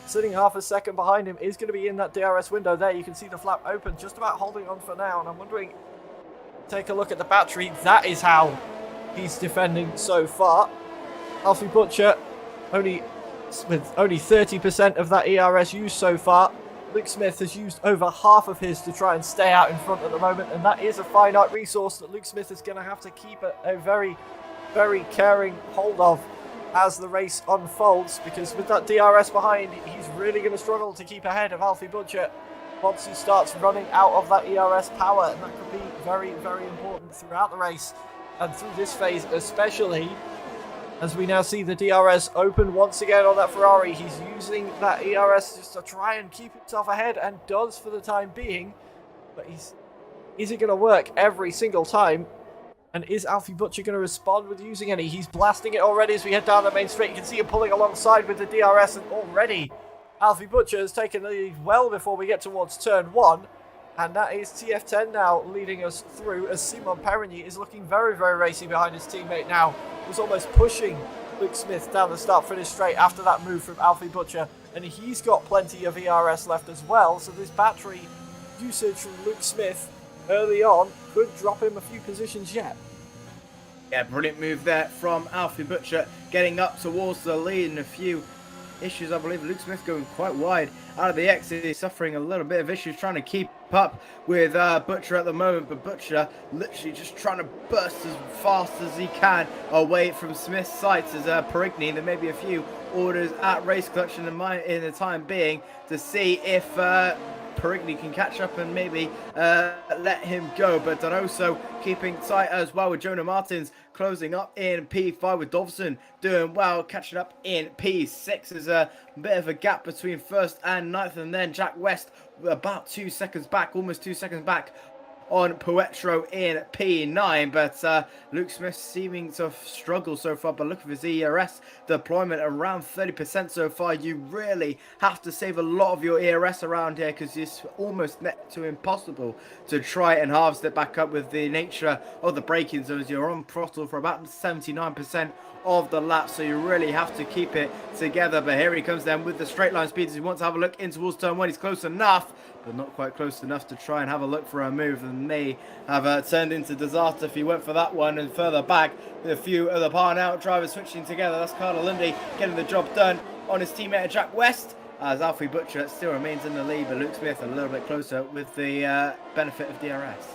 sitting half a second behind him? Is going to be in that DRS window there. You can see the flap open, just about holding on for now. And I'm wondering, take a look at the battery. That is how he's defending so far. Alfie Butcher with only 30% of that ERS used so far. Luke Smith has used over half of his to try and stay out in front at the moment, and that is a finite resource that Luke Smith is going to have to keep a very, very caring hold of as the race unfolds, because with that DRS behind, he's really going to struggle to keep ahead of Alfie Butcher once he starts running out of that ERS power, and that could be very, very important throughout the race and through this phase especially. As we now see the DRS open once again on that Ferrari, he's using that ERS just to try and keep himself ahead, and does for the time being. But is it going to work every single time? And is Alfie Butcher going to respond with using any? He's blasting it already as we head down the main straight. You can see him pulling alongside with the DRS, and already Alfie Butcher has taken the lead well before we get towards turn 1. And that is TF10 now leading us through, as Simon Perigny is looking very, very racy behind his teammate now. Was almost pushing Luke Smith down the start-finish straight after that move from Alfie Butcher. And he's got plenty of ERS left as well, so this battery usage from Luke Smith early on could drop him a few positions yet. Yeah, brilliant move there from Alfie Butcher, getting up towards the lead and a few issues. I believe Luke Smith going quite wide out of the exit. He's suffering a little bit of issues trying to keep up with Butcher at the moment, but Butcher literally just trying to burst as fast as he can away from Smith's sights as Perigny. There may be a few orders at Race Clutch in the time being to see if Perigny can catch up and maybe let him go, but Donoso keeping tight as well with Jonah Martins closing up in P5 with Dovson doing well, catching up in P6. There's a bit of a gap between first and ninth, and then Jack West about 2 seconds back, almost 2 seconds back on Puetro in P9, but Luke Smith seeming to struggle so far. But look at his ERS deployment, around 30% so far. You really have to save a lot of your ERS around here because it's almost next to impossible to try and harvest it back up with the nature of the braking zones. You're on throttle for about 79% of the lap, so you really have to keep it together. But here he comes then with the straight line speed as he wants to have a look in towards turn 1. He's close enough, but not quite close enough to try and have a look for a move, and may have turned into disaster if he went for that one. And further back with a few of the Parnout drivers switching together. That's Carlo Lundy getting the job done on his teammate Jack West, as Alfie Butcher still remains in the lead, but Luke Smith a little bit closer with the benefit of DRS.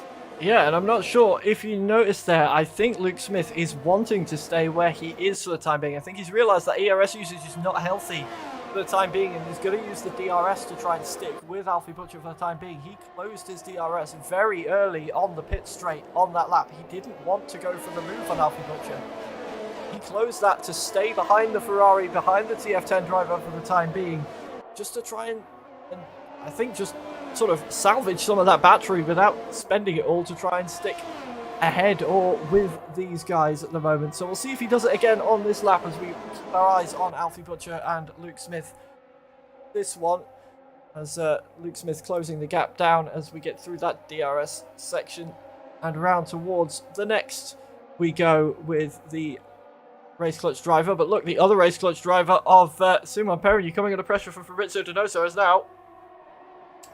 Yeah, and I'm not sure if you noticed there, I think Luke Smith is wanting to stay where he is for the time being. I think he's realised that ERS usage is not healthy for the time being, and he's going to use the DRS to try and stick with Alfie Butcher for the time being. He closed his DRS very early on the pit straight on that lap. He didn't want to go for the move on Alfie Butcher. He closed that to stay behind the Ferrari, behind the TF10 driver for the time being, just to try and I think just sort of salvage some of that battery without spending it all to try and stick ahead or with these guys at the moment. So we'll see if he does it again on this lap as we keep our eyes on Alfie Butcher and Luke Smith. This one, as Luke Smith closing the gap down as we get through that DRS section and around towards the next we go with the Race Clutch driver. But look, the other Race Clutch driver of Simon Perigny coming under pressure from Fabrizio Donoso as now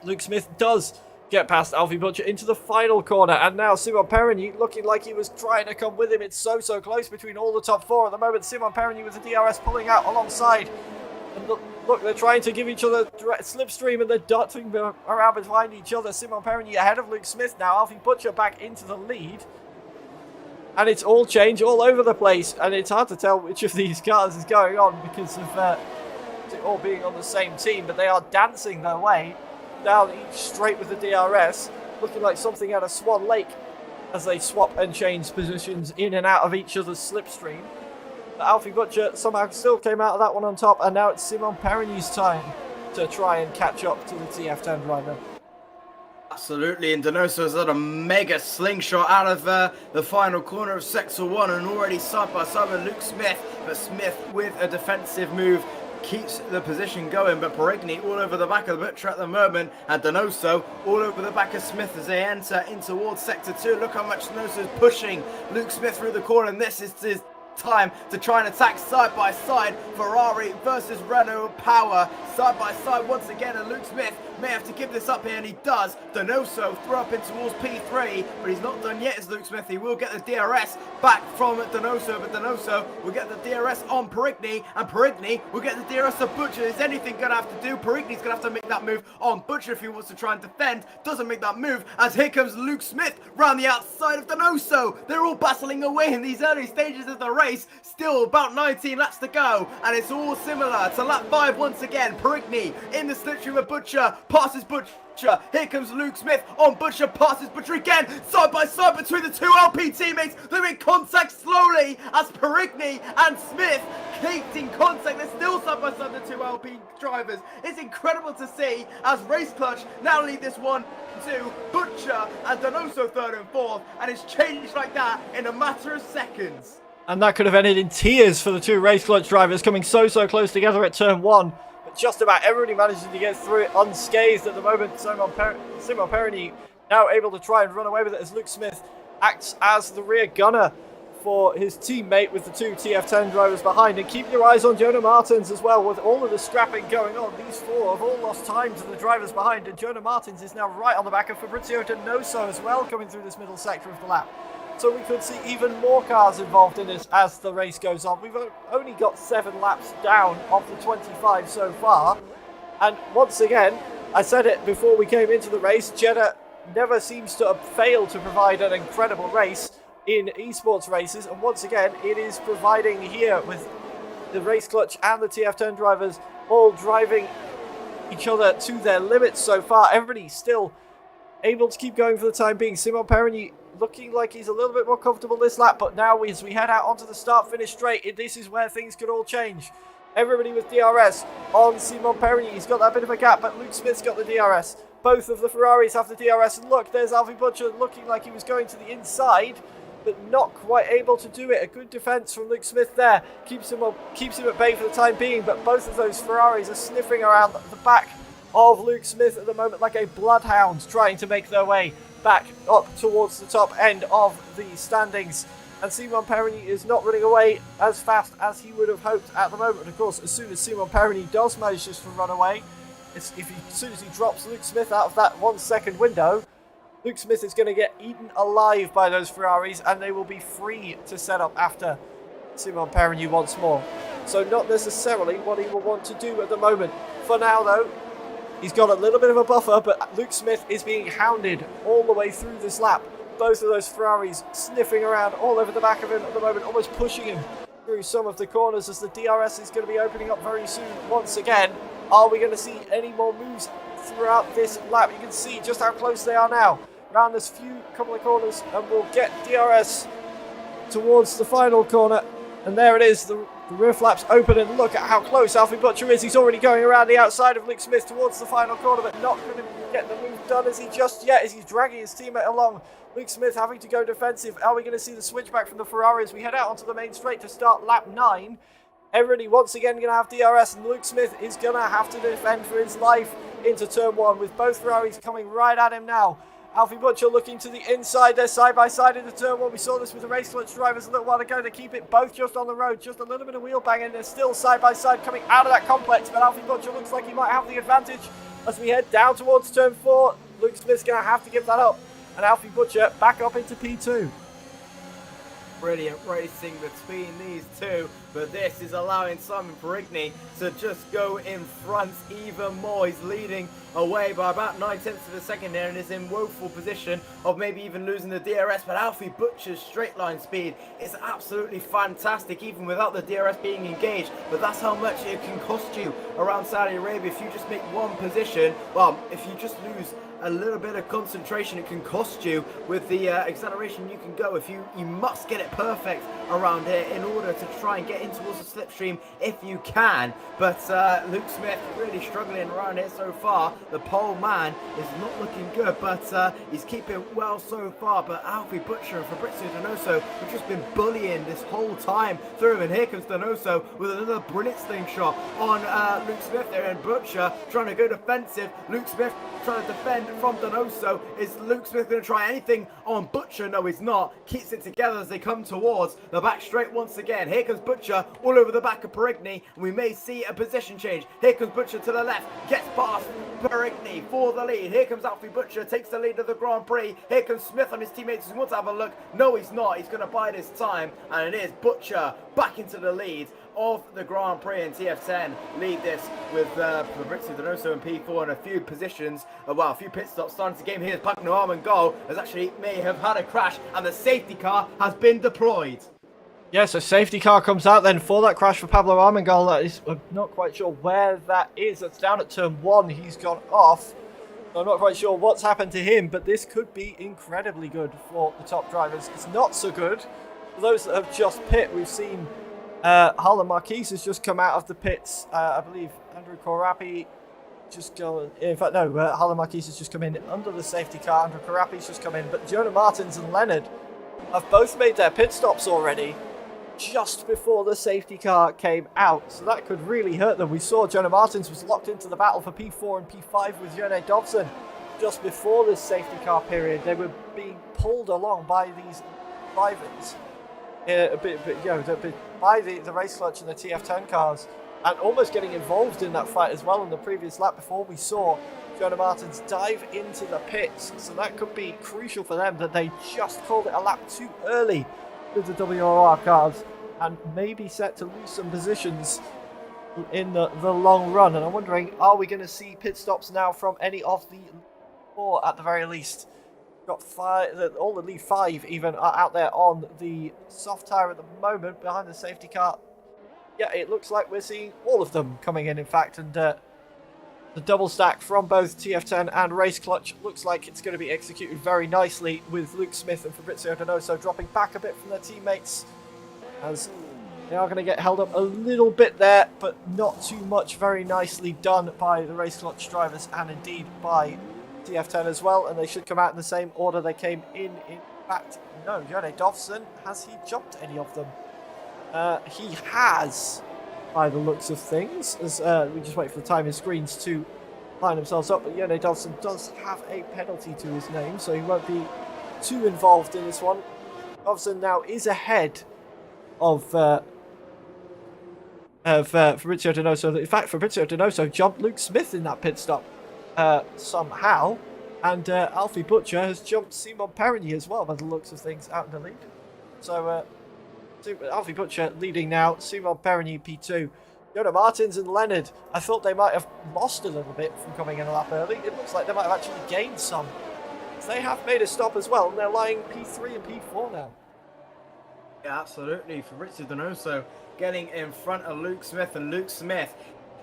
Luke Smith does get past Alfie Butcher into the final corner, and now Simon Perigny looking like he was trying to come with him. It's so close between all the top four at the moment. Simon Perigny with the DRS pulling out alongside, and look, they're trying to give each other slipstream, and they're darting around behind each other. Simon Perigny ahead of Luke Smith now. Alfie Butcher back into the lead, and it's all change all over the place, and it's hard to tell which of these cars is going on because of it all being on the same team, but they are dancing their way down each straight with the DRS, looking like something out of Swan Lake as they swap and change positions in and out of each other's slipstream. But Alfie Butcher somehow still came out of that one on top, and now it's Simon Perigny's time to try and catch up to the TF10 driver. Absolutely, and Donoso has had a mega slingshot out of the final corner of Sector 1 and already side by side with Luke Smith, but Smith with a defensive move keeps the position going, but Perigny all over the back of the Butcher at the moment, and Donoso all over the back of Smith as they enter in towards Sector 2. Look how much Donoso is pushing Luke Smith through the corner, and this is his time to try and attack side by side. Ferrari versus Renault power side by side once again, and Luke Smith may have to give this up here, and he does. Donoso throw up in towards P3, but he's not done yet as Luke Smith. He will get the DRS back from Donoso, but Donoso will get the DRS on Perigny, and Perigny will get the DRS of Butcher. Is anything going to have to do? Perigny's going to have to make that move on Butcher if he wants to try and defend. Doesn't make that move, as here comes Luke Smith round the outside of Donoso. They're all battling away in these early stages of the race. Still about 19 laps to go, and it's all similar to lap 5 once again. Perigny in the slipstream of Butcher, passes Butcher. Here comes Luke Smith on Butcher, passes Butcher again, side by side between the two LP teammates. They're in contact slowly as Perigny and Smith keep in contact. They're still side by side, the two LP drivers. It's incredible to see as Race Clutch now lead this 1-2. Butcher and Donoso third and fourth, and it's changed like that in a matter of seconds. And that could have ended in tears for the two Race Clutch drivers coming so close together at turn 1. But just about everybody manages to get through it unscathed at the moment. Simon Perigny now able to try and run away with it as Luke Smith acts as the rear gunner for his teammate with the two TF10 drivers behind. And keep your eyes on Jonah Martins as well. With all of the scrapping going on, these four have all lost time to the drivers behind. And Jonah Martins is now right on the back of Fabrizio Donoso as well, coming through this middle sector of the lap. So we could see even more cars involved in this as the race goes on. We've only got 7 laps down of the 25 so far. And once again, I said it before we came into the race, Jeddah never seems to have failed to provide an incredible race in esports races. And once again, it is providing here with the Race Clutch and the TF10 drivers all driving each other to their limits so far. Everybody's still able to keep going for the time being. Simon Perigny looking like he's a little bit more comfortable this lap, but now as we head out onto the start-finish straight, this is where things could all change. Everybody with DRS on Simon Perigny. He's got that bit of a gap, but Luke Smith's got the DRS. Both of the Ferraris have the DRS, and look, there's Alfie Butcher looking like he was going to the inside, but not quite able to do it. A good defense from Luke Smith there. Keeps him at bay for the time being, but both of those Ferraris are sniffing around the back of Luke Smith at the moment like a bloodhound, trying to make their way back up towards the top end of the standings. And Simon Perigny is not running away as fast as he would have hoped at the moment. Of course, as soon as Simon Perigny does manage just to run away, as soon as he drops Luke Smith out of that 1 second window, Luke Smith is going to get eaten alive by those Ferraris, and they will be free to set up after Simon Perigny once more. So not necessarily what he will want to do at the moment. For now, though, he's got a little bit of a buffer, but Luke Smith is being hounded all the way through this lap. Both of those Ferraris sniffing around all over the back of him at the moment, almost pushing him through some of the corners as the DRS is going to be opening up very soon once again. Are we going to see any more moves throughout this lap? You can see just how close they are now. Around this couple of corners, and we'll get DRS towards the final corner. And there it is, the rear flaps open, and look at how close Alfie Butcher is. He's already going around the outside of Luke Smith towards the final corner, but not going to get the move done as he's dragging his teammate along. Luke Smith having to go defensive. Are we going to see the switchback from the Ferrari as we head out onto the main straight to start lap 9? Everybody once again going to have DRS, and Luke Smith is going to have to defend for his life into turn 1 with both Ferraris coming right at him now. Alfie Butcher looking to the inside. They're side by side into turn 1. We saw this with the Race Clutch drivers a little while ago. They keep it both just on the road. Just a little bit of wheel banging. They're still side by side coming out of that complex. But Alfie Butcher looks like he might have the advantage as we head down towards turn 4. Luke Smith's going to have to give that up. And Alfie Butcher back up into P2. Brilliant racing between these two, but this is allowing Simon Perigny to just go in front even more. He's leading away by about 9/10 of a second there and is in woeful position of maybe even losing the DRS, but Alfie Butcher's straight line speed is absolutely fantastic even without the DRS being engaged, but that's how much it can cost you around Saudi Arabia. If you just make one position, well, if you just lose a little bit of concentration, it can cost you with the acceleration you can go. If you must get it perfect around here in order to try and get in towards the slipstream if you can. But Luke Smith really struggling around here so far. The pole man is not looking good, but he's keeping well so far. But Alfie Butcher and Fabrizio Donoso have just been bullying this whole time through, and here comes Donoso with another brilliant slingshot on Luke Smith there, and Butcher trying to go defensive. Luke Smith trying to defend from Donoso. Is Luke Smith going to try anything on Butcher? No, he's not. Keeps it together as they come towards the back straight once again. Here comes Butcher all over the back of Perigny, and we may see a position change. Here comes Butcher to the left, gets past Perigny for the lead. Here comes Alfie Butcher, takes the lead of the Grand Prix. Here comes Smith and his teammates who want to have a look. No, he's not. He's going to bide his time, and it is Butcher back into the lead of the Grand Prix, and TF10 lead this with Fabrizio Donoso in P4 and a few positions, well, a few pit stops starting to game here. Pagno Armengol has actually may have had a crash, and the safety car has been deployed. Yes, a safety car comes out then for that crash for Pablo Armengol. That is, I'm not quite sure where that is. That's down at turn 1. He's gone off. I'm not quite sure what's happened to him, but this could be incredibly good for the top drivers. It's not so good for those that have just pit. We've seen Harlan Marquez has just come out of the pits. I believe Andrew Corapi just going. In fact, no, Harlan Marquez has just come in under the safety car. Andrew Corapi's just come in, but Jonah Martins and Leonard have both made their pit stops already just before the safety car came out. So that could really hurt them. We saw Jonah Martins was locked into the battle for P4 and P5 with Jone Dobson just before this safety car period. They were being pulled along by these drivers. By the race clutch and the TF10 cars, and almost getting involved in that fight as well in the previous lap before we saw Jonah Martins dive into the pits. So that could be crucial for them that they just called it a lap too early with the WRR cars and maybe set to lose some positions in the long run. And I'm wondering, are we going to see pit stops now from any of the four at the very least? Got all the lead 5 even are out there on the soft tyre at the moment behind the safety car. Yeah, it looks like we're seeing all of them coming in fact, and the double stack from both TF10 and Race Clutch looks like it's going to be executed very nicely, with Luke Smith and Fabrizio Donoso dropping back a bit from their teammates as they are going to get held up a little bit there, but not too much. Very nicely done by the Race Clutch drivers and indeed by TF10 as well, and they should come out in the same order they came in. In fact, no, Jone Dobson, has he jumped any of them? He has, by the looks of things, as we just wait for the timing screens to line themselves up. But Jone Dobson does have a penalty to his name, so he won't be too involved in this one. Dobson now is ahead of Fabrizio Donoso. In fact, Fabrizio Donoso jumped Luke Smith in that pit stop somehow, and Alfie Butcher has jumped Simon Perigny as well, by the looks of things, out in the lead. So Alfie Butcher leading now, Simon Perigny P2. Jonah Martins and Leonard, I thought they might have lost a little bit from coming in a lap early. It looks like they might have actually gained some. They have made a stop as well, and they're lying P3 and P4 now. Yeah, absolutely. Fabrizio Donoso getting in front of Luke Smith, and Luke Smith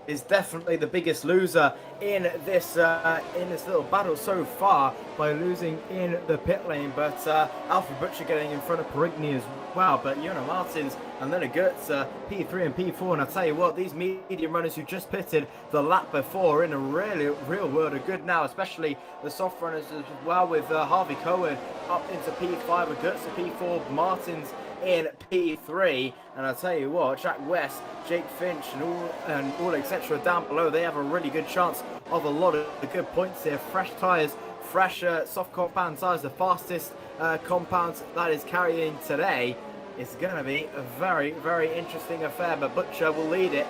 is definitely the biggest loser in this little battle so far by losing in the pit lane. But Alfie Butcher getting in front of Perigny as well. But Jonah Martins and then Gertz P3 and P4. And I tell you what, these medium runners who just pitted the lap before are in a really real world of good now, especially the soft runners as well, with Harvey Cohen up into P5 and Gertz to P4, Martins in P3. And I tell you what, Jack West, Jake Finch and all etc. down below, they have a really good chance of a lot of good points here. Fresh tyres, fresh soft compound tyres, the fastest compounds that is carrying today. It's going to be a very interesting affair, but Butcher will lead it.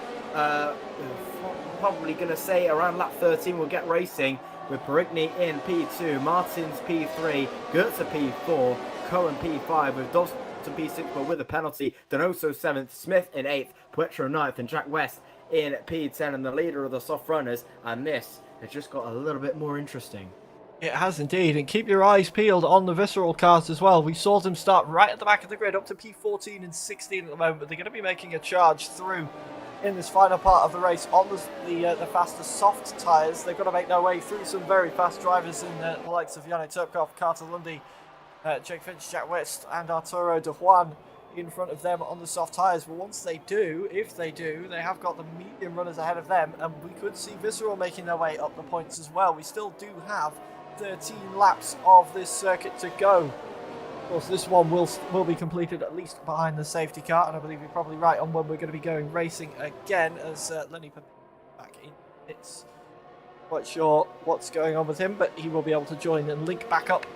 Probably going to say around lap 13 we'll get racing, with Perigny in P2, Martins P3, Goetze P4, Cohen P5 with Dawson P6 but with a penalty, Donoso 7th, Smith in 8th, Poitras 9th and Jack West in P10 and the leader of the soft runners, and this has just got a little bit more interesting. It has indeed, and keep your eyes peeled on the Visceral cars as well. We saw them start right at the back of the grid up to P14 and 16 at the moment, but they're going to be making a charge through in this final part of the race on the faster soft tyres. They've got to make their way through some very fast drivers in the likes of Janne Turkov, Carter Lundy, Jake Finch, Jack West and Arturo De Juan in front of them on the soft tyres. But once they do, if they do, they have got the medium runners ahead of them, and we could see Visceral making their way up the points as well. We still do have 13 laps of this circuit to go. Of course, this one will be completed at least behind the safety car, and I believe you're probably right on when we're going to be going racing again as Lenny back in. It's quite sure what's going on with him, but he will be able to join and link back up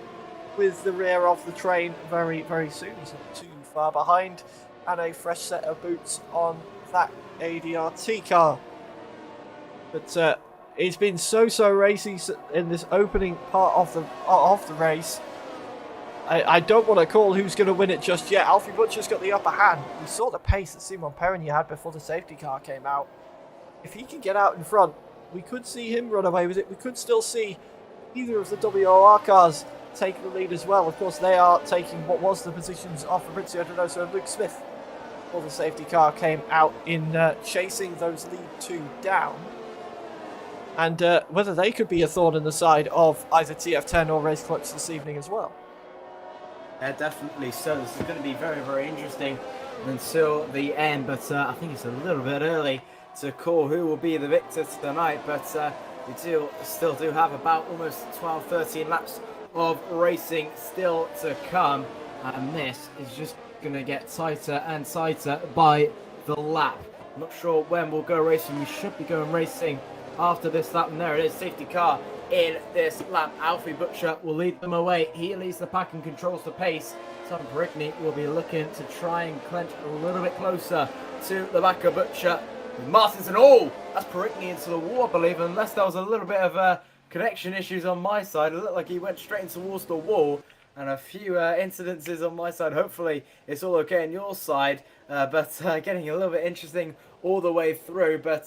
with the rear of the train very, very soon. He's not too far behind, and a fresh set of boots on that ADRT car. But it's been so racy in this opening part of the race. I don't want to call who's going to win it just yet. Alfie Butcher's got the upper hand. We saw the pace that Simon Perigny had before the safety car came out. If he can get out in front, we could see him run away with it. We could still see either of the WOR cars take the lead as well. Of course, they are taking what was the positions of Fabrizio Donoso and Luke Smith before the safety car came out in chasing those lead two down. And whether they could be a thorn in the side of either TF10 or Race Clutch this evening as well. Yeah, definitely so. This is going to be very, very interesting until the end, but I think it's a little bit early to call who will be the victor tonight, but we still do have about almost 12, 13 laps of racing still to come, and this is just going to get tighter and tighter by the lap. I'm not sure when we'll go racing. We should be going racing after this lap, and there it is, safety car in this lap. Alfie Butcher will lead them away. He leads the pack and controls the pace. Simon Perigny will be looking to try and clench a little bit closer to the back of Butcher. Martins and all, that's Perigny into the wall, I believe, unless there was a little bit of connection issues on my side. It looked like he went straight towards the wall, and a few incidences on my side. Hopefully it's all okay on your side, but getting a little bit interesting all the way through, but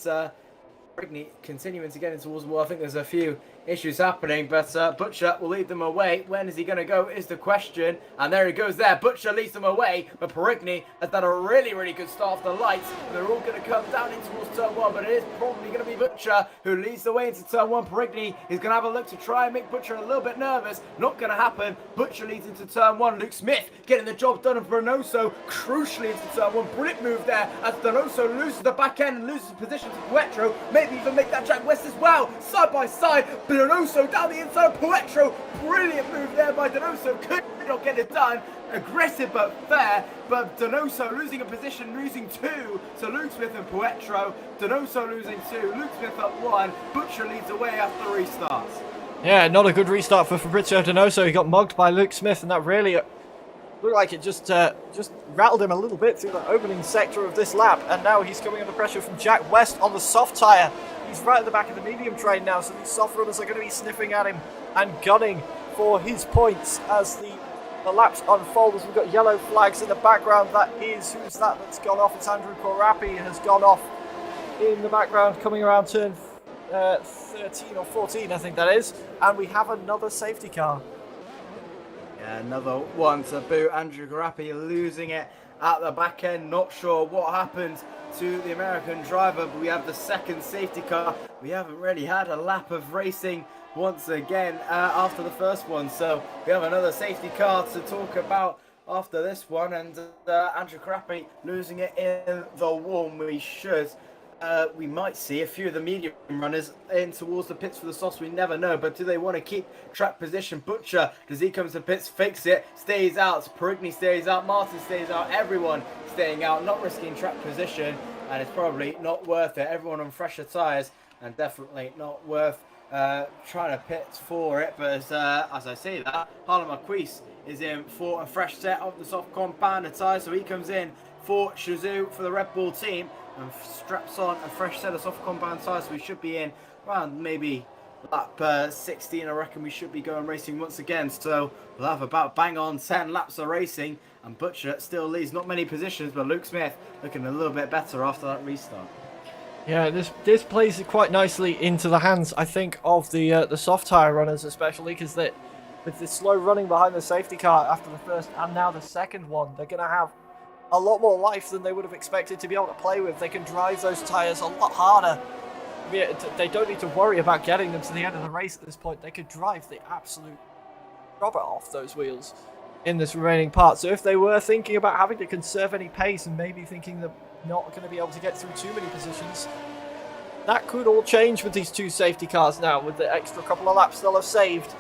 Perigny continuing to get in towards the wall. I think there's a few issues happening, but Butcher will lead them away. When is he going to go is the question, and there he goes there. Butcher leads them away, but Perigny has done a really, really good start off the lights. They're all going to come down in towards turn one, but it is probably going to be Butcher who leads the way into turn one. Perigny is going to have a look to try and make Butcher a little bit nervous. Not going to happen. Butcher leads into turn one. Luke Smith getting the job done, and Donoso crucially into turn one. Brilliant move there as Donoso loses the back end and loses position to Poitras. Maybe even make that Jack West as well. Side by side, Donoso down the inside of Poitras. Brilliant move there by Donoso. Could not get it done. Aggressive but fair. But Donoso losing a position, losing two to Luke Smith and Poitras. Donoso losing two. Luke Smith up one. Butcher leads away after the restart. Yeah, not a good restart for Fabrizio Donoso. He got mugged by Luke Smith, and that really looked like it just rattled him a little bit through the opening sector of this lap. And now he's coming under pressure from Jack West on the soft tyre. He's right at the back of the medium train now, so these soft runners are going to be sniffing at him and gunning for his points as the laps unfold. As we've got yellow flags in the background. Who's that's gone off? It's Andrew Corapi has gone off in the background, coming around turn 13 or 14, I think that is. And we have another safety car. Yeah, another one to boot. Andrew Corapi losing it at the back end. Not sure what happened to the American driver, but we have the second safety car. We haven't really had a lap of racing once again after the first one, so we have another safety car to talk about after this one, and Andrew Corapi losing it in the warm. We might see a few of the medium runners in towards the pits for the softs. We never know, but do they want to keep track position? Butcher, does he come to pits, fakes it, stays out. Perigny stays out, Martin stays out, everyone staying out, not risking track position, and it's probably not worth it. Everyone on fresher tyres, and definitely not worth trying to pit for it. But as I say that, Harlan Marquis is in for a fresh set of the soft compounder tyres, so he comes in for Shizou for the Red Bull team and straps on a fresh set of soft compound tyres, so we should be in around maybe lap 16, I reckon we should be going racing once again. So we'll have about bang on 10 laps of racing, and Butcher still leads not many positions, but Luke Smith looking a little bit better after that restart. Yeah, this plays it quite nicely into the hands, I think, of the soft tyre runners, especially because with the slow running behind the safety car after the first and now the second one, they're going to have a lot more life than they would have expected to be able to play with. They can drive those tyres a lot harder. They don't need to worry about getting them to the end of the race at this point. They could drive the absolute rubber off those wheels in this remaining part. So if they were thinking about having to conserve any pace and maybe thinking they're not going to be able to get through too many positions, that could all change with these two safety cars now. With the extra couple of laps they'll have saved,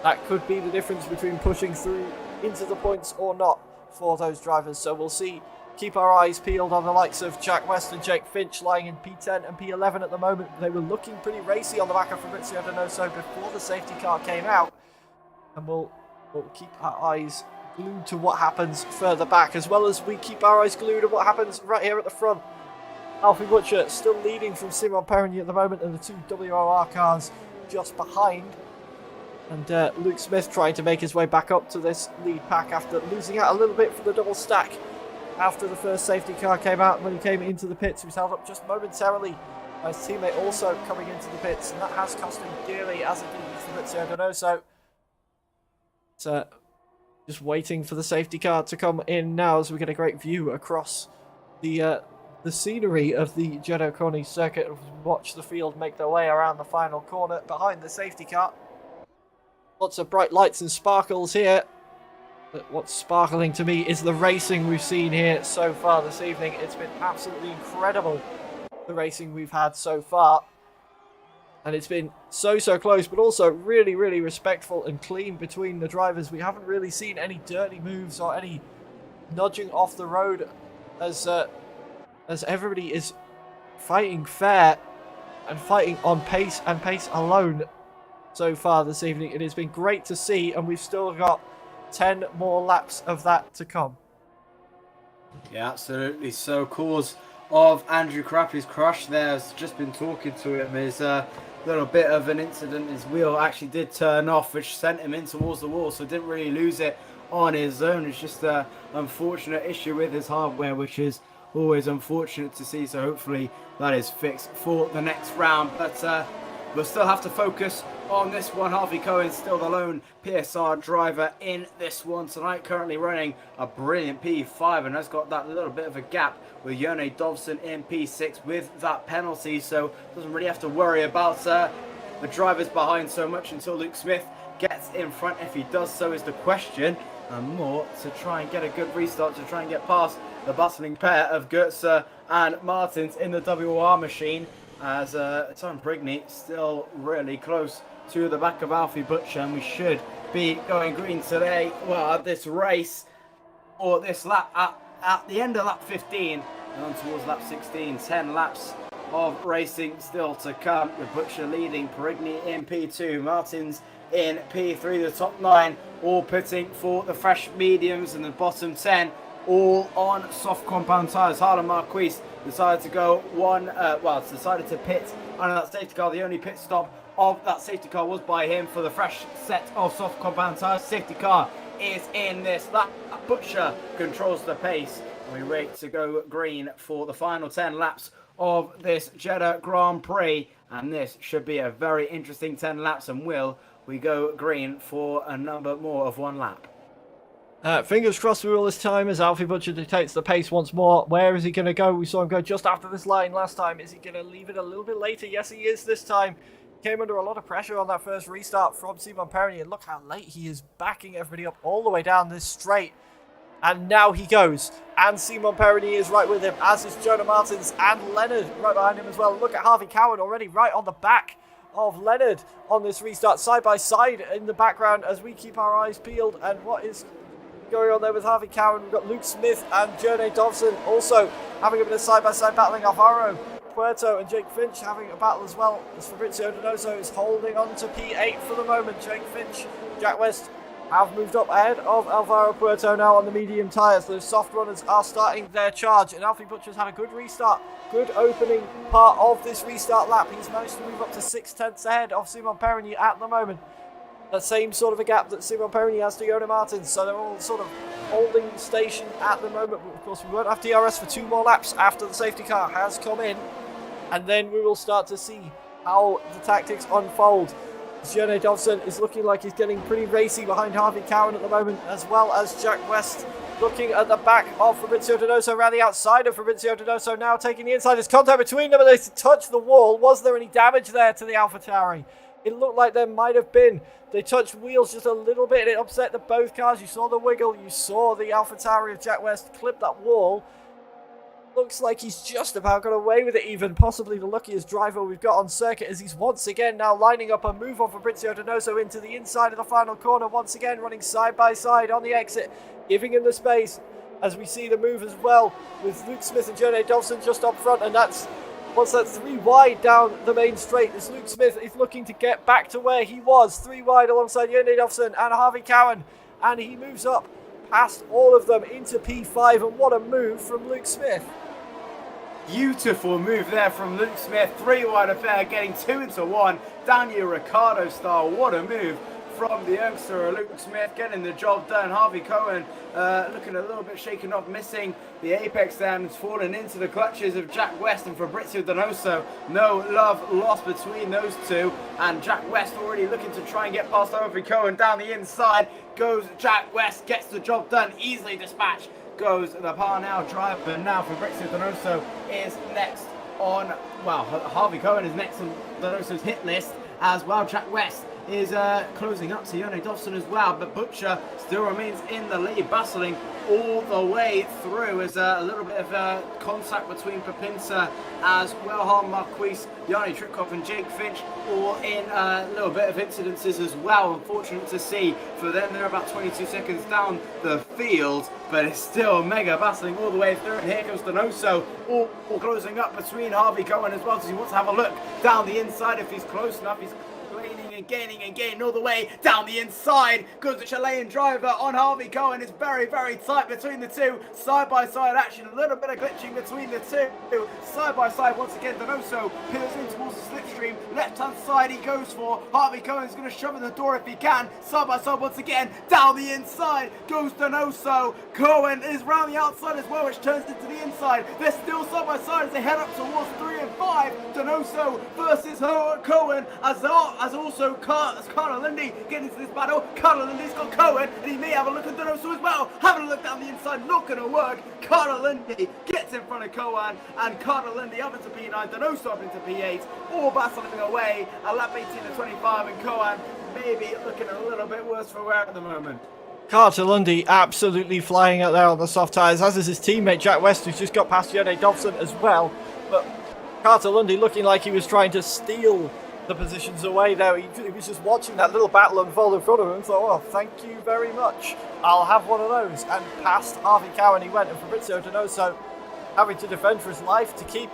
that could be the difference between pushing through into the points or not for those drivers. So we'll see. Keep our eyes peeled on the likes of Jack West and Jake Finch, lying in P10 and P11 at the moment. They were looking pretty racy on the back of Fabrizio Donoso before the safety car came out. And we'll keep our eyes glued to what happens further back, as well as we keep our eyes glued to what happens right here at the front. Alfie Butcher still leading from Simon Perigny at the moment, and the two WOR cars just behind. And Luke Smith trying to make his way back up to this lead pack after losing out a little bit for the double stack after the first safety car came out. When he came into the pits, he was held up just momentarily by his teammate also coming into the pits, and that has cost him dearly, as it did with Fabrizio Donoso. So just waiting for the safety car to come in now as we get a great view across the scenery of the Jeddah Corny circuit. Watch the field make their way around the final corner behind the safety car. Lots of bright lights and sparkles here. But what's sparkling to me is the racing we've seen here so far this evening. It's been absolutely incredible, the racing we've had so far. And it's been so close, but also really, really respectful and clean between the drivers. We haven't really seen any dirty moves or any nudging off the road as everybody is fighting fair and fighting on pace and pace alone so far this evening. It has been great to see, and we've still got 10 more laps of that to come. Yeah, absolutely. So cause of Andrew Crappy's crash there, has just been talking to him, is a little bit of an incident. His wheel actually did turn off, which sent him in towards the wall, so didn't really lose it on his own. It's just an unfortunate issue with his hardware, which is always unfortunate to see. So hopefully that is fixed for the next round. But we'll still have to focus on this one. Harvey Cohen still the lone PSR driver in this one tonight, currently running a brilliant P5 and has got that little bit of a gap with Jone Dobson in P6 with that penalty, so doesn't really have to worry about the drivers behind so much until Luke Smith gets in front. If he does so is the question, and more to try and get a good restart, to try and get past the bustling pair of Goetze and Martins in the WR machine, as Tom Brigny still really close to the back of Alfie Butcher, and we should be going green today, well, at this race, or this lap, at the end of lap 15 and on towards lap 16. 10 laps of racing still to come, with Butcher leading, Perigny in P2, Martins in P3, the top 9 all pitting for the fresh mediums, and the bottom 10 all on soft compound tyres. Harlan Marquis decided to go decided to pit under that safety car. The only pit stop of that safety car was by him for the fresh set of soft compound tyres. Safety car is in this lap. Butcher controls the pace. We wait to go green for the final 10 laps of this Jeddah Grand Prix, and this should be a very interesting 10 laps. And will we go green for a number more of one lap? Fingers crossed we will this time, as Alfie Butcher dictates the pace once more. Where is he going to go? We saw him go just after this line last time. Is he going to leave it a little bit later? Yes, he is this time. Came under a lot of pressure on that first restart from Simon Perigny, and look how late he is backing everybody up all the way down this straight. And now he goes, and Simon Perigny is right with him, as is Jonah Martins and Leonard right behind him as well. Look at Harvey Cowan already right on the back of Leonard on this restart, side by side in the background as we keep our eyes peeled. And what is going on there with Harvey Cowan? We've got Luke Smith and Jone Dobson also having a bit of side-by-side battling. Alvaro Puerto and Jake Finch having a battle as well, as Fabrizio Donoso is holding on to P8 for the moment. Jake Finch, Jack West have moved up ahead of Alvaro Puerto now on the medium tyres. Those soft runners are starting their charge, and Alfie Butcher's had a good restart, good opening part of this restart lap. He's managed to move up to 6/10 ahead of Simon Perigny at the moment. That same sort of a gap that Simon Perigny has to Jonas Martins, so they're all sort of holding station at the moment. But of course, we won't have DRS for 2 more laps after the safety car has come in, and then we will start to see how the tactics unfold. Jonas Dobson is looking like he's getting pretty racy behind Harvey Cowan at the moment, as well as Jack West looking at the back of Fabrizio Donoso, around the outside of Fabrizio Donoso, now taking the inside. There's contact between them, and they touch the wall. Was there any damage there to the AlphaTauri? It looked like there might have been. They touched wheels just a little bit, and it upset both cars. You saw the wiggle, you saw the AlphaTauri of Jack West clip that wall. Looks like he's just about got away with it even. Possibly the luckiest driver we've got on circuit, as he's once again now lining up a move on Fabrizio Donoso into the inside of the final corner. Once again running side by side on the exit, giving him the space as we see the move as well with Luke Smith and Jonas Dobson just up front. And that's 3 wide down the main straight as Luke Smith is looking to get back to where he was, 3 wide alongside Jonas Dobson and Harvey Cowan, and he moves up past all of them into P5. And what a move from Luke Smith. Beautiful move there from Luke Smith. 3 wide affair, getting 2 into 1. Daniel Ricciardo style. What a move from the youngster Luke Smith, getting the job done. Harvey Cowan looking a little bit shaken off, missing the apex there, and falling into the clutches of Jack West and Fabrizio Donoso. No love lost between those two, and Jack West already looking to try and get past Harvey Cowan. Down the inside goes Jack West, gets the job done, easily dispatched. Goes the Parnell driver. Now Fabrizio Donoso is next on, well, Harvey Cowan is next on Donoso's hit list as well. Jack West is closing up to Jonas Dobson as well, but Butcher still remains in the lead, bustling all the way through. As a little bit of contact between Papinsa as well. Harm Marquis, Yanni Tripkov and Jake Finch all in a little bit of incidences as well. Unfortunate to see for them. They're about 22 seconds down the field, but it's still mega bustling all the way through. And here comes Donoso, all closing up between Harvey Cowan as well. Does he want to have a look down the inside if he's close enough? He's gaining all the way down the inside. Goes the Chilean driver on Harvey Cowan. It's very, very tight between the two. Side by side action, a little bit of glitching between the two. Side by side once again. Donoso peels in towards the slipstream. Left hand side he goes for. Harvey Cowan's going to shove in the door if he can. Side by side once again. Down the inside goes Donoso. Cowan is round the outside as well, which turns into the inside. They're still side by side as they head up towards 3 and 5. Donoso versus Cowan as also Carter Lindy getting into this battle. Carter Lindy's got Cowan, and he may have a look at Donoso as well. Having a look down the inside, not going to work. Carter Lindy gets in front of Cowan, and Carter Lindy up into P9, Donoso up into P8, all battling away at lap 18 and 25, and Cowan maybe looking a little bit worse for wear at the moment. Carter Lundy absolutely flying out there on the soft tyres, as is his teammate Jack West, who's just got past Jonas Dobson as well. But Carter Lundy looking like he was trying to steal the positions away there. He was just watching that little battle unfold in front of him and thought, well, thank you very much. I'll have one of those. And past Harvey Cowan he went, and Fabrizio Donoso having to defend for his life to keep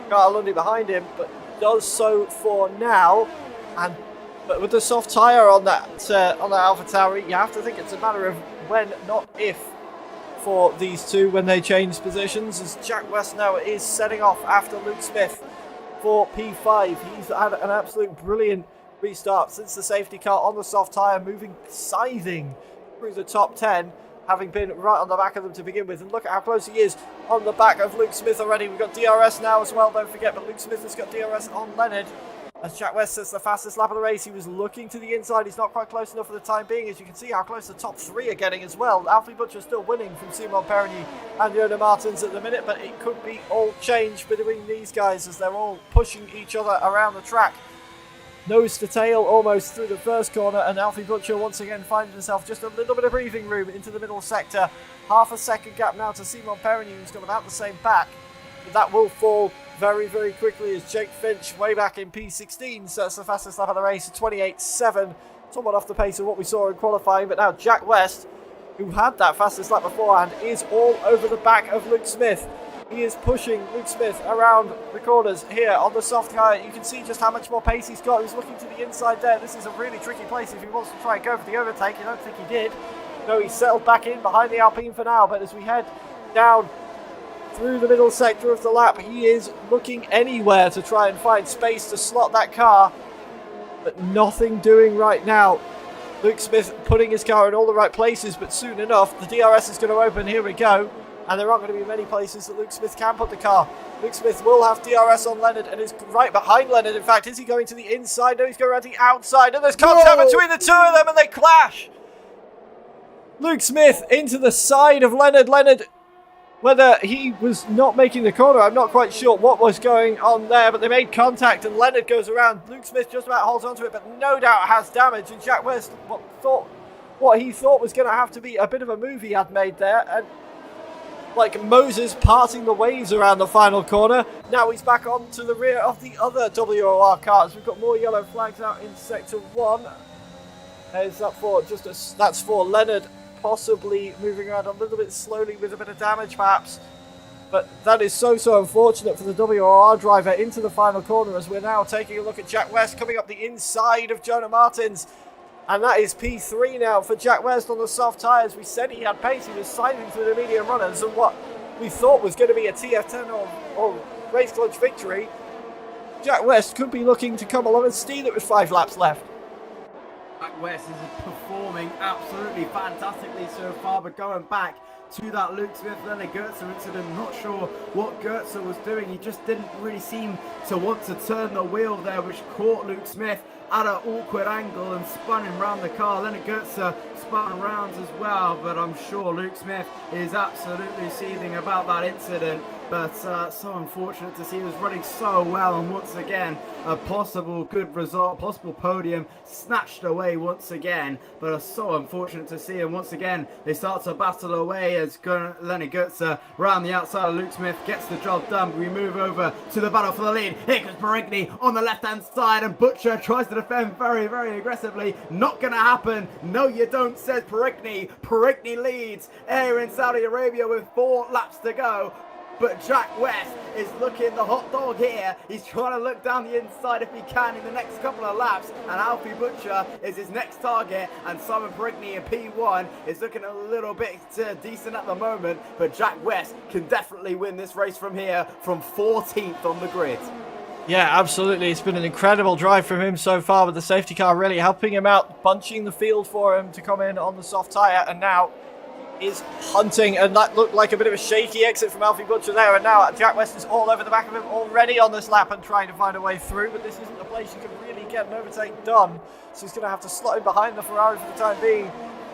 Carter Lundy behind him, but does so for now. But with the soft tyre on that AlphaTauri, you have to think it's a matter of when, not if, for these two when they change positions, as Jack West now is setting off after Luke Smith for P5. He's had an absolute brilliant restart since the safety car on the soft tyre, scything through the top 10, having been right on the back of them to begin with. And look at how close he is on the back of Luke Smith already. We've got DRS now as well, don't forget, but Luke Smith has got DRS on Leonard. As Jack West sets the fastest lap of the race, he was looking to the inside. He's not quite close enough for the time being, as you can see how close the top 3 are getting as well. Alfie Butcher still winning from Simon Perigny and Jonas Martins at the minute, but it could be all change between these guys as they're all pushing each other around the track. Nose to tail almost through the first corner, and Alfie Butcher once again finding himself just a little bit of breathing room into the middle sector. Half a second gap now to Simon Perigny, who's got about the same back. But that will fall very, very quickly as Jake Finch, way back in P16, sets the fastest lap of the race at 28.7. Somewhat off the pace of what we saw in qualifying, but now Jack West, who had that fastest lap beforehand, is all over the back of Luke Smith. He is pushing Luke Smith around the corners here on the soft tyre. You can see just how much more pace he's got. He's looking to the inside there. This is a really tricky place if he wants to try and go for the overtake. I don't think he did. No, he's settled back in behind the Alpine for now. But as we head down through the middle sector of the lap, he is looking anywhere to try and find space to slot that car. But nothing doing right now. Luke Smith putting his car in all the right places, but soon enough, the DRS is going to open. Here we go. And there aren't going to be many places that Luke Smith can put the car. Luke Smith will have DRS on Leonard and is right behind Leonard. In fact, is he going to the inside? No, he's going around the outside. And there's contact between the two of them and they clash. Luke Smith into the side of Leonard. Leonard, whether he was not making the corner, I'm not quite sure what was going on there, but they made contact and Leonard goes around. Luke Smith just about holds onto it, but no doubt has damage. And Jack West, what he thought was going to have to be a bit of a move he had made there. And like Moses parting the waves around the final corner. Now he's back on to the rear of the other WOR cars. We've got more yellow flags out in sector 1. Is that for that's for Leonard, possibly moving around a little bit slowly with a bit of damage perhaps. But that is so unfortunate for the WOR driver into the final corner, as we're now taking a look at Jack West coming up the inside of Jonah Martins. And that is P3 now for Jack West on the soft tyres. We said he had pace. He was sliding through the medium runners. And what we thought was going to be a TF10 or race clutch victory, Jack West could be looking to come along and steal it with 5 laps left. Jack West is performing absolutely fantastically so far, but going back to that Luke Smith Leonard Goetze incident, not sure what Goetze was doing. He just didn't really seem to want to turn the wheel there, which caught Luke Smith at an awkward angle and spun him round the car. Leonard Goetze spun rounds as well, but I'm sure Luke Smith is absolutely seething about that incident. But so unfortunate to see he was running so well, and once again a possible good result, possible podium snatched away once again. But so unfortunate to see, and once again they start to battle away as Leonard Goetze round the outside of Luke Smith gets the job done. But we move over to the battle for the lead. Here comes Perigny on the left hand side, and Butcher tries to defend very, very aggressively. Not gonna happen. No you don't, says Perigny. Perigny leads here in Saudi Arabia with 4 laps to go. But Jack West is looking the hot dog here. He's trying to look down the inside if he can in the next couple of laps. And Alfie Butcher is his next target. And Simon Perigny in P1 is looking a little bit decent at the moment. But Jack West can definitely win this race from here, from 14th on the grid. Yeah, absolutely. It's been an incredible drive from him so far, with the safety car really helping him out, bunching the field for him to come in on the soft tyre. And now is hunting, and that looked like a bit of a shaky exit from Alfie Butcher there, and now Jack West is all over the back of him already on this lap and trying to find a way through, but this isn't the place you can really get an overtake done, so he's going to have to slot in behind the Ferrari for the time being.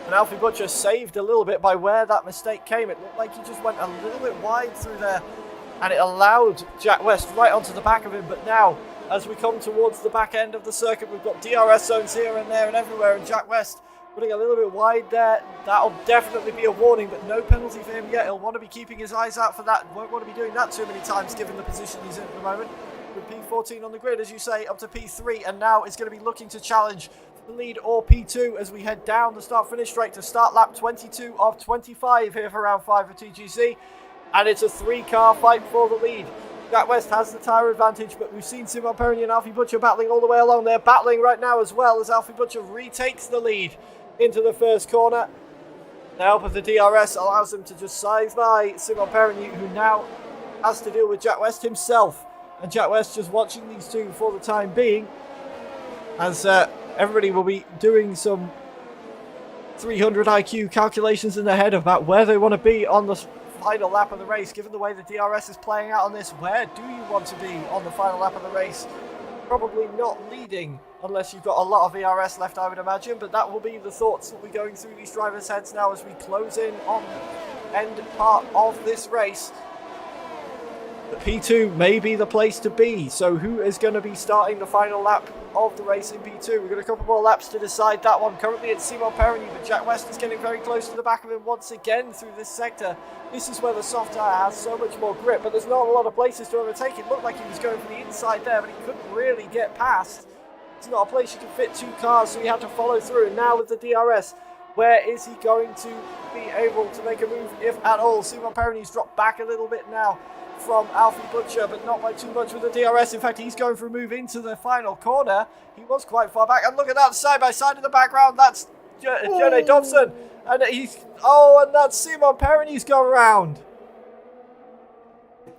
And Alfie Butcher saved a little bit by where that mistake came. It looked like he just went a little bit wide through there, and it allowed Jack West right onto the back of him. But now, as we come towards the back end of the circuit, we've got DRS zones here and there and everywhere, and Jack West putting a little bit wide there. That'll definitely be a warning, but no penalty for him yet. He'll want to be keeping his eyes out for that. Won't want to be doing that too many times given the position he's in at the moment. With P14 on the grid, as you say, up to P3, and now is going to be looking to challenge for the lead or P2 as we head down the start-finish straight to start lap 22 of 25 here for round 5 of TGC. And it's a 3-car fight for the lead. Jack West has the tyre advantage, but we've seen Simon Perigny and Alfie Butcher battling all the way along. They're battling right now as well as Alfie Butcher retakes the lead into the first corner. The help of the DRS allows them to just size by Simon Perigny, who now has to deal with Jack West himself. And Jack West just watching these two for the time being, as everybody will be doing some 300 IQ calculations in their head about where they want to be on the final lap of the race. Given the way the DRS is playing out on this, where do you want to be on the final lap of the race? Probably not leading, unless you've got a lot of ERS left, I would imagine, but that will be the thoughts that we're going through these drivers' heads now as we close in on the end part of this race. The P2 may be the place to be, so who is going to be starting the final lap of the race in P2? We've got a couple more laps to decide that one. Currently it's Simon Perigny, but Jack West is getting very close to the back of him once again through this sector. This is where the soft tyre has so much more grip, but there's not a lot of places to overtake. It looked like he was going for the inside there, but he couldn't really get past. It's not a place you can fit 2 cars, so he had to follow through. And now with the DRS, Where is he going to be able to make a move, if at all? Simon Perroney's dropped back a little bit now from Alfie Butcher, but not by too much with the DRS. In fact, he's going for a move into the final corner. He was quite far back. And look at that side by side in the background. That's Jonny Dobson. And and that's Simon Perroney's gone around.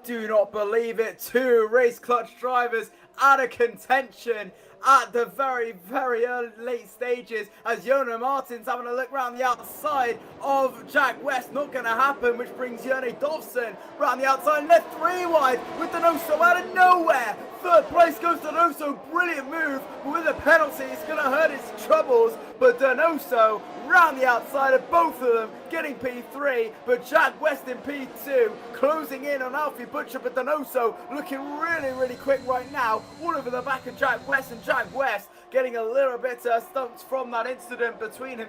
Do not believe it. 2 Race Clutch drivers out of contention at the very, very late stages, as Jonas Martins having a look around the outside of Jack West. Not going to happen, which brings Jonny Dobson around the outside, left 3 wide with Donoso out of nowhere. 3rd place goes to Donoso. Brilliant move, but with a penalty, it's going to hurt his troubles. But Donoso round the outside of both of them, getting P3, but Jack West in P2, closing in on Alfie Butcher, but Donoso looking really, really quick right now, all over the back of Jack West, and Jack West getting a little bit stumped from that incident between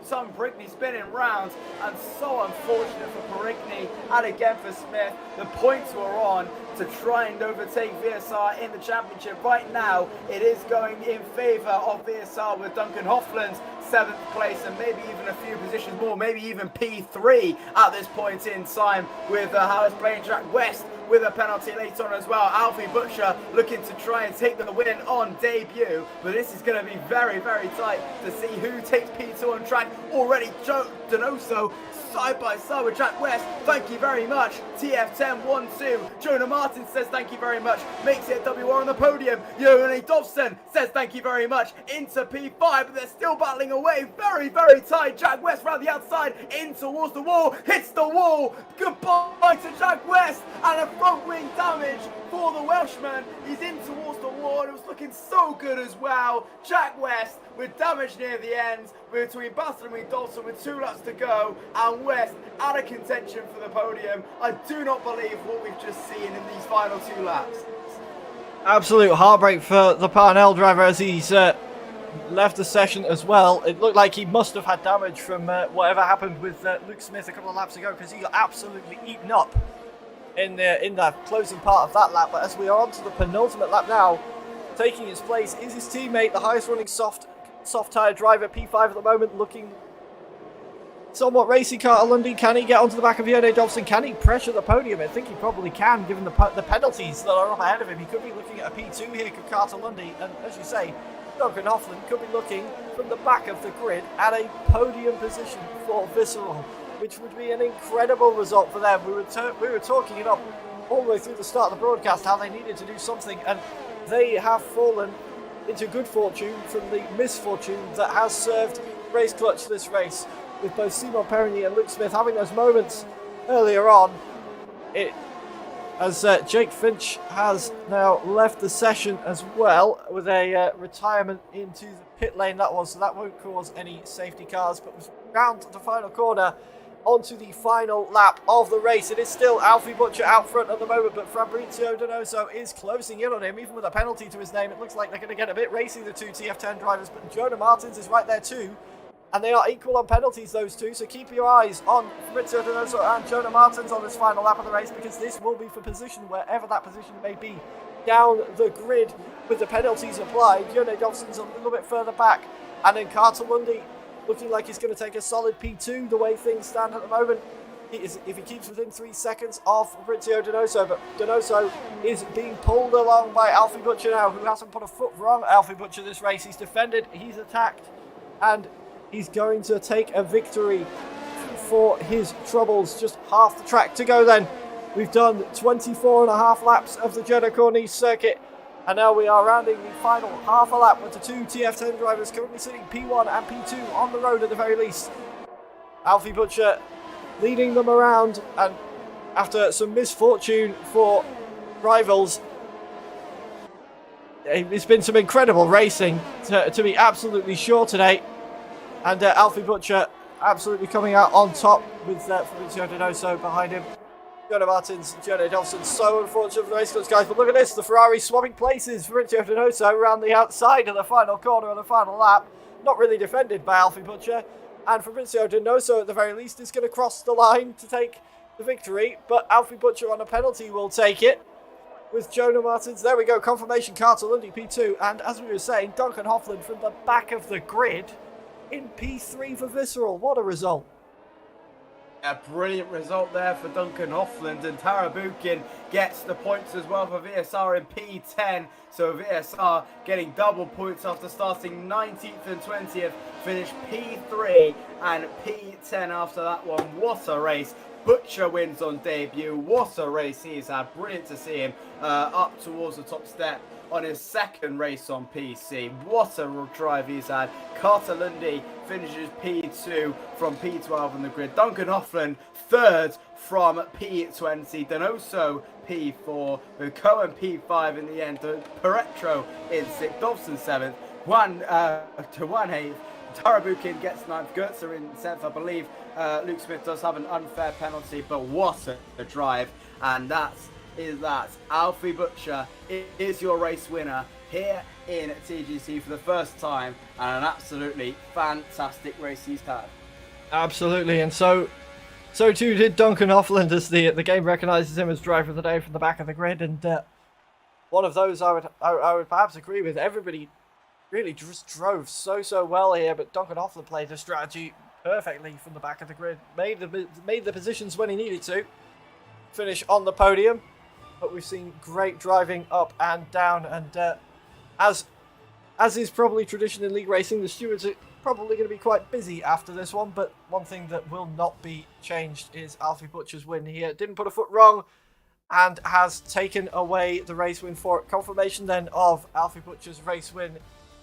Tom Brickney spinning rounds, and so unfortunate for Brickney and again for Smith. The points were on to try and overtake VSR in the championship. Right now, it is going in favour of VSR with Duncan Hoffland's 7th place and maybe even a few positions more, maybe even P3 at this point in time, with Howard's playing Jack West with a penalty later on as well. Alfie Butcher looking to try and take the win on debut, but this is going to be very, very tight to see who takes P2 on track. Already Donoso side by side with Jack West. Thank you very much. TF10 1-2. Jonas Martins says thank you very much. Makes it a WR on the podium. Jonny Dobson says thank you very much. Into P5, but they're still battling away. Very, very tight. Jack West round the outside, in towards the wall. Hits the wall. Goodbye to Jack West. And a front wing damage for the Welshman. He's in towards the wall. It was looking so good as well. Jack West with damage near the end between Bartholomew and Dobson with 2 laps to go, and West out of contention for the podium. I do not believe what we've just seen in these final 2 laps. Absolute heartbreak for the Parnell driver as he's left the session as well. It looked like he must have had damage from whatever happened with Luke Smith a couple of laps ago, because he got absolutely eaten up in the closing part of that lap. But as we are on to the penultimate lap now, taking his place is his teammate, the highest running soft tyre driver, P5 at the moment, looking somewhat racing. Carter Lundy, can he get onto the back of Jonny Dobson? Can he pressure the podium? I think he probably can, given the penalties that are up ahead of him. He could be looking at a P2 here, could Carter Lundy, and as you say, Duncan Hoffland could be looking from the back of the grid at a podium position for Visceral, which would be an incredible result for them. We were talking it up all the way through the start of the broadcast, how they needed to do something, and they have fallen into good fortune from the misfortune that has served Race Clutch this race, with both Simon Perroney and Luke Smith having those moments earlier on. As Jake Finch has now left the session as well, with a retirement into the pit lane so that won't cause any safety cars, but was round the final corner onto the final lap of the race. It is still Alfie Butcher out front at the moment, but Fabrizio Donoso is closing in on him, even with a penalty to his name. It looks like they're going to get a bit racy, the 2 TF10 drivers, but Jonas Martins is right there too, and they are equal on penalties, those 2, so keep your eyes on Fabrizio Donoso and Jonas Martins on this final lap of the race, because this will be for position, wherever that position may be, down the grid with the penalties applied. Jonny Dobson's a little bit further back, and then Carter Lundy looking like he's going to take a solid P2 the way things stand at the moment, if he keeps within 3 seconds of Fabrizio Donoso. But Donoso is being pulled along by Alfie Butcher now, who hasn't put a foot wrong Alfie Butcher this race. He's defended, he's attacked, and he's going to take a victory for his troubles. Just half the track to go then. We've done 24 and a half laps of the Jeddah Corniche circuit, and now we are rounding the final half a lap with the 2 TF10 drivers currently sitting P1 and P2 on the road at the very least. Alfie Butcher leading them around, and after some misfortune for rivals, it's been some incredible racing to be absolutely sure today. And Alfie Butcher absolutely coming out on top with Fabrizio Donoso behind him. Jonas Martins, Jonny Dobson, so unfortunate for the race clutch guys, but look at this, the Ferrari swapping places. Fabrizio Donoso around the outside of the final corner of the final lap, not really defended by Alfie Butcher, and Fabrizio Donoso at the very least is going to cross the line to take the victory, but Alfie Butcher on a penalty will take it with Jonas Martins. There we go, confirmation, Carter Lundy P2, and as we were saying, Duncan Hoffland from the back of the grid in P3 for Visceral. What a result. A brilliant result there for Duncan Hoffland, and Tarabukin gets the points as well for VSR in P10. So VSR getting double points after starting 19th and 20th, finished P3 and P10 after that one. What a race. Butcher wins on debut. What a race he's had. Brilliant to see him up towards the top step on his second race on PC. What a drive he's had. Carter Lundy finishes P2 from P12 on the grid. Duncan Hoffland third from P20. Donoso P4 with Cohen P5 in the end. Peretro in 6th. Dobson 7th. One to 1/8. Tarabukin gets 9th. Gertzer in 7th. I believe Luke Smith does have an unfair penalty, but what a drive. And that's that. Alfie Butcher is your race winner here in TGC for the first time, and an absolutely fantastic race he's had. Absolutely, and so too did Duncan Hoffland, as the game recognises him as driver of the day from the back of the grid, and one of those I would perhaps agree with. Everybody really just drove so well here, but Duncan Hoffland played the strategy perfectly from the back of the grid, made the positions when he needed to, finish on the podium. But we've seen great driving up and down, and as is probably tradition in league racing, the stewards are probably going to be quite busy after this one. But one thing that will not be changed is Alfie Butcher's win here. Didn't put a foot wrong and has taken away the race win for it. Confirmation then of Alfie Butcher's race win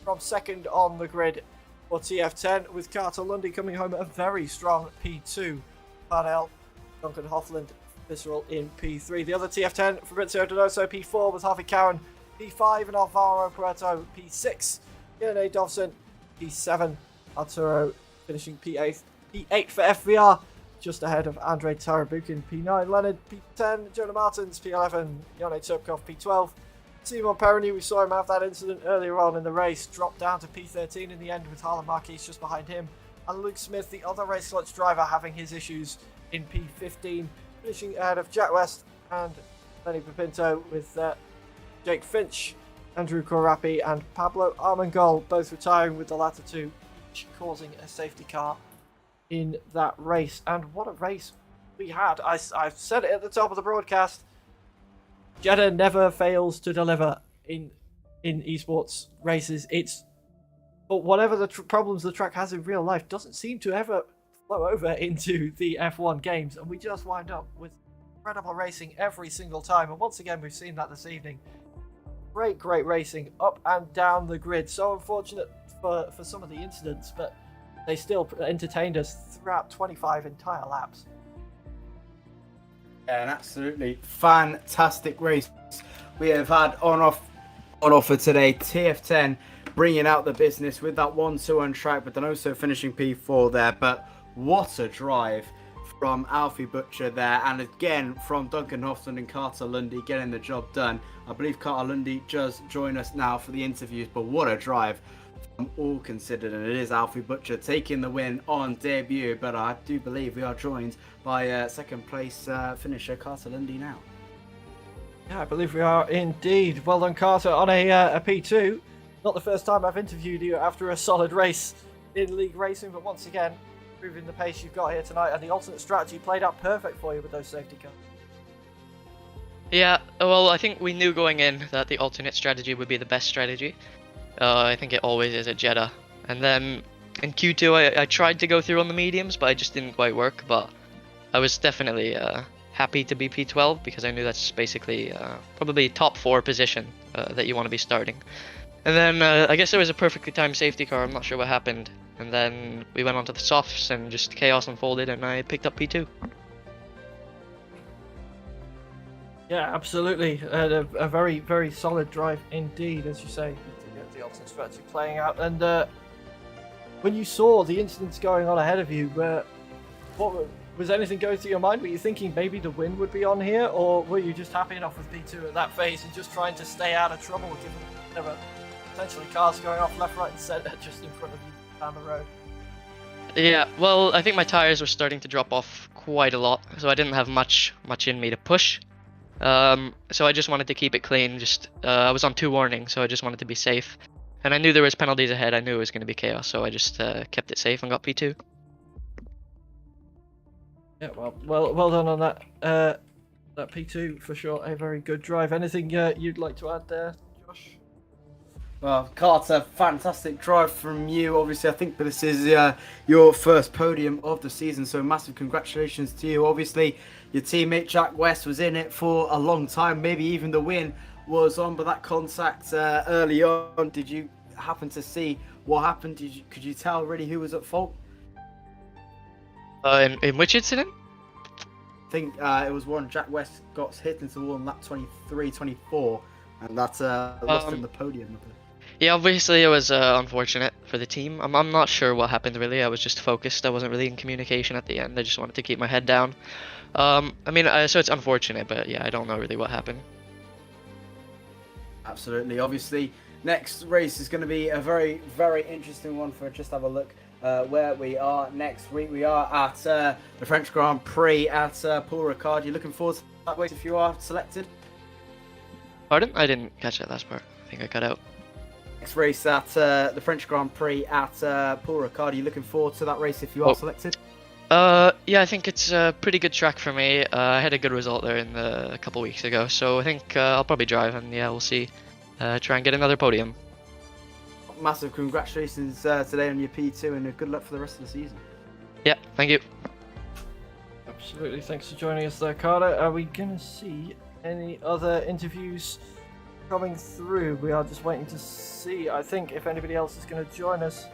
from second on the grid for TF10, with Carter Lundy coming home a very strong P2. Parnell, Duncan Hoffland, Visceral in P3. The other TF10, Fabrizio Donoso P4 with Harvey Cowan P5 and Alvaro Puerto P6. Yone Dovson P7. Arturo finishing P8. P8 for FVR, just ahead of Andrei Tarabukin P9. Leonard P10. Jonah Martins P11. Yone Turkov P12. Simon Perroni, we saw him have that incident earlier on in the race, dropped down to P13 in the end with Harlan Marquis just behind him. And Luke Smith, the other race clutch driver, having his issues in P15. Finishing ahead of Jack West and Lenny Pepinto, with Jake Finch, Andrew Korapi and Pablo Armengol both retiring, with the latter two causing a safety car in that race. And what a race we had. I've said it at the top of the broadcast. Jeddah never fails to deliver in esports races. But whatever the problems the track has in real life doesn't seem to ever flow over into the F1 games, and we just wind up with incredible racing every single time. And once again, we've seen that this evening. Great racing up and down the grid. So unfortunate for some of the incidents, but they still entertained us throughout 25 entire laps. Yeah, an absolutely fantastic race we have had on offer today. TF10 bringing out the business with that 1-2 on track, but then also finishing P4 there. But what a drive from Alfie Butcher there, and again from Duncan Hoffland and Carter Lundy getting the job done. I believe Carter Lundy does join us now for the interviews, but what a drive from all considered, and it is Alfie Butcher taking the win on debut. But I do believe we are joined by second place finisher Carter Lundy now. Yeah, I believe we are indeed. Well done, Carter, on a P2. Not the first time I've interviewed you after a solid race in league racing, but once again, proving the pace you've got here tonight, and the alternate strategy played out perfect for you with those safety cars. Yeah, well, I think we knew going in that the alternate strategy would be the best strategy. I think it always is at Jeddah. And then in Q2, I tried to go through on the mediums, but it just didn't quite work. But I was definitely happy to be P12, because I knew that's basically probably top 4 position that you want to be starting. And then I guess there was a perfectly timed safety car. I'm not sure what happened. And then we went on to the softs, and just chaos unfolded, and I picked up P2. Yeah, absolutely. A very solid drive indeed, as you say, to get the alternate strategy playing out. And when you saw the incidents going on ahead of you, was anything going through your mind? Were you thinking maybe the win would be on here, or were you just happy enough with P2 at that phase and just trying to stay out of trouble, given there were potentially cars going off left, right, and centre just in front of you down the road? Yeah, well, I think my tires were starting to drop off quite a lot, so I didn't have much in me to push. So I just wanted to keep it clean. I was on 2 warnings, so I just wanted to be safe. And I knew there was penalties ahead. I knew it was going to be chaos, so I just kept it safe and got P2. Yeah, well done on that. That P2 for sure. A very good drive. Anything you'd like to add there, Josh? Well, Carter, fantastic drive from you. Obviously, I think this is your first podium of the season, so massive congratulations to you. Obviously, your teammate Jack West was in it for a long time, maybe even the win was on, but that contact early on, did you happen to see what happened? Could you tell really who was at fault? In which incident? I think it was one Jack West got hit into the wall on lap 23, 24, and that lost him the podium. Yeah, obviously it was unfortunate for the team. I'm not sure what happened really. I was just focused. I wasn't really in communication at the end. I just wanted to keep my head down. I mean, so it's unfortunate, but yeah, I don't know really what happened. Absolutely. Obviously, next race is going to be a very, very interesting one for just have a look where we are next week. We are at the French Grand Prix at Paul Ricard. You looking forward to that race if you are selected? Pardon? I didn't catch that last part. I think I cut out. Next race at the French Grand Prix at Paul Ricard. You looking forward to that race if you are selected? Yeah, I think it's a pretty good track for me. I had a good result there a couple weeks ago, so I think I'll probably drive, and yeah, we'll see. Try and get another podium. Massive congratulations today on your P2, and good luck for the rest of the season. Yeah, thank you. Absolutely. Thanks for joining us there, Carter. Are we going to see any other interviews coming through? We are just waiting to see, I think, if anybody else is going to join us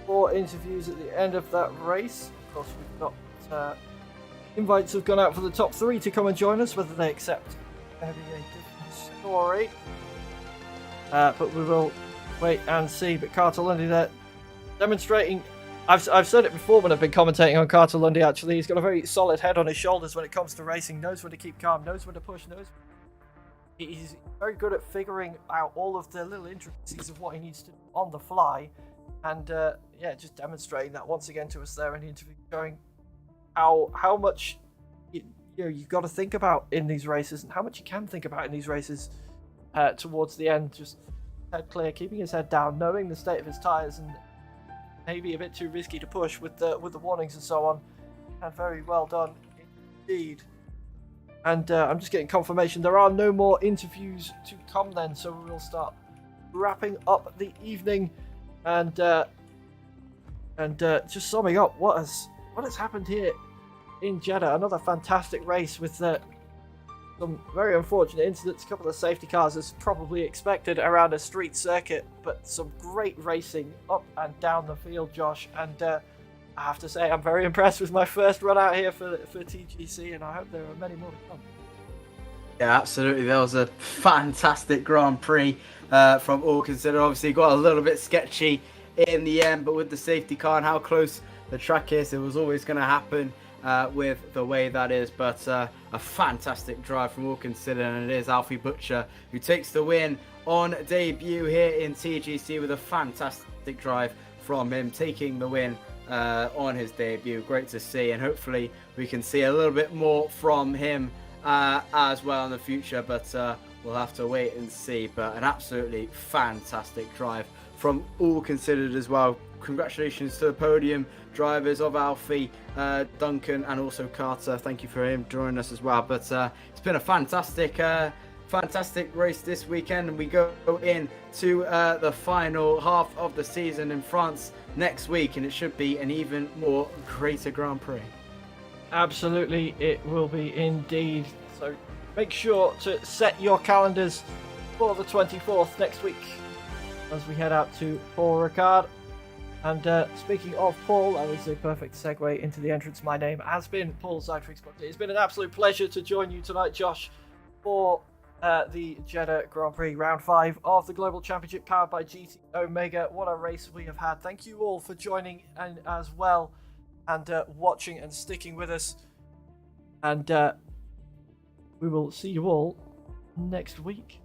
for interviews at the end of that race. Of course, we've got invites have gone out for the top 3 to come and join us. Whether they accept is going to be a different story. But we will wait and see. But Carter Lundy there demonstrating. I've said it before when I've been commentating on Carter Lundy. Actually, he's got a very solid head on his shoulders when it comes to racing. Knows when to keep calm. Knows when to push. He's very good at figuring out all of the little intricacies of what he needs to do on the fly. And yeah, just demonstrating that once again to us there in the interview, showing how much you've got to think about in these races, and how much you can think about in these races towards the end. Just head clear, keeping his head down, knowing the state of his tyres, and maybe a bit too risky to push with the warnings and so on. And very well done indeed. And I'm just getting confirmation there are no more interviews to come then, so we will start wrapping up the evening. And just summing up what has happened here in Jeddah. Another fantastic race with some very unfortunate incidents, a couple of safety cars as probably expected around a street circuit, but some great racing up and down the field, Josh. And I have to say, I'm very impressed with my first run out here for TGC, and I hope there are many more to come. Yeah, absolutely. That was a fantastic Grand Prix from all considered. Obviously, got a little bit sketchy in the end, but with the safety car and how close the track is, it was always going to happen with the way that is. But a fantastic drive from all considered, and it is Alfie Butcher who takes the win on debut here in TGC with a fantastic drive from him, taking the win on his debut. Great to see, and hopefully we can see a little bit more from him as well in the future, but we'll have to wait and see. But an absolutely fantastic drive from all considered as well. Congratulations to the podium drivers of Alfie, Duncan, and also Carter. Thank you for him joining us as well. But it's been a fantastic race this weekend, and we go in to the final half of the season in France next week, and it should be an even more greater Grand Prix. Absolutely, it will be indeed. So make sure to set your calendars for the 24th next week as we head out to Paul Ricard. And speaking of Paul, that was a perfect segue into the entrance. My name has been Paul Zytrix. It's been an absolute pleasure to join you tonight, Josh, for the Jeddah Grand Prix Round 5 of the Global Championship powered by GT Omega. What a race we have had. Thank you all for joining and as well, and watching and sticking with us. And we will see you all next week.